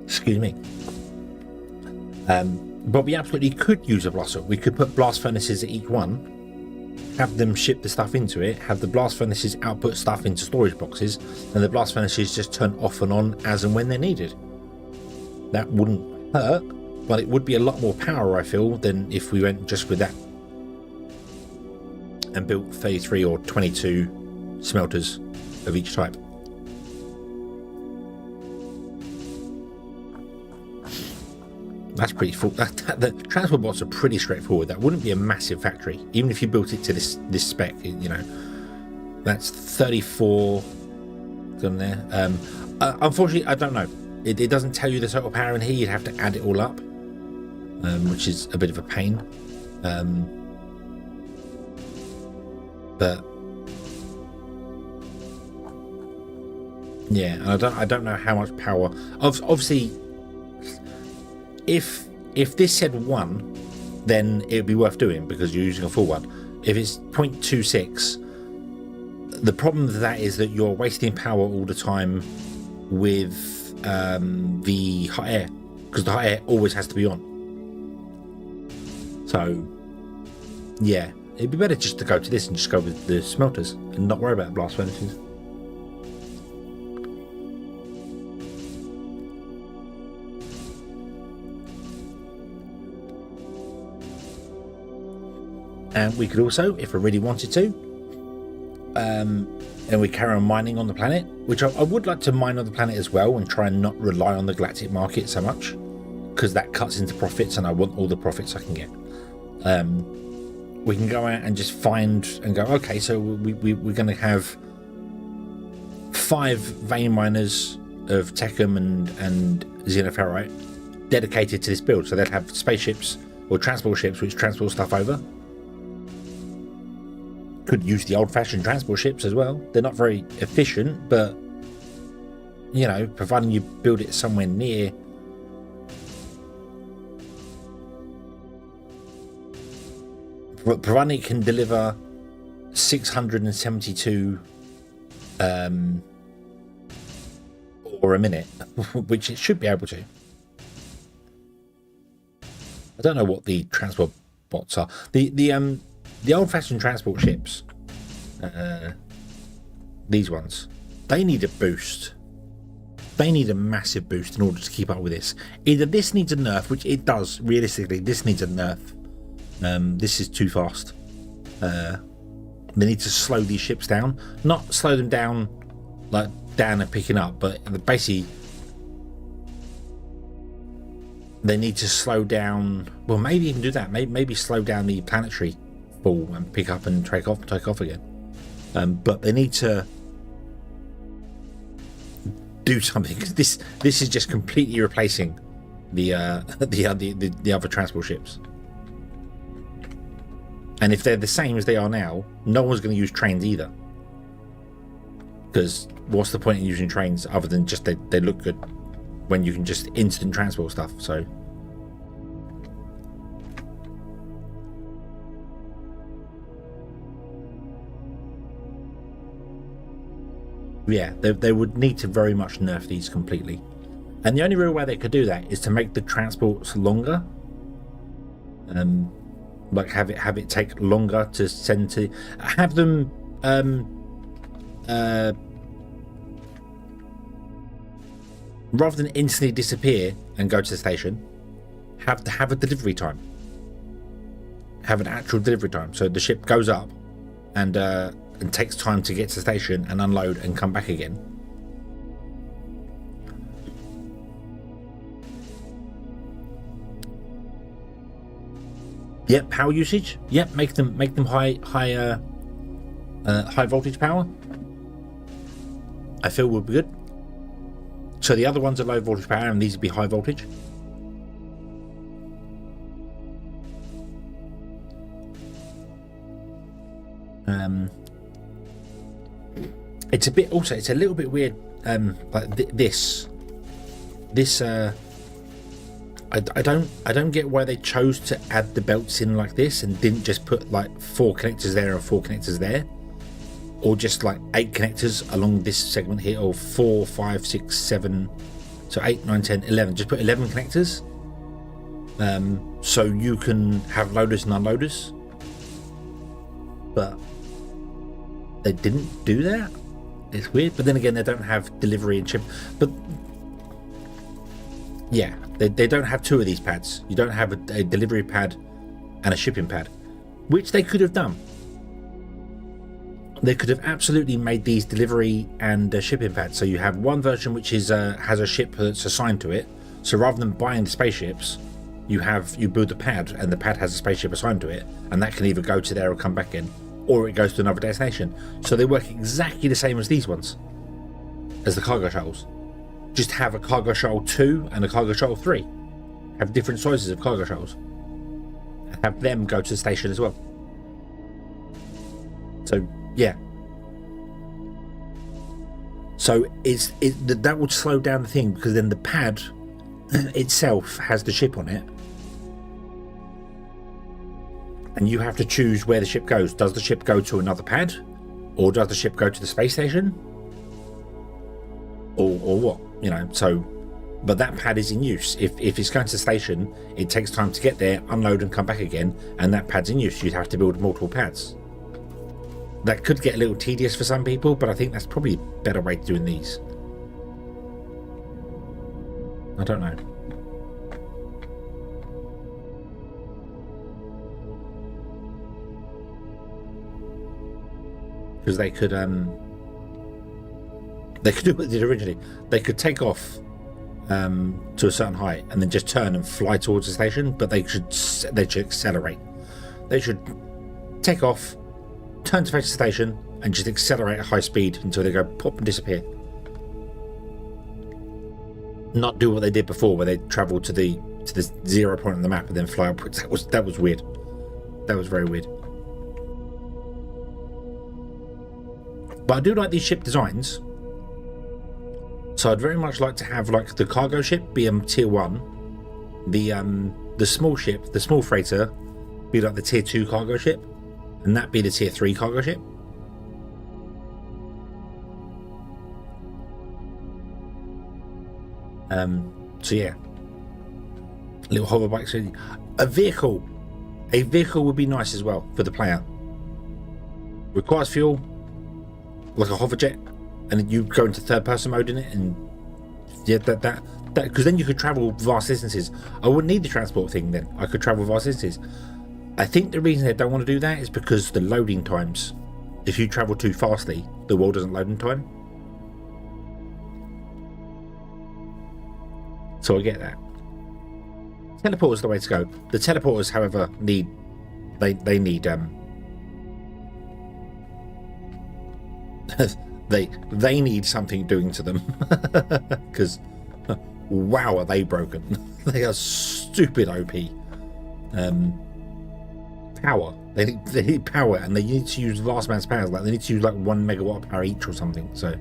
Excuse me. But we absolutely could use a blaster. We could put blast furnaces at each one, have them ship the stuff into it, have the blast furnaces output stuff into storage boxes, and the blast furnaces just turn off and on as and when they're needed. That wouldn't hurt, but it would be a lot more power, I feel, than if we went just with that and built 33 or 22 smelters of each type. That's pretty full. The transport bots are pretty straightforward. That wouldn't be a massive factory, even if you built it to this spec. You know, that's 34 done there. Unfortunately, I don't know. It doesn't tell you the total power in here. You'd have to add it all up, which is a bit of a pain. But yeah, I don't know how much power. Obviously, if this said 1, then it would be worth doing because you're using a full one. If it's 0.26, the problem with that is that you're wasting power all the time with the hot air, because the hot air always has to be on. So yeah, it'd be better just to go to this and just go with the smelters and not worry about blast furnaces. And we could also, if we really wanted to, and we carry on mining on the planet, which I would like to mine on the planet as well and try and not rely on the galactic market so much, because that cuts into profits and I want all the profits I can get. We can go out and just find and go, okay, so we're going to have 5 vein miners of Techum and Xenoferrite dedicated to this build, so they'll have spaceships or transport ships which transport stuff over. Could use the old-fashioned transport ships as well. They're not very efficient, but you know, providing you build it somewhere near providing it can deliver 672 or a minute, which it should be able to. I don't know what the transport bots are. The old-fashioned transport ships, these ones, they need a boost. They need a massive boost in order to keep up with this. Either this needs a nerf, which it does, realistically, this needs a nerf. This is too fast. They need to slow these ships down. Not slow them down, like down and picking up, but basically, they need to slow down. Well, maybe even do that. Maybe slow down the planetary fall and pick up and take off again. But they need to do something, because this is just completely replacing the other transport ships. And if they're the same as they are now, no one's going to use trains either. Because what's the point in using trains other than just they look good when you can just instant transport stuff? So yeah, they would need to very much nerf these completely. And the only real way they could do that is to make the transports longer. Like have it take longer to send to, have them rather than instantly disappear and go to the station, have a delivery time. Have an actual delivery time, so the ship goes up and takes time to get to the station and unload and come back again. Yep, power usage. Yep, make them high voltage power. I feel would be good. So the other ones are low voltage power, and these would be high voltage. It's a bit. Also, it's a little bit weird. Like this. I don't get why they chose to add the belts in like this and didn't just put like 4 connectors there and 4 connectors there, or just like 8 connectors along this segment here, or 4, 5, 6, 7, so 8, 9, 10, 11. Just put 11 connectors, so you can have loaders and unloaders. But they didn't do that. It's weird. But then again, they don't have delivery and ship. But yeah, they don't have 2 of these pads. You don't have a delivery pad and a shipping pad, which they could have done. They could have absolutely made these delivery and shipping pads. So you have one version which is has a ship that's assigned to it. So rather than buying the spaceships, you build the pad, and the pad has a spaceship assigned to it, and that can either go to there or come back in, or it goes to another destination. So they work exactly the same as these ones, as the cargo shuttles. Just have a cargo shuttle 2 and a cargo shuttle 3. Have different sizes of cargo shuttles. And have them go to the station as well. So, yeah. So that would slow down the thing, because then the pad itself has the ship on it, and you have to choose where the ship goes. Does the ship go to another pad, or does the ship go to the space station, or what? You know, so, but that pad is in use. If it's going to the station, it takes time to get there, unload and come back again, and that pad's in use. You'd have to build multiple pads. That could get a little tedious for some people, but I think that's probably a better way to doing these. I don't know. Because they could do what they did originally. They could take off to a certain height and then just turn and fly towards the station, but they should accelerate. They should take off, turn to face the station, and just accelerate at high speed until they go pop and disappear. Not do what they did before, where they travelled to the 0 point on the map and then fly upwards. That was weird. That was very weird. But I do like these ship designs. So I'd very much like to have like the cargo ship be tier 1, the small ship, the small freighter, be like the tier 2 cargo ship, and that be the tier 3 cargo ship. So yeah, little hover bikes. A vehicle would be nice as well for the player. Requires fuel, like a hover jet, and then you go into third person mode in it, and yeah, that because then you could travel vast distances. I wouldn't need the transport thing then. I could travel vast distances. I think the reason they don't want to do that is because the loading times. If you travel too fastly, the world doesn't load in time. So I get that. Teleporters are the way to go. The teleporters, however, need they need they need something doing to them, because wow, are they broken. They are stupid OP. Power, they need power, and they need to use vast amounts of power. Like they need to use like 1 megawatt power each or something. So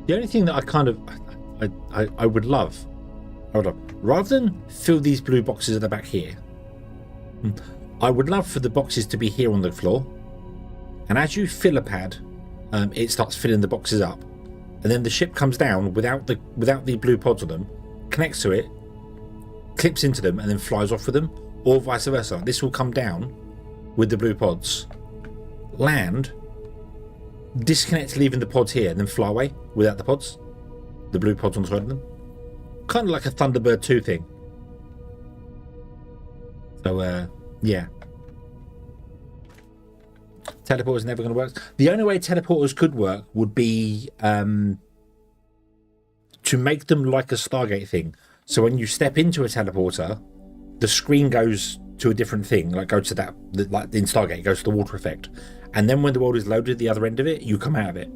the only thing that I would love, rather than fill these blue boxes at the back here, I would love for the boxes to be here on the floor, and as you fill a pad, it starts filling the boxes up, and then the ship comes down without the blue pods on them, connects to it, clips into them, and then flies off with them, or vice versa. This will come down with the blue pods, land, disconnect, leaving the pods here, and then fly away without the pods, the blue pods on the side of them. Kind of like a Thunderbird 2 thing. So yeah, teleporters never going to work. The only way teleporters could work would be to make them like a Stargate thing. So when you step into a teleporter, the screen goes to a different thing, like go to that, like in Stargate, it goes to the water effect, and then when the world is loaded, the other end of it, you come out of it.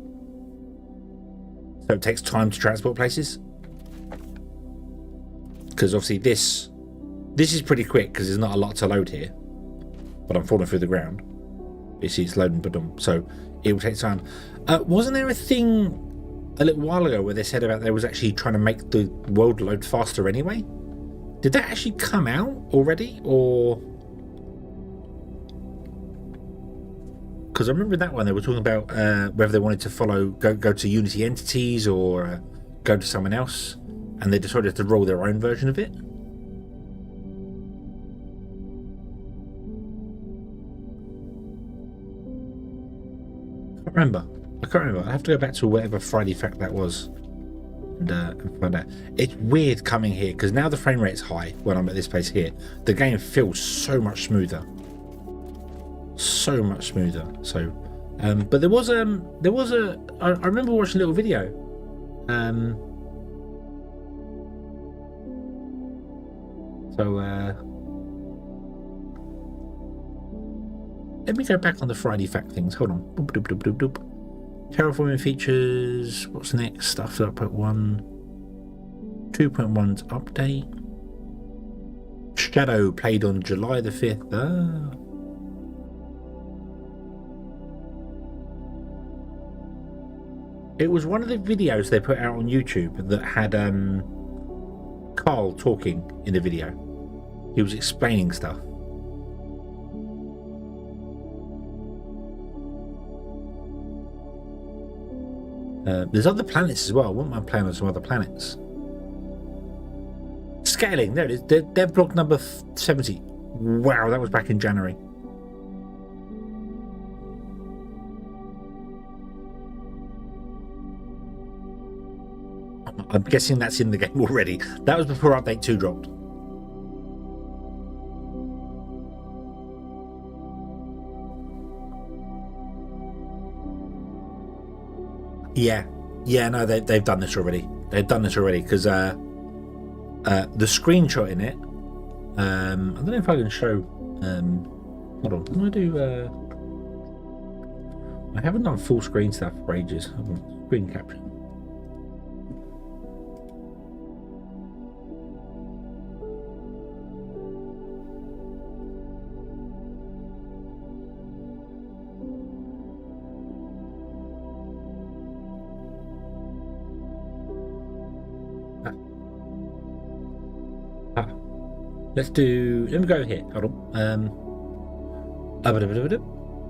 So it takes time to transport places, because obviously this is pretty quick because there's not a lot to load here, but I'm falling through the ground. You see it's loading, so it will take time. Wasn't there a thing a little while ago where they said about they was actually trying to make the world load faster anyway? Did that actually come out already, or? Because I remember that one they were talking about whether they wanted to go to Unity entities or go to someone else, and they decided to roll their own version of it. I can't remember. I have to go back to whatever Friday fact that was and find out. It's weird coming here because now the frame rate's high when I'm at this place here. The game feels so much smoother. So much smoother. So, but there was a. I remember watching a little video. Let me go back on the Friday fact things. Hold on. Boop, doop, doop, doop, doop. Terraforming features. What's next? Stuff 1.1. 2.1's update. Shadow played on July the 5th. It was one of the videos they put out on YouTube that had Carl talking in the video. He was explaining stuff. There's other planets as well. I wouldn't mind playing on some other planets. Scaling, there it is. Dev block number 70. Wow, that was back in January. I'm guessing that's in the game already. That was before update 2 dropped. Yeah, no, they've done this already. They've done this already because the screenshot in it. I don't know if I can show. Hold on, can I do? I haven't done full screen stuff for ages. Screen capture. Let me go here. Hold on.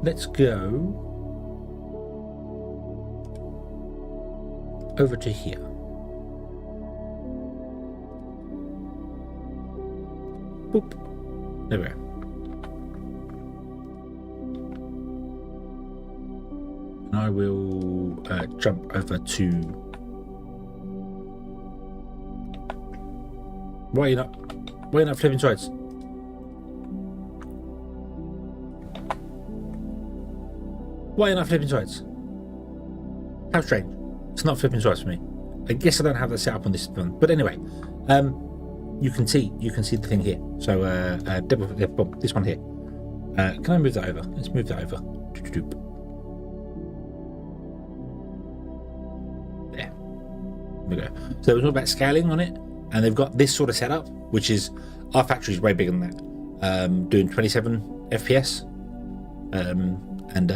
Let's go over to here. Boop. There we go. And I will jump over to. Why are you not? Why are you not flipping sides? Why are you not flipping sides? How strange. It's not flipping sides for me. I guess I don't have that set up on this one. But anyway, you can see the thing here. So this one here. Can I move that over? Let's move that over. There. There we go. So there was all about scaling on it. And they've got this sort of setup, which is our factory is way bigger than that, doing 27 FPS, and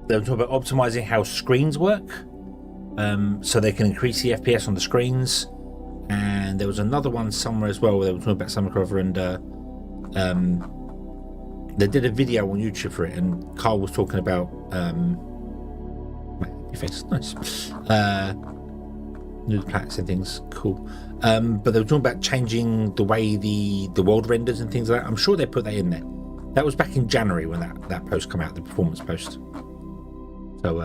they're talking about optimizing how screens work, so they can increase the FPS on the screens. And there was another one somewhere as well where they were talking about something over, and they did a video on YouTube for it, and Carl was talking about your face, nice. New planets and things, cool. But they were talking about changing the way the world renders and things like that. I'm sure they put that in there. That was back in January when that post came out, the performance post. So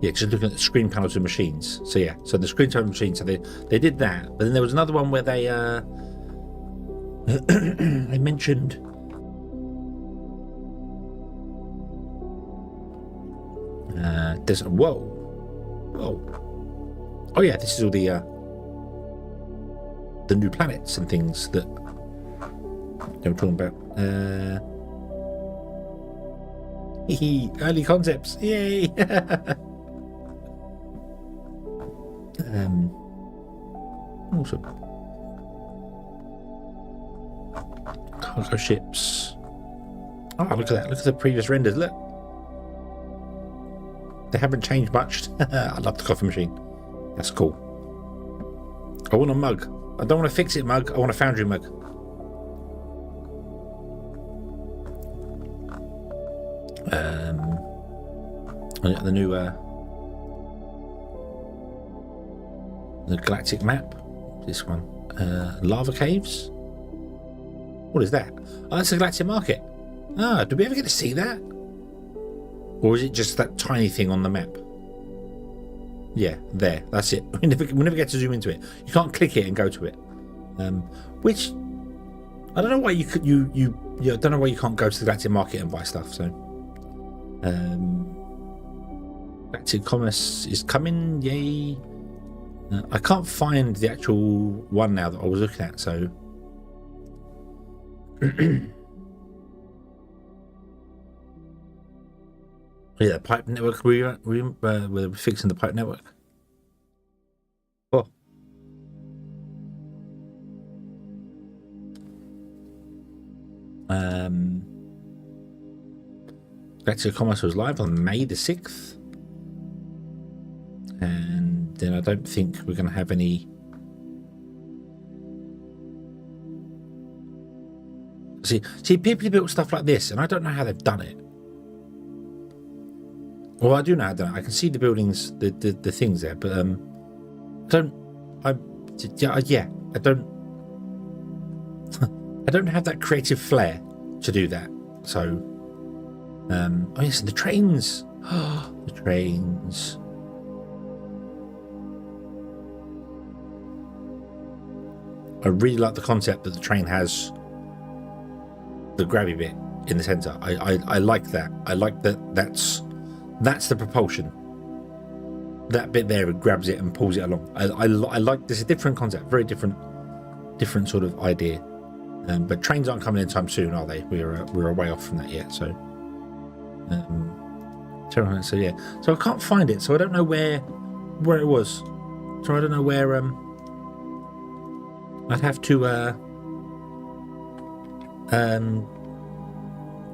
yeah, just looking at the screen panels of machines. So yeah, so the screen panel machines. So they did that, but then there was another one where they they mentioned. There's whoa. Oh yeah, this is all the new planets and things that they were talking about. Early concepts, yay! Awesome. Cargo ships. Oh, look at that! Look at the previous renders. Look. They haven't changed much. I love the coffee machine. That's cool. I want a mug. I don't want a fix-it mug. I want a Foundry mug. The new the galactic map. This one. Lava caves. What is that? Oh, that's the galactic market. Ah, did we ever get to see that? Or is it just that tiny thing on the map? Yeah, there. That's it. We never get to zoom into it. You can't click it and go to it. Which I don't know why you could. I don't know why you can't go to the Galactic Market and buy stuff. So, Galactic Commerce is coming. Yay! I can't find the actual one now that I was looking at. So. Yeah, the pipe network. We're fixing the pipe network. Oh. Galactic Commerce was live on May the 6th. And then I don't think we're going to have any. See, people built stuff like this, and I don't know how they've done it. Well, I do know how they've done it. I can see the buildings, the things there, but I don't have that creative flair to do that. So, oh yes, and the trains. Oh, the trains. I really like the concept that the train has the grabby bit in the center. I like that. I like that. That's the propulsion. That bit there, it grabs it and pulls it along. I like this. Is a different concept, very different sort of idea. But trains aren't coming anytime soon, are they? We're a way off from that yet. So, so yeah. So I can't find it. So I don't know where it was. So I don't know where. I'd have to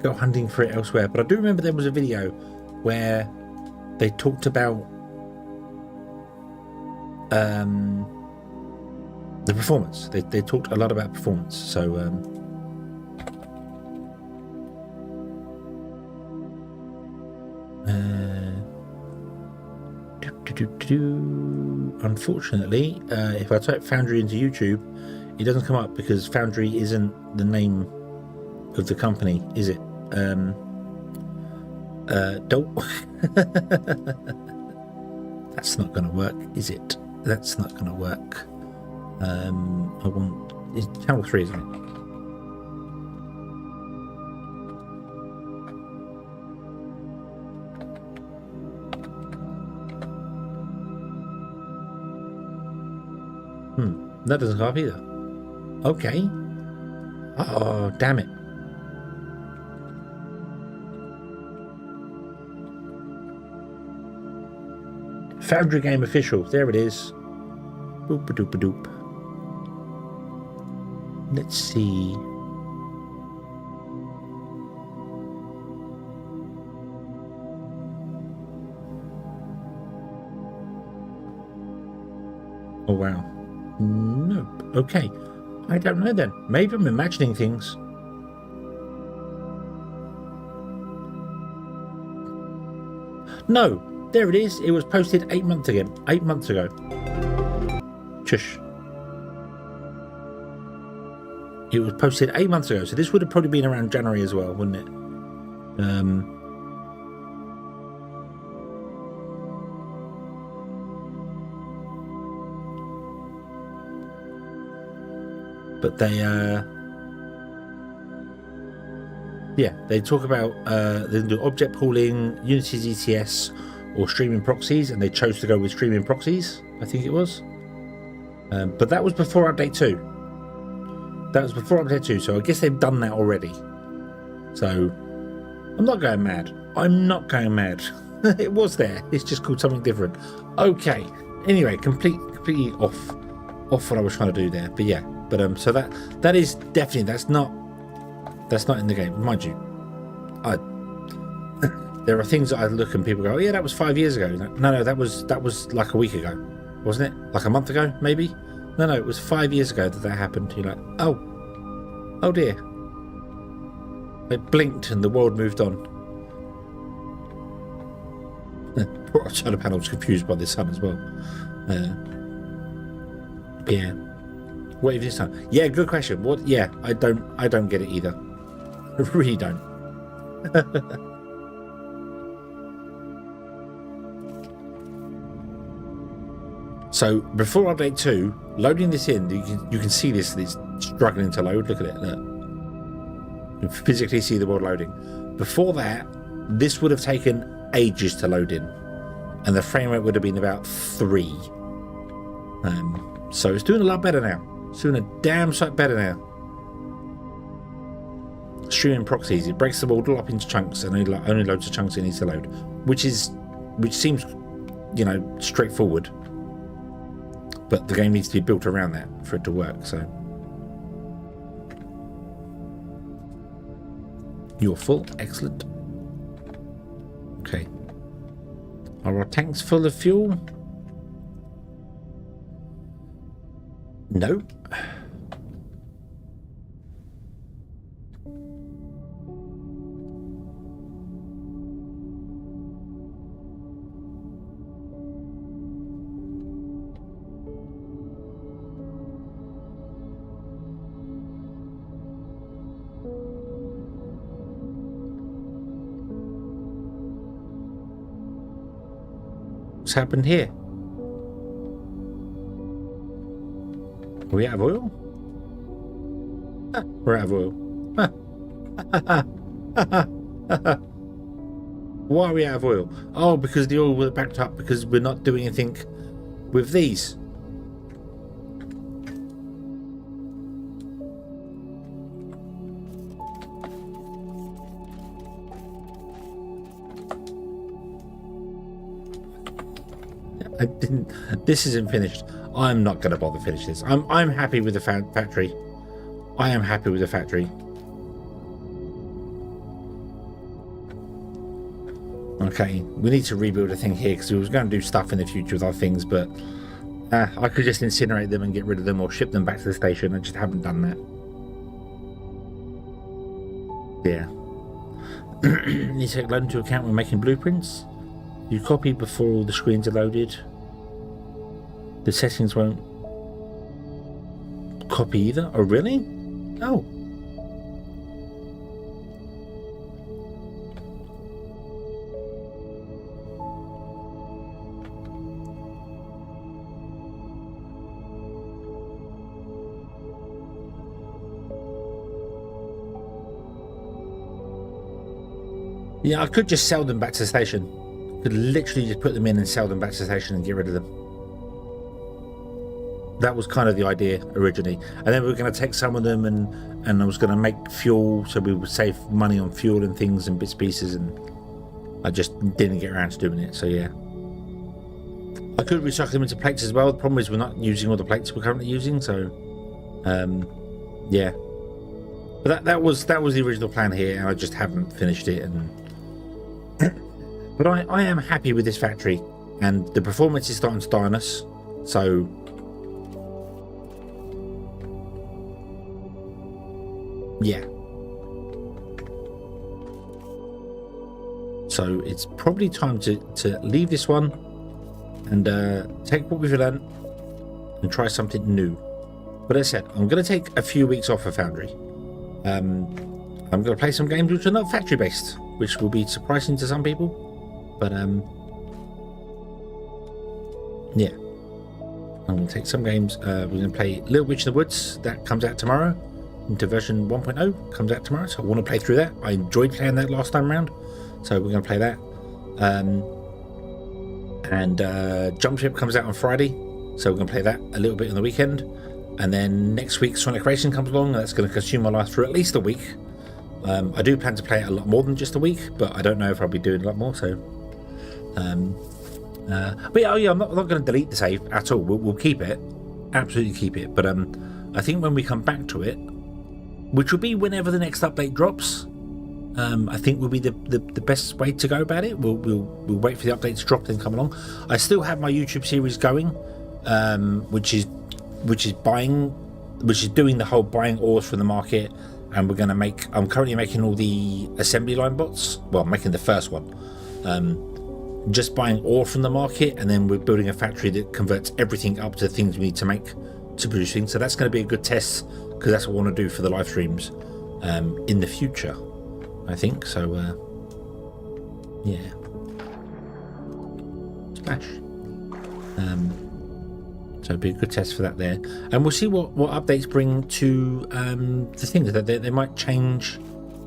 go hunting for it elsewhere. But I do remember there was a video where they talked about the performance. They talked a lot about performance. So unfortunately, if I type Foundry into YouTube, it doesn't come up because Foundry isn't the name of the company, is it? Don't. That's not going to work, is it? That's not going to work. I want. It's channel 3, isn't it? That doesn't come up either. Okay. Oh, damn it. Foundry Game Official. There it is. Boop-a-doop-a-doop. Let's see. Oh, wow. Nope. Okay. I don't know then. Maybe I'm imagining things. No. There it is. It was posted 8 months ago. 8 months ago. Shush. It was posted 8 months ago. So this would have probably been around January as well, wouldn't it? But they, yeah, they talk about they do object pooling, Unity's ETS, or streaming proxies, and they chose to go with streaming proxies, I think it was. But that was before update 2. That was before update 2, so I guess they've done that already. So I'm not going mad. I'm not going mad. It was there. It's just called something different. Okay. Anyway, completely off what I was trying to do there. But yeah. But so that is definitely that's not in the game, mind you. There are things that I look and people go, oh, yeah, that was 5 years ago. No, that was like a week ago, wasn't it? Like a month ago, maybe? No, it was 5 years ago that happened. You're like, oh dear. It blinked and the world moved on. Poor solar panel was confused by the sun as well. Yeah. What if this time? Yeah, good question. What? Yeah, I don't get it either. I really don't. So before update 2, loading this in, you can see this. It's struggling to load. Look at it. Look. You can physically see the world loading. Before that, this would have taken ages to load in, and the frame rate would have been about 3. So it's doing a lot better now. It's doing a damn sight better now. Streaming proxies, it breaks the world all up into chunks and only loads of chunks it needs to load, which seems, straightforward. But the game needs to be built around that for it to work. So You're full. Excellent. Okay. Are our tanks full of fuel? No. What's happened here? Are we out of oil? Ah, we're out of oil. Why are we out of oil? Oh, because the oil was backed up because we're not doing anything with these. I didn't. This isn't finished. I'm not going to bother finish this. I'm happy with the factory. I am happy with the factory. Okay, we need to rebuild a thing here because we was going to do stuff in the future with our things, but I could just incinerate them and get rid of them or ship them back to the station. I just haven't done that. Yeah. You need to take load into account when making blueprints. You copy before all the screens are loaded. The settings won't copy either. Oh, really? Oh. Yeah, I could just sell them back to the station. Could literally just put them in and sell them back to the station and get rid of them. That was kind of the idea originally. And then we were going to take some of them and I was going to make fuel so we would save money on fuel and things and bits and pieces, and I just didn't get around to doing it. So yeah. I could recycle them into plates as well. The problem is we're not using all the plates we're currently using, so yeah. But that was the original plan here, and I just haven't finished it. And but I am happy with this factory, and the performance is starting to die on us. So yeah. So it's probably time to leave this one and take what we've learned and try something new. But as I said, I'm going to take a few weeks off of Foundry. I'm going to play some games which are not factory based, which will be surprising to some people. But yeah, I'm going to take some games. We're going to play Little Witch in the Woods. That comes out tomorrow. Into version 1.0 comes out tomorrow, so I want to play through that. I enjoyed playing that last time around, so we're going to play that. And Jump Ship comes out on Friday, so we're going to play that a little bit on the weekend. And then next week Sonic Racing comes along, and that's going to consume my life for at least a week. I do plan to play it a lot more than just a week, but I don't know if I'll be doing a lot more. So but yeah, I'm not going to delete the save at all. We'll keep it, absolutely keep it. But I think when we come back to it, which will be whenever the next update drops, I think will be the best way to go about it. We'll wait for the update to drop, then come along. I still have my YouTube series going, which is doing the whole buying ores from the market, and we're going to make. I'm currently making all the assembly line bots. Well, I'm making the first one. Just buying ore from the market, and then we're building a factory that converts everything up to the things we need to make to produce things. So that's going to be a good test, because that's what I want to do for the live streams in the future, I think. So yeah, splash. So it'll be a good test for that there, and we'll see what updates bring to the things. That they might change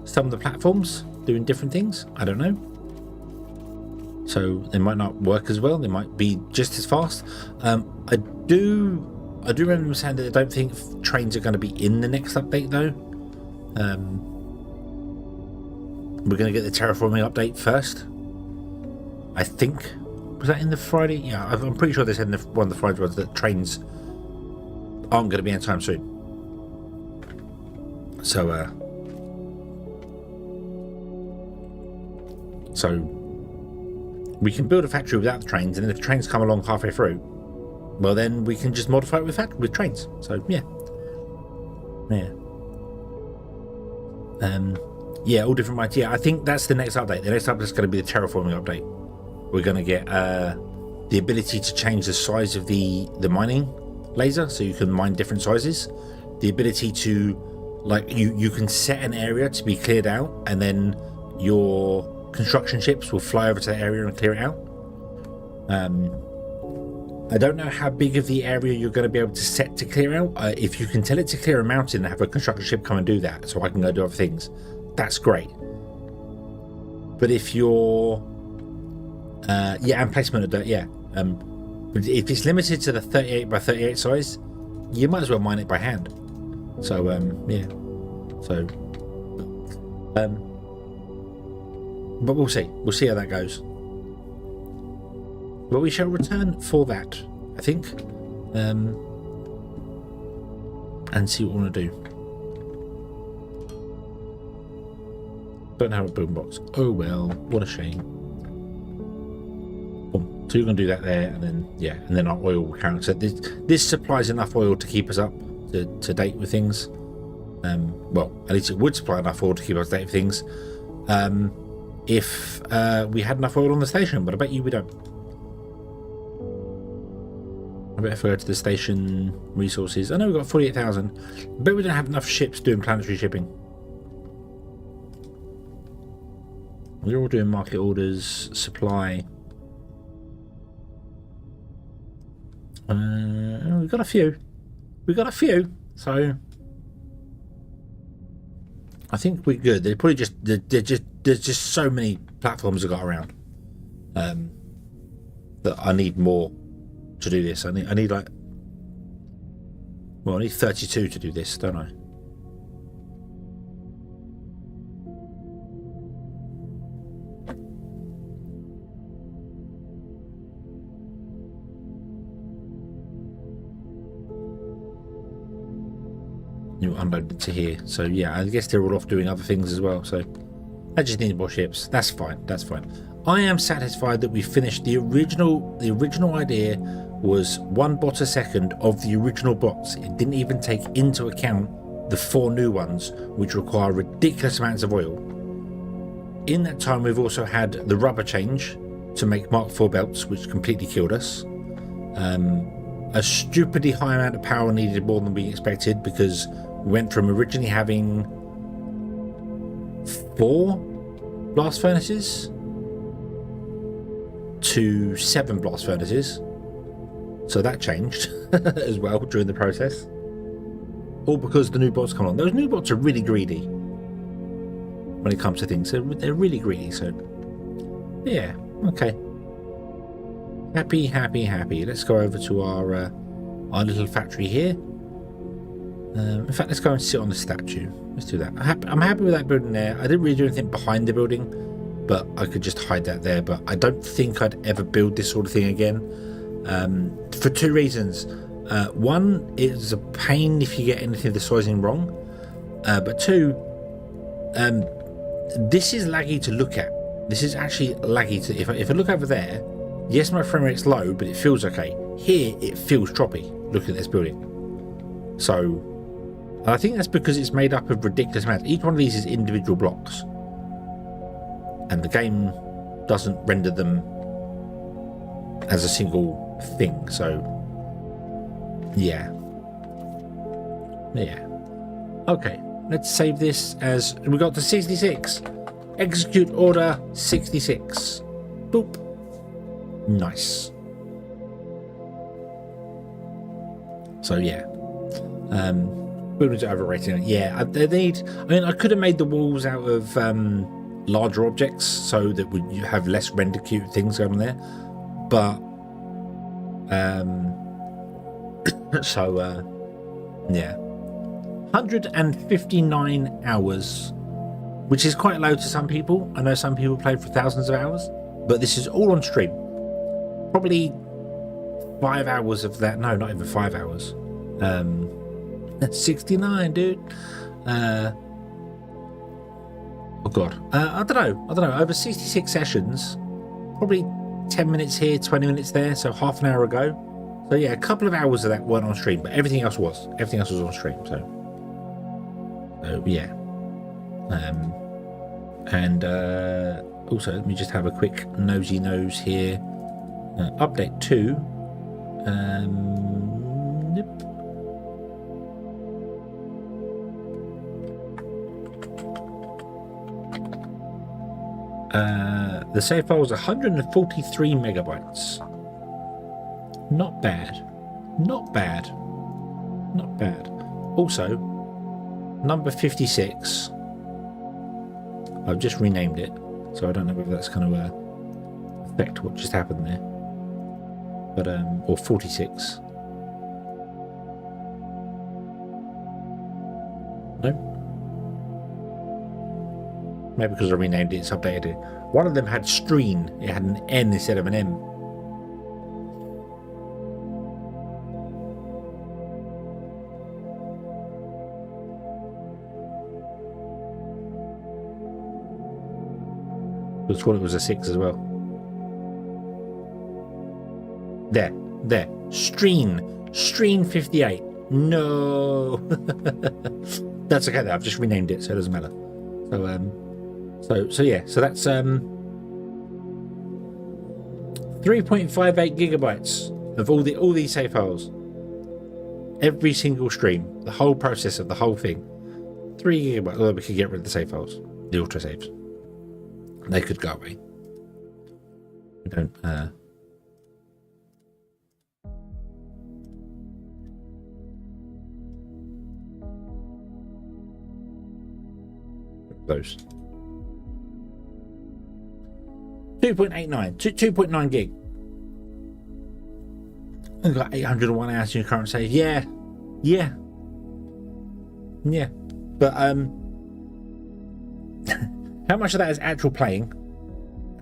some of the platforms, doing different things. I don't know. So they might not work as well. They might be just as fast. I do remember them saying that I don't think trains are going to be in the next update though. We're going to get the terraforming update first, I think. Was that in the Friday? Yeah, I'm pretty sure they said in one of the Friday ones that trains aren't going to be anytime soon. So So we can build a factory without the trains, and then if the trains come along halfway through, well, then we can just modify it with trains. So yeah. Yeah, all different minds. Yeah, I think that's the next update. The next update is going to be the terraforming update. We're going to get the ability to change the size of the mining laser, so you can mine different sizes. The ability to, like, you can set an area to be cleared out, and then your construction ships will fly over to the area and clear it out. I don't know how big of the area you're going to be able to set to clear out. If you can tell it to clear a mountain and have a construction ship come and do that, so I can go do other things, that's great. But if you're and placement of dirt, but if it's limited to the 38 by 38 size, you might as well mine it by hand. So but we'll see how that goes. But we shall return for that, I think, and see what we want to do. Don't have a boombox. Oh well, what a shame. Boom. So you're going to do that there, and then our oil will count. So this supplies enough oil to keep us up to date with things. Well, at least it would supply enough oil to keep us up to date with things. If we had enough oil on the station, but I bet you we don't. I better go to the station resources. I know we've got 48,000, but we don't have enough ships doing planetary shipping. We're all doing market orders, supply. We've got a few. So I think we're good. They're probably there's just so many platforms I got around that I need more to do this. I need like, well, I need 32 to do this, don't I? You unload it to here. So yeah, I guess they're all off doing other things as well. So I just need more ships. That's fine. I am satisfied that we finished the original idea was 1 bot a second of the original bots. It didn't even take into account the 4 new ones, which require ridiculous amounts of oil. In that time, we've also had the rubber change to make Mark IV belts, which completely killed us. A stupidly high amount of power needed, more than we expected, because we went from originally having 4 blast furnaces to 7 blast furnaces. So that changed as well during the process. All because the new bots come on. Those new bots are really greedy when it comes to things. They're really greedy. So yeah, okay. Happy. Let's go over to our little factory here. In fact, let's go and sit on the statue. Let's do that. I'm happy with that building there. I didn't really do anything behind the building, but I could just hide that there. But I don't think I'd ever build this sort of thing again, for 2 reasons. One, it's a pain if you get anything of the sizing wrong, but 2, this is laggy to look at. This is actually laggy to, if I look over there, yes, my frame rate's low, but it feels okay. Here it feels choppy looking at this building. So I think that's because it's made up of ridiculous amounts. Each one of these is individual blocks, and the game doesn't render them as a single thing. So yeah. Okay, let's save this as we got to 66. Execute order 66. Boop. Nice. So yeah, buildings are overrated. Yeah, they need. I mean, I could have made the walls out of larger objects so that you have less render queue things going on there, but yeah, 159 hours, which is quite low to some people. I know some people played for thousands of hours, but this is all on stream. Probably 5 hours of that. No, not even 5 hours. 69, dude. Oh god, I don't know. Over 66 sessions, probably 10 minutes here, 20 minutes there, so half an hour ago. So yeah, a couple of hours of that weren't on stream, but everything else was. Everything else was on stream. So yeah. Also, let me just have a quick nosy nose here. Update 2. Yep. The save file was 143 megabytes. Not bad. Not bad. Not bad. Also, number 56. I've just renamed it, so I don't know whether that's going to affect what just happened there. But, or 46. No? Maybe because I renamed it, it's updated it. One of them had stream. It had an N instead of an M. I thought it was a 6 as well. There. Stream 58. No. That's okay though. I've just renamed it, so it doesn't matter. So yeah. So that's 3.58 gigabytes of all these save files. Every single stream, the whole process of the whole thing. 3 gigabytes. Although we could get rid of the save files, the auto saves. They could go away. We don't. Those 2.89, 2.9 gig. I've got 801 hours in your current save. Yeah. But how much of that is actual playing?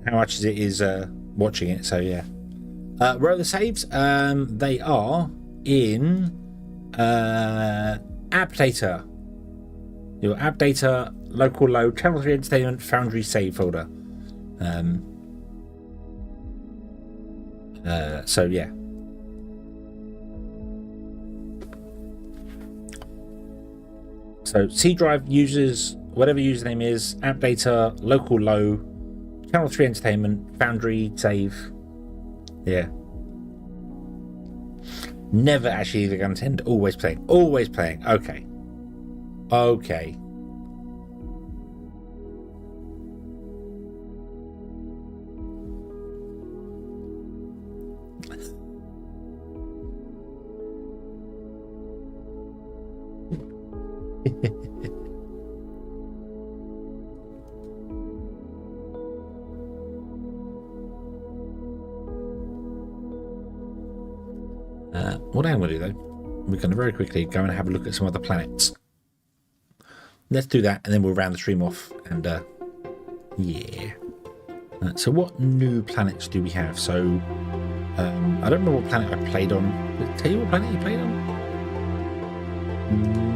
How much is it is watching it? So yeah. Where are the saves? They are in app data. Your app data, local low, channel 3 entertainment, Foundry save folder. So yeah. So C drive users, whatever username is, app data, local low, channel 3 entertainment, Foundry save. Yeah. Never actually the gun tend. Always playing. Always playing. Okay. Okay. What I'm going to do though, we're going to very quickly go and have a look at some other planets. Let's do that, and then we'll round the stream off. And yeah. So what new planets do we have? So I don't know what planet I played on. Did I tell you what planet you played on?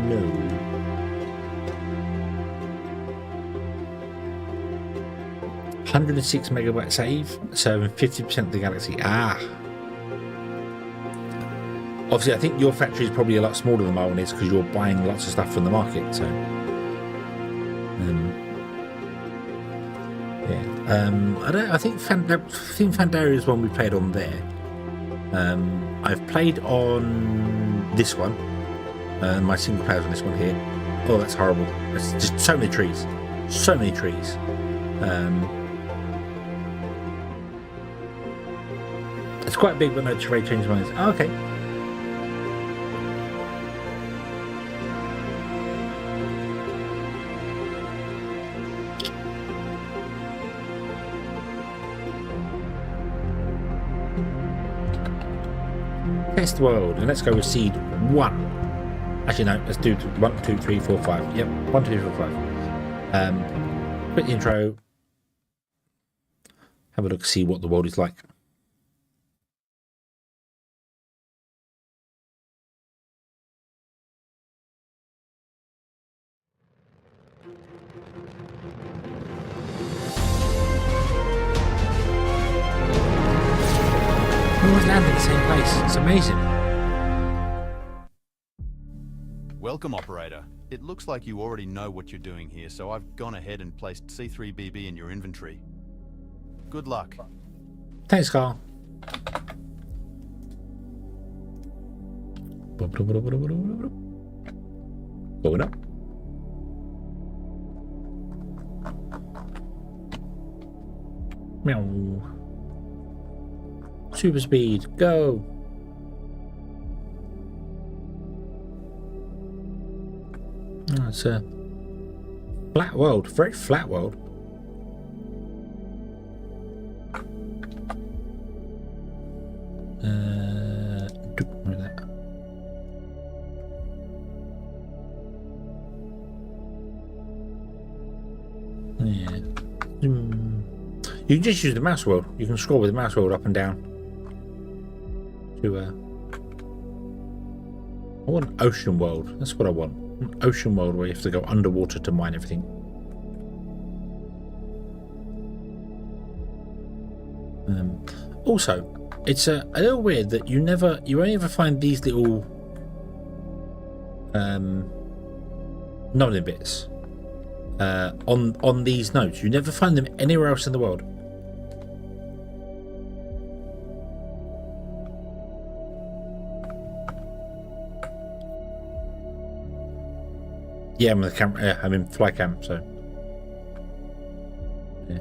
No. $106 megabyte save, serving 50% of the galaxy. Obviously, I think your factory is probably a lot smaller than my one is because you're buying lots of stuff from the market. So, yeah. I think Fandaria is one we played on there. I've played on this one. My single player's on this one here. Oh, that's horrible. It's just so many trees. So many trees. It's quite big, but no terrain change one is. Oh, okay. Test world, and let's go with seed 1. Actually, no, let's do 1, 2, 3, 4, 5. Yep, 1, 2, 3, 4, 5. Quick intro. Have a look, see what the world is like. land in the same place. It's amazing. Welcome, operator. It looks like you already know what you're doing here, so I've gone ahead and placed C3BB in your inventory. Good luck. Thanks, Carl. Going up. Meow. Super speed, go. Oh, it's a flat world, very flat world. Yeah. You can just use the mouse wheel. You can scroll with the mouse wheel up and down. To I want an ocean world. That's what I want. An ocean world where you have to go underwater to mine everything. Also, it's a little weird that you only ever find these little nodding bits on these nodes. You never find them anywhere else in the world. Yeah, I'm in the camera. Yeah, I'm in fly cam, so. Yeah.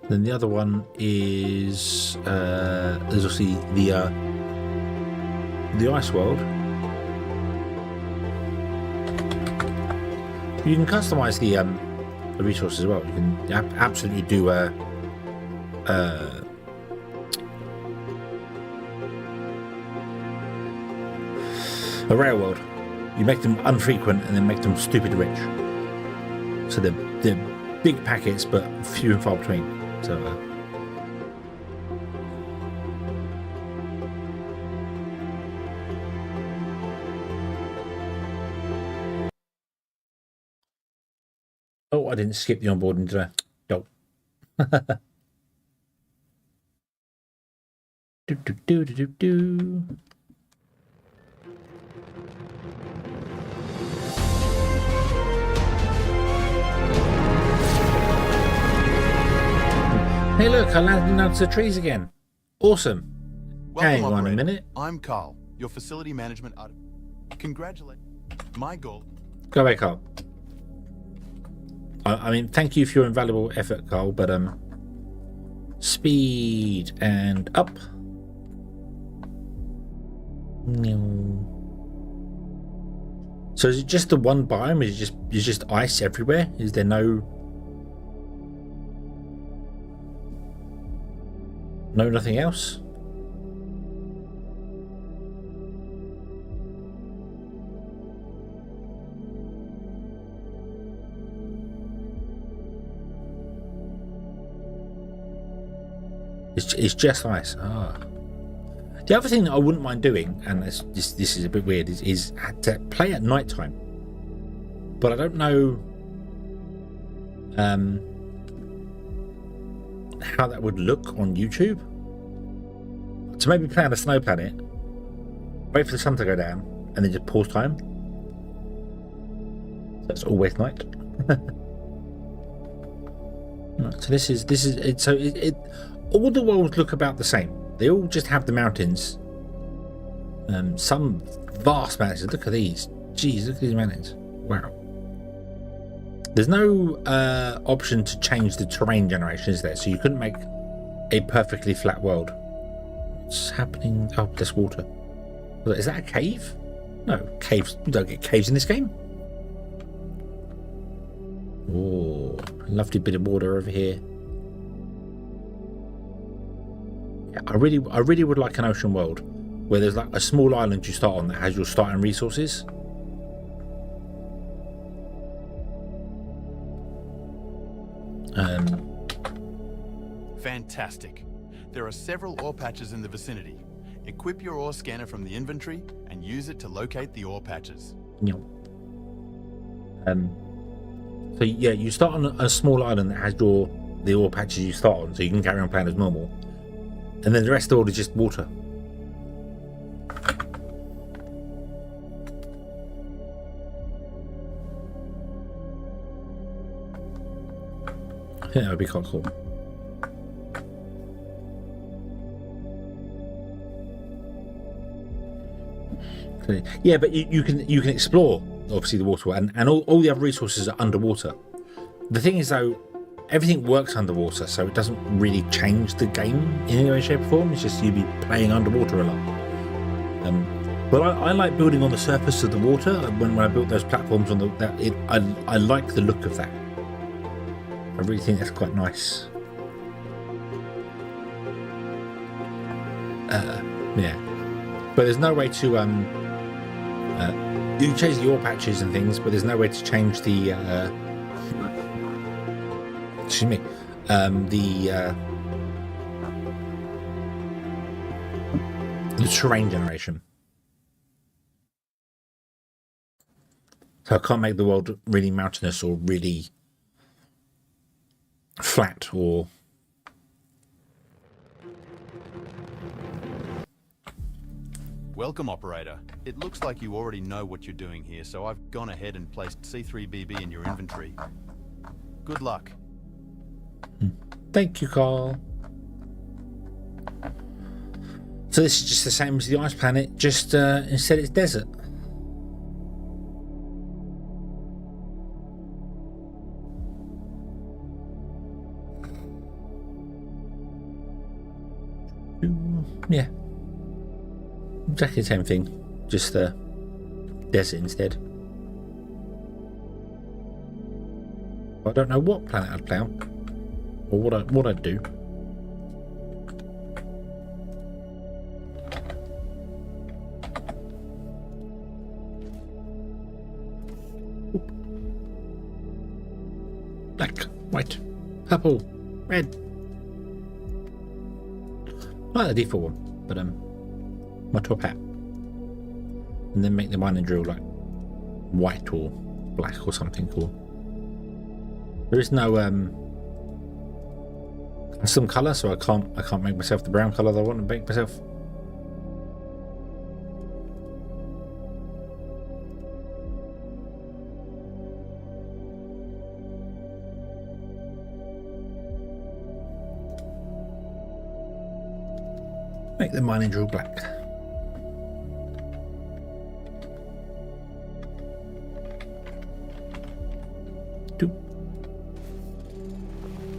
Then the other one is there's obviously the ice world. You can customize the resources as well. You can absolutely do a rare world. You make them unfrequent and then make them stupid rich. So they're big packets but few and far between. So oh, I didn't skip the onboarding, did I? No. Do. Hey, look, I landed next to the trees again. Awesome. Welcome, hang on a minute. I'm Carl, your facility management artist. Congratulate. My goal. Go away, Carl. I mean, thank you for your invaluable effort, Carl, but speed and up. So is it just the one biome? Is it just ice everywhere? Is there nothing else? It's just ice. Ah. The other thing that I wouldn't mind doing, and this is a bit weird, is to play at night time. But I don't know how that would look on YouTube. So maybe play on a snow planet, wait for the sun to go down, and then just pause time. So it's always night. Right, so this is it. So it all the worlds look about the same. They all just have the mountains. Some vast mountains. Look at these. Jeez, look at these mountains. Wow. There's no option to change the terrain generation, is there? So you couldn't make a perfectly flat world. What's happening? Oh, there's water. Is that a cave? No, caves. You don't get caves in this game. Oh, lovely bit of water over here. Yeah, I really would like an ocean world where there's like a small island you start on that has your starting resources. Fantastic. There are several ore patches in the vicinity. Equip your ore scanner from the inventory and use it to locate the ore patches. No. So yeah, you start on a small island that has the ore patches you start on, so you can carry on playing as normal, and then the rest of the world is just water. I think that would be quite cool. Yeah, but you can explore obviously the water, and all the other resources are underwater. The thing is though, everything works underwater, so it doesn't really change the game in any way, shape or form. It's just you'd be playing underwater a lot. But I like building on the surface of the water. When I built those platforms on I like the look of that. I really think that's quite nice. Yeah, but there's no way to you can change the ore patches and things, but there's no way to change the excuse me, the terrain generation. So I can't make the world really mountainous or really flat or Welcome, operator. It looks like you already know what you're doing here, so I've gone ahead and placed C3BB in your inventory. Good luck. Thank you, Carl. So this is just the same as the ice planet, just instead it's desert. Yeah. Exactly the same thing, just desert instead. I don't know what planet I'd play on, or what I'd do. Black, white, purple, red. I like the default one, but my top hat, and then make the mining drill like white or black or something cool. There is no custom color, so I can't make myself the brown color that I want to make myself. Make the mining drill black.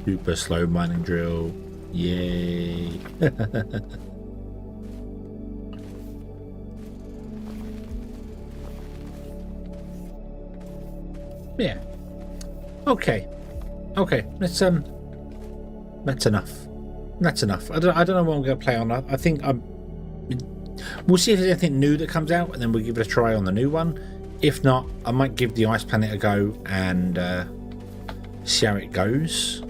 Super slow mining drill. Yay. Yeah. Okay. Let's that's enough. That's enough. I don't know what I'm going to play on. I think we'll see if there's anything new that comes out, and then we'll give it a try on the new one. If not, I might give the ice planet a go and see how it goes.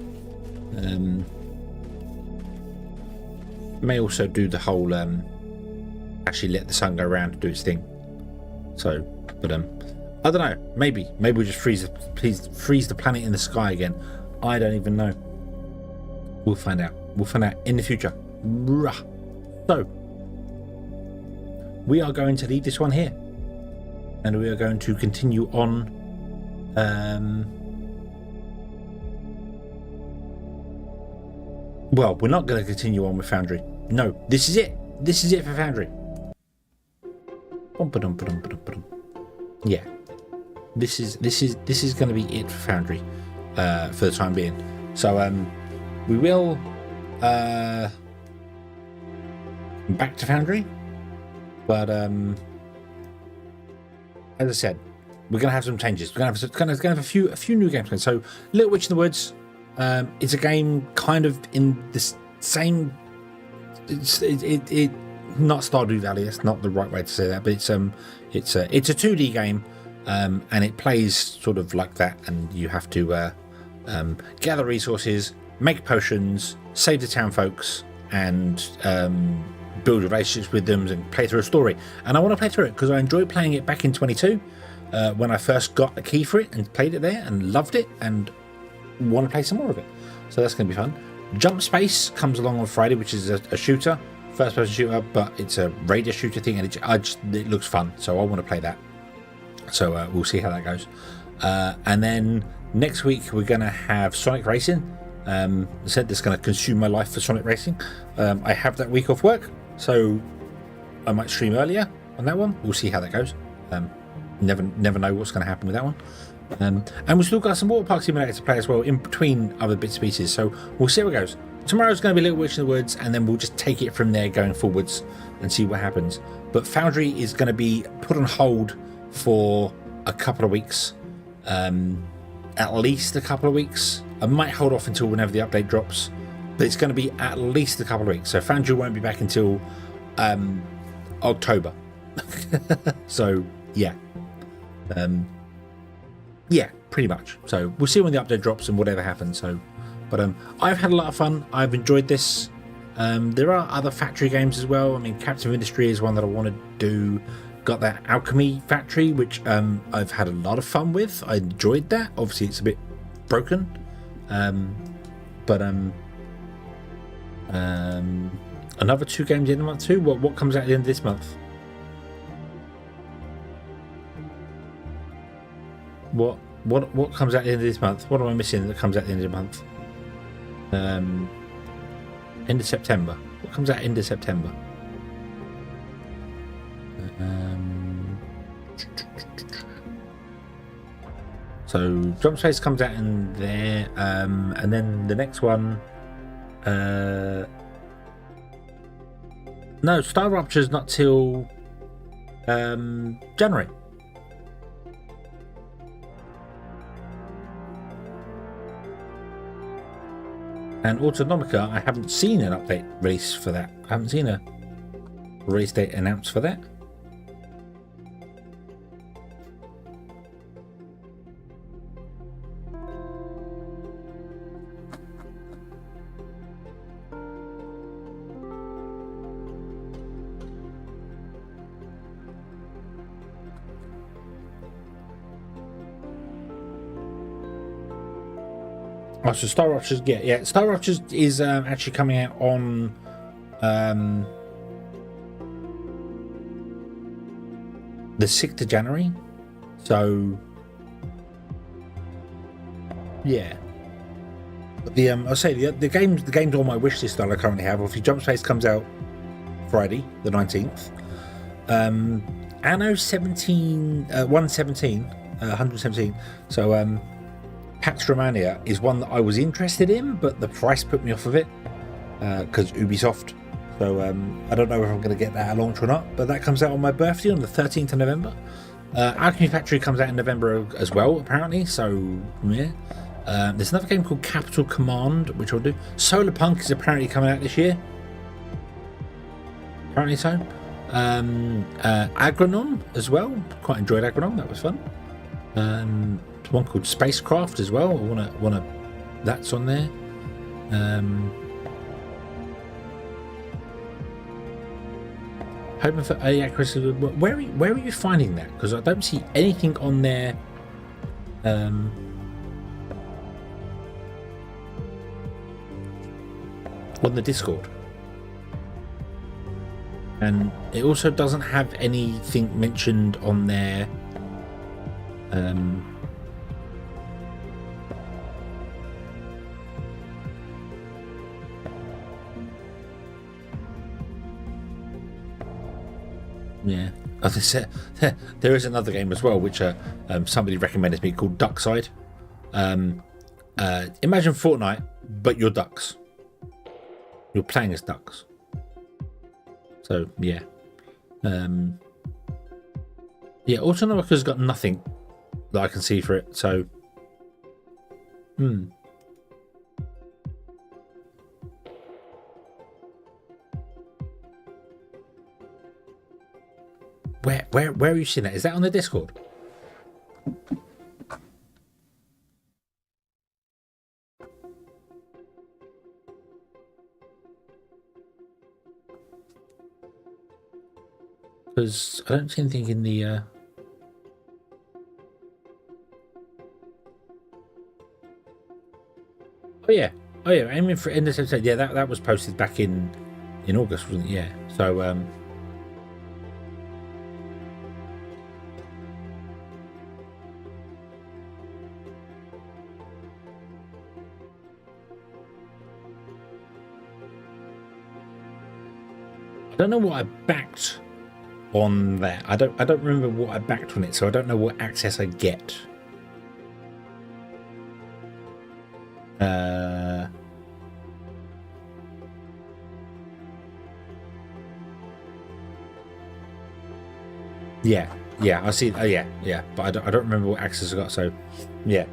May also do the whole actually let the sun go around and do its thing. So, but I don't know. Maybe we'll just freeze the planet in the sky again. I don't even know. We'll find out. We'll find out in the future. So, we are going to leave this one here, and we are going to continue on. Well, we're not going to continue on with Foundry. No, this is it. This is it for Foundry. Yeah, this is going to be it for Foundry for the time being. So we will back to Foundry, but as I said, we're going to have some changes. We're going to have a few new games. So, Little Witch in the Woods. It's a game kind of in the same. It not Stardew Valley. That's not the right way to say that, but it's a 2D game, and it plays sort of like that. And you have to gather resources, make potions, save the town folks, and build relationships with them, and play through a story. And I want to play through it because I enjoyed playing it back in 22. when I first got a key for it and played it there and loved it and want to play some more of it. So that's going to be fun. Jump Space comes along on Friday, which is a shooter, first-person shooter, but it's a radar shooter thing, and it looks fun, so I want to play that. So we'll see how that goes. And then next week we're going to have Sonic Racing. I said that's going to consume my life for Sonic Racing. I have that week off work, so I might stream earlier on that one. We'll see how that goes. Never know what's going to happen with that one. And we've still got some Water Park Simulator to play as well in between other bits and pieces, so we'll see how it goes. Tomorrow's going to be Little Witch in the Woods, and then we'll just take it from there going forwards and see what happens. But Foundry is going to be put on hold for a couple of weeks, at least a couple of weeks. I might hold off until whenever the update drops, but it's going to be at least a couple of weeks. So Foundry won't be back until October. So yeah. Yeah, pretty much. So we'll see when the update drops and whatever happens. So, but I've had a lot of fun. I've enjoyed this. There are other factory games as well. I mean, Captain of Industry is one that I want to do. Got that Alchemy Factory, which I've had a lot of fun with. I enjoyed that. Obviously, it's a bit broken, but another 2 games in the month too. What comes out at the end of this month? What comes out at the end of this month? What am I missing that comes out at the end of the month? End of September. What comes out end of September? So Jump Space comes out in there, and then the next one. No, Star Rupture's not till January. And Autonomica, I haven't seen an update release for that. I haven't seen a release date announced for that. Oh, so Star Ruptures, yeah. Star Ruptures is actually coming out on the 6th of January. So yeah. The I'll say the games on my wish list that I currently have. Obviously, Jump Space comes out Friday the 19th. Anno 117. So Pax Romania is one that I was interested in, but the price put me off of it because Ubisoft. So I don't know if I'm going to get that at launch or not, but that comes out on my birthday on the 13th of November. Alchemy Factory comes out in November as well, apparently. So yeah. There's another game called Capital Command, which I'll do. Solar Punk is apparently coming out this year. Apparently so. Agronom as well. Quite enjoyed Agronom. That was fun. There's one called Spacecraft as well. I wanna. That's on there. Hoping for early accuracy. Where are you finding that? Because I don't see anything on there. On the Discord, and it also doesn't have anything mentioned on there. Yeah, as I said, there is another game as well which somebody recommended me called Duckside. Imagine Fortnite, but you're ducks. You're playing as ducks. So yeah. Yeah, Autonomica's got nothing that I can see for it, so Where are you seeing that? Is that on the Discord? Because I don't see anything in the Oh yeah, aiming for end of September. Yeah, that was posted back in August, wasn't it? Yeah. So I don't know what I backed on that. I don't remember what I backed on it, so I don't know what access I get. Yeah, I see. Yeah, but I don't remember what access I got. So, yeah.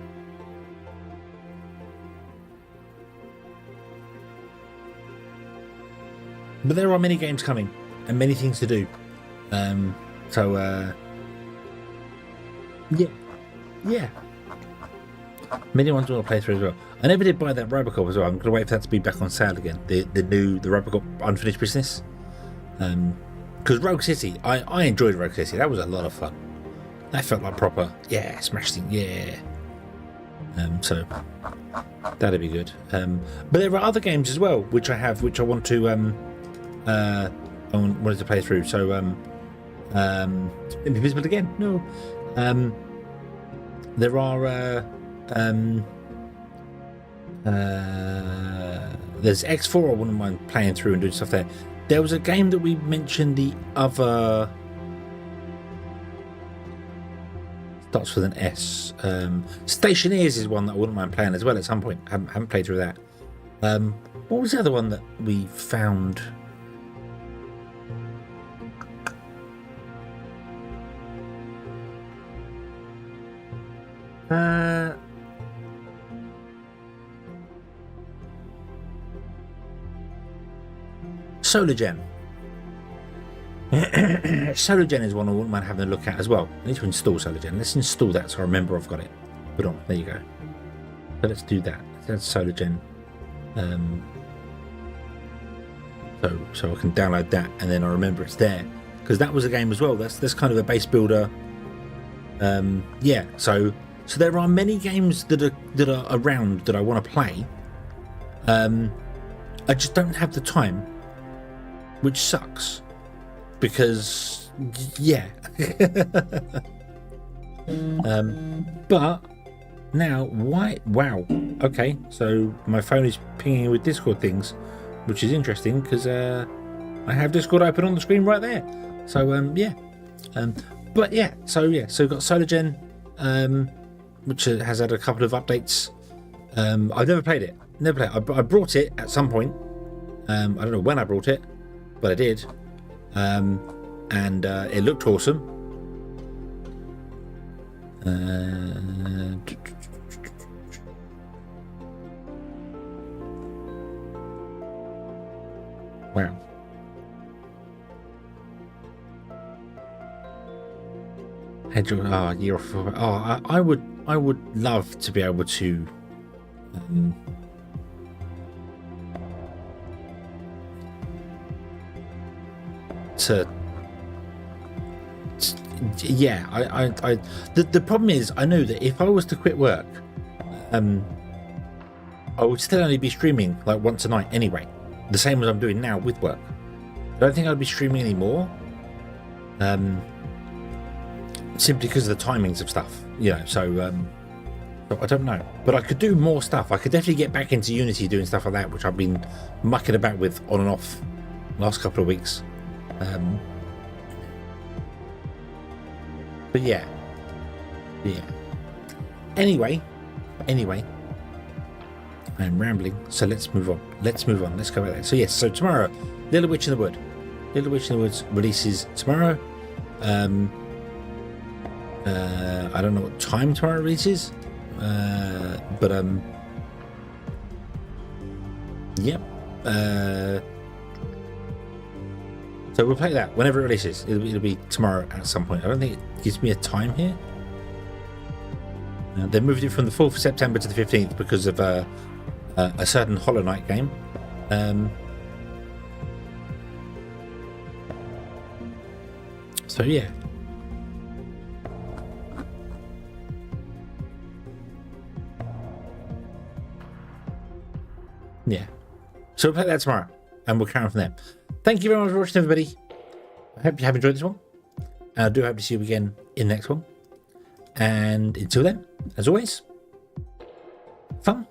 But there are many games coming and many things to do. Yeah. Many ones I want to play through as well. I never did buy that Robocop as well. I'm going to wait for that to be back on sale again. The Robocop Unfinished Business. Because Rogue City, I enjoyed Rogue City. That was a lot of fun. That felt like proper, smash thing, so that'd be good. But there are other games as well which I want to wanted to play through. So invisible again. No. There are there's X4 I wouldn't mind playing through and doing stuff there. There was a game that we mentioned the other, starts with an S. Stationeers is one that I wouldn't mind playing as well at some point. Haven't played through that. What was the other one that we found? Solar Gen. Solar Gen is one I wouldn't mind having a look at as well. I need to install Solar Gen. Let's install that so I remember I've got it. Put on. There you go. So let's do that. That's Solar Gen. So I can download that and then I remember it's there, because that was a game as well. That's kind of a base builder. So there are many games that are around that I want to play. I just don't have the time, which sucks, because but now wow, okay, so my phone is pinging with Discord things, which is interesting because I have Discord open on the screen right there. So so we've got Solar Gen, which has had a couple of updates. I've never played it. I brought it at some point. I don't know when I brought it, but I did. And it looked awesome. Wow. Hedgehog, year off. I would love to be able to the problem is, I know that if I was to quit work, I would still only be streaming like once a night anyway, the same as I'm doing now with work. I don't think I'd be streaming anymore, simply because of the timings of stuff, so I don't know, but I could do more stuff. I could definitely get back into Unity doing stuff like that, which I've been mucking about with on and off last couple of weeks. But yeah. Anyway, I'm rambling, so let's move on. Let's go back there. So yes, so tomorrow, Little Witch in the Wood. Little Witch in the Woods releases tomorrow. I don't know what time tomorrow releases, but yep. So we'll play that whenever it releases. It'll be tomorrow at some point. I don't think it gives me a time here. They moved it from the 4th of September to the 15th because of a certain Hollow Knight game. So yeah. Yeah. So we'll play that tomorrow, and we'll carry on from there. Thank you very much for watching, everybody. I hope you have enjoyed this one. And I do hope to see you again in the next one. And until then, as always, fun.